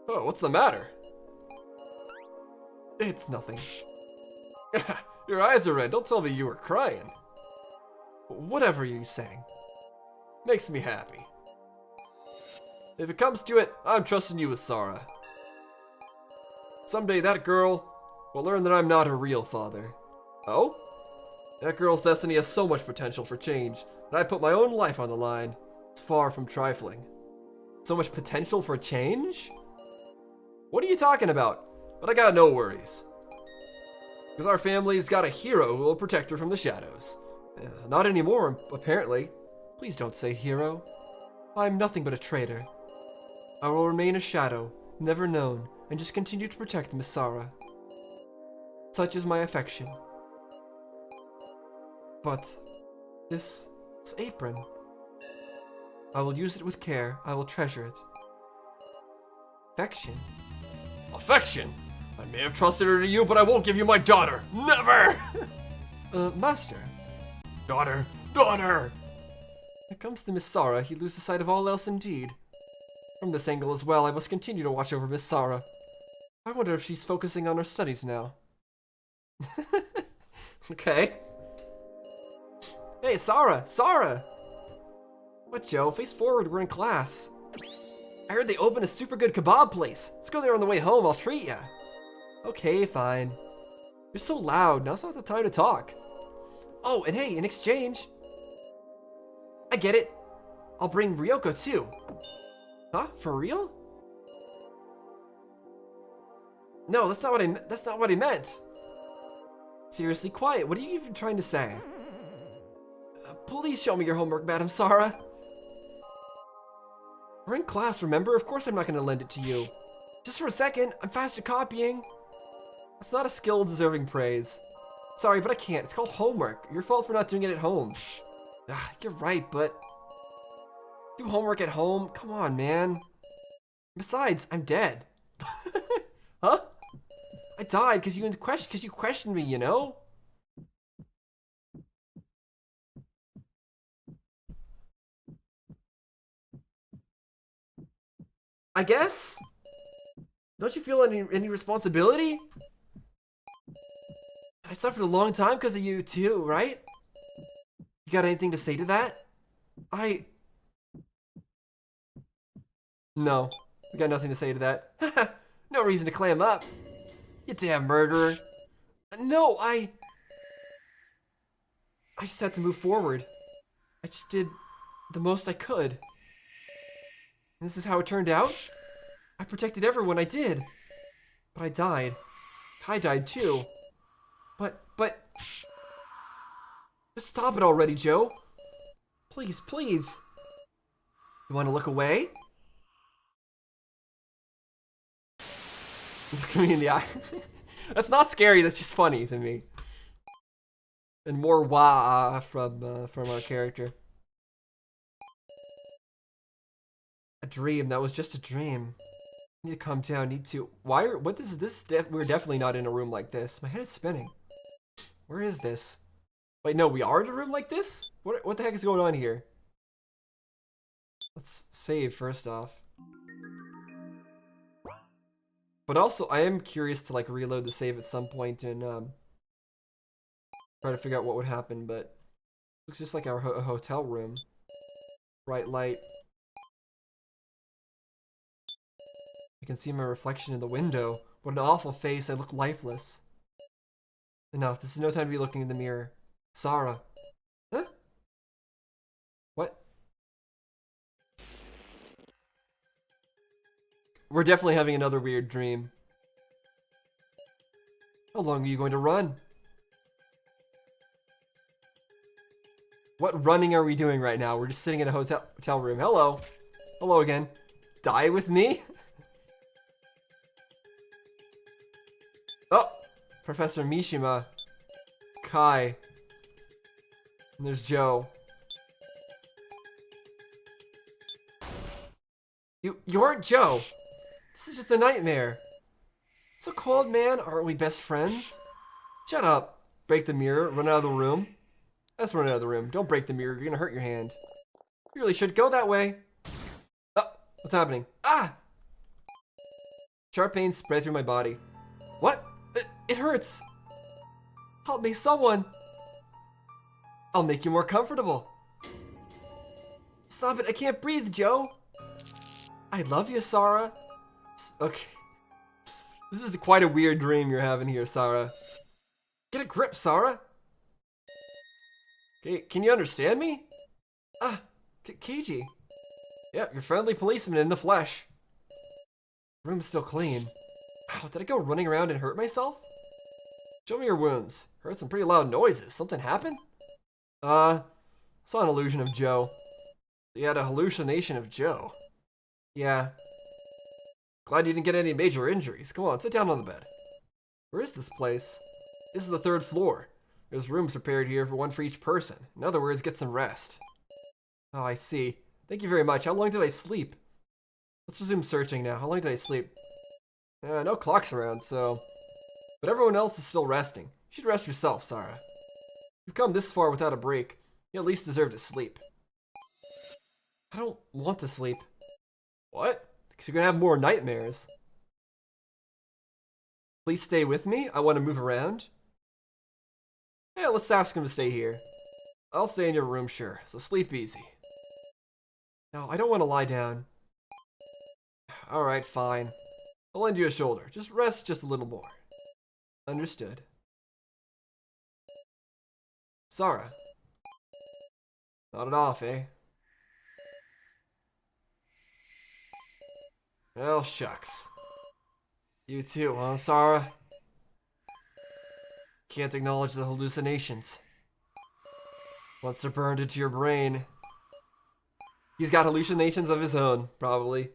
Oh, what's the matter? It's nothing. Your eyes are red. Don't tell me you were crying. Whatever you're saying. Makes me happy. If it comes to it, I'm trusting you with Sarah. Someday that girl will learn that I'm not her real father. Oh? That girl's destiny has so much potential for change that I put my own life on the line. It's far from trifling. So much potential for change? What are you talking about? But I got no worries. Because our family's got a hero who will protect her from the shadows. Not anymore, apparently. Please don't say hero. I'm nothing but a traitor. I will remain a shadow, never known, and just continue to protect Miss Sarah. Such is my affection. But this apron. I will use it with care. I will treasure it. Affection? Affection? I may have trusted her to you, but I won't give you my daughter. Never! Master. Daughter! When it comes to Miss Sarah, he loses sight of all else indeed. From this angle as well, I must continue to watch over Miss Sarah. I wonder if she's focusing on her studies now. Okay. Hey, Sarah! What, Joe? Face forward, we're in class. I heard they opened a super good kebab place. Let's go there on the way home, I'll treat ya. Okay, fine. You're so loud, now's not the time to talk. Oh, and hey, in exchange... I get it. I'll bring Ryoko too. Huh? For real? No, that's not what I meant. Seriously, quiet. What are you even trying to say? Please show me your homework, Madam Sarah. We're in class, remember? Of course I'm not going to lend it to you. Just for a second, I'm fast at copying. That's not a skill deserving praise. Sorry, but I can't. It's called homework. Your fault for not doing it at home. You're right, but... Do homework at home? Come on, man. Besides, I'm dead. Huh? I died because you questioned me, you know? I guess? Don't you feel any responsibility? I suffered a long time because of you too, right? You got anything to say to that? No. We got nothing to say to that. No reason to clam up. You damn murderer. No, I just had to move forward. I just did the most I could. And this is how it turned out? I protected everyone, I did. But I died. Kai died too. But... Just stop it already, Joe. Please, please. You want to look away? Look me in the eye. That's not scary, that's just funny to me. And more wah from our character. A dream, that was just a dream. Need to calm down, need to... what is this? We're definitely not in a room like this. My head is spinning. Where is this? Wait, no, we are in a room like this? What the heck is going on here? Let's save first off. But also, I am curious to like reload the save at some point and try to figure out what would happen, but looks just like our hotel room. Bright light. I can see my reflection in the window. What an awful face, I look lifeless. Enough, this is no time to be looking in the mirror. Sarah. Huh? What? We're definitely having another weird dream. How long are you going to run? What running are we doing right now? We're just sitting in a hotel room. Hello. Hello again. Die with me? Oh! Professor Mishima. Kai. And there's Joe. You aren't Joe. This is just a nightmare. So cold, man. Aren't we best friends? Shut up. Break the mirror. Run out of the room. Let's run out of the room. Don't break the mirror. You're gonna hurt your hand. You really should go that way. Oh, what's happening? Ah! Sharp pain spread through my body. What? It hurts. Help me, someone. I'll make you more comfortable. Stop it. I can't breathe, Joe. I love you, Sarah. Okay. This is quite a weird dream you're having here, Sarah. Get a grip, Sarah. Okay, can you understand me? Ah, Keiji. Yep, your friendly policeman in the flesh. Room's still clean. Wow, did I go running around and hurt myself? Show me your wounds. Heard some pretty loud noises. Something happened? Saw an illusion of Joe. You had a hallucination of Joe. Yeah. Glad you didn't get any major injuries. Come on, sit down on the bed. Where is this place? This is the 3rd floor. There's rooms prepared here for one for each person. In other words, get some rest. Oh, I see. Thank you very much. How long did I sleep? Let's resume searching now. How long did I sleep? No clocks around, so... But everyone else is still resting. You should rest yourself, Sarah. You've come this far without a break. You at least deserve to sleep. I don't want to sleep. What? Because you're gonna have more nightmares. Please stay with me. I want to move around. Yeah, let's ask him to stay here. I'll stay in your room, sure. So sleep easy. No, I don't want to lie down. Alright, fine. I'll lend you a shoulder. Just rest just a little more. Understood. Sarah. Nodded off, eh? Well, shucks. You too, huh, Sarah? Can't acknowledge the hallucinations. Once they're burned into your brain. He's got hallucinations of his own, probably.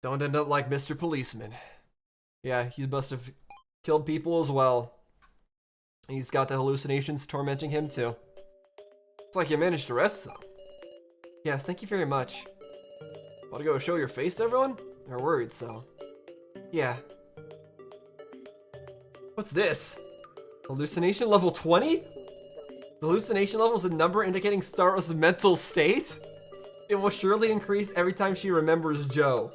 Don't end up like Mr. Policeman. Yeah, he must have killed people as well. He's got the hallucinations tormenting him too. It's like you managed to rest some. Yes, thank you very much. Want to go show your face to everyone? They're worried, so... Yeah. What's this? Hallucination level 20? The hallucination level is a number indicating Star's mental state? It will surely increase every time she remembers Joe.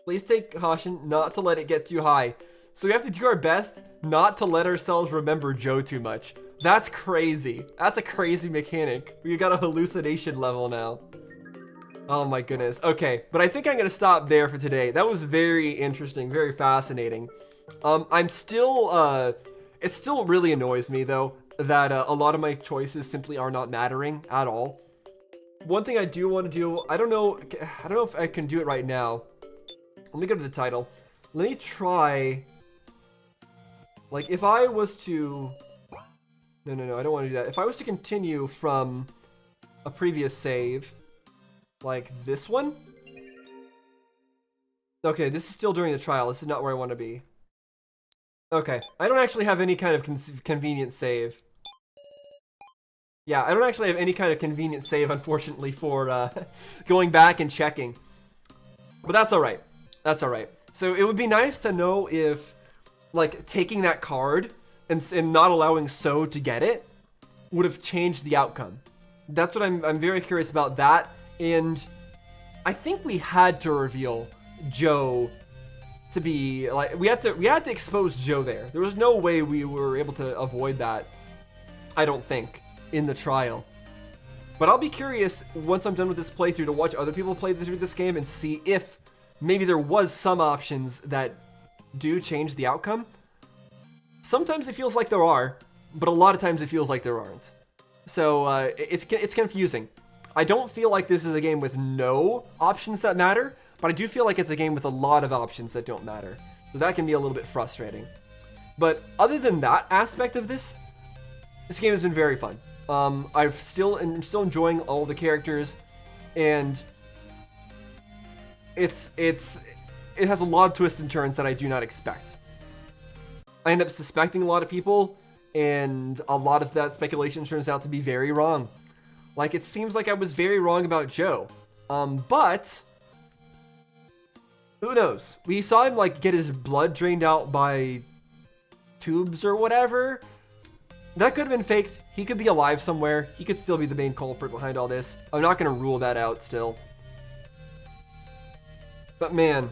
Please take caution not to let it get too high. So we have to do our best not to let ourselves remember Joe too much. That's crazy. That's a crazy mechanic. We got a hallucination level now. Oh my goodness. Okay, but I think I'm gonna stop there for today. That was very interesting, very fascinating. I'm still, it still really annoys me though that a lot of my choices simply are not mattering at all. One thing I do want to do, I don't know if I can do it right now. Let me go to the title. Let me try. Like, if I was to... No, I don't want to do that. If I was to continue from a previous save, like this one. Okay, this is still during the trial. This is not where I want to be. Okay, I don't actually have any kind of convenient save. Yeah, I don't actually have any kind of convenient save, unfortunately, for going back and checking. But that's alright. That's alright. So it would be nice to know if, like, taking that card and not allowing So to get it would have changed the outcome. That's what I'm very curious about that. And I think we had to reveal Joe to be, like, we had to expose Joe there. There was no way we were able to avoid that, I don't think, in the trial. But I'll be curious once I'm done with this playthrough to watch other people play through this game and see if maybe there was some options that do change the outcome. Sometimes it feels like there are, but a lot of times it feels like there aren't. So it's confusing. I don't feel like this is a game with no options that matter, but I do feel like it's a game with a lot of options that don't matter. So that can be a little bit frustrating. But other than that aspect of this game has been very fun. I'm still enjoying all the characters, and it has a lot of twists and turns that I do not expect. I end up suspecting a lot of people, and a lot of that speculation turns out to be very wrong. Like, it seems like I was very wrong about Joe. But who knows? We saw him, like, get his blood drained out by tubes or whatever. That could have been faked. He could be alive somewhere. He could still be the main culprit behind all this. I'm not going to rule that out still. But man,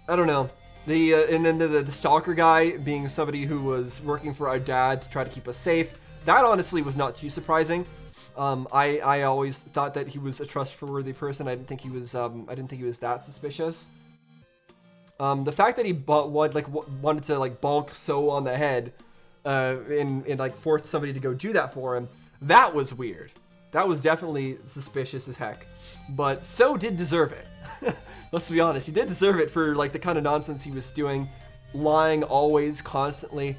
I don't know. And then the stalker guy being somebody who was working for our dad to try to keep us safe. That honestly was not too surprising. I always thought that he was a trustworthy person. I didn't think he was that suspicious. The fact that he wanted to like bonk So on the head, and like force somebody to go do that for him, that was weird. That was definitely suspicious as heck. But So did deserve it. Let's be honest, he did deserve it for like the kind of nonsense he was doing, lying always, constantly.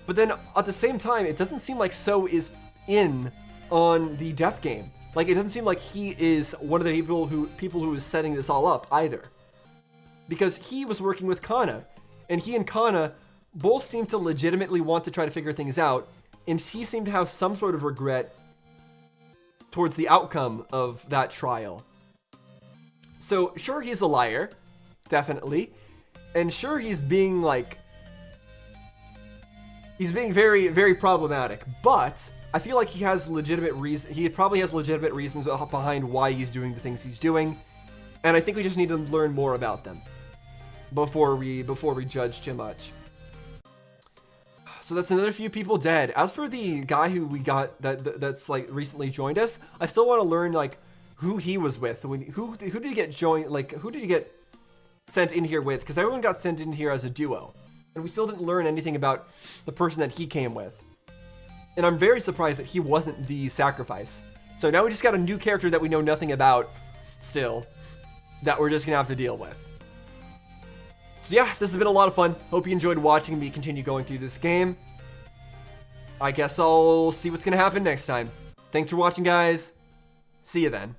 But then at the same time, it doesn't seem like So is in on the death game. Like, it doesn't seem like he is one of the people who is setting this all up either. Because he was working with Kana, and he and Kana both seem to legitimately want to try to figure things out, and he seemed to have some sort of regret towards the outcome of that trial. So, sure, he's a liar, definitely, and sure, he's being very, very problematic, but I feel like he has legitimate reason. He probably has legitimate reasons behind why he's doing the things he's doing, and I think we just need to learn more about them before we judge too much. So that's another few people dead. As for the guy who we got that's like recently joined us, I still want to learn like who he was with. Who did he get joined? Like, who did he get sent in here with? Because everyone got sent in here as a duo, and we still didn't learn anything about the person that he came with. And I'm very surprised that he wasn't the sacrifice. So now we just got a new character that we know nothing about still, that we're just gonna have to deal with. So yeah, this has been a lot of fun. Hope you enjoyed watching me continue going through this game. I guess I'll see what's gonna happen next time. Thanks for watching, guys. See you then.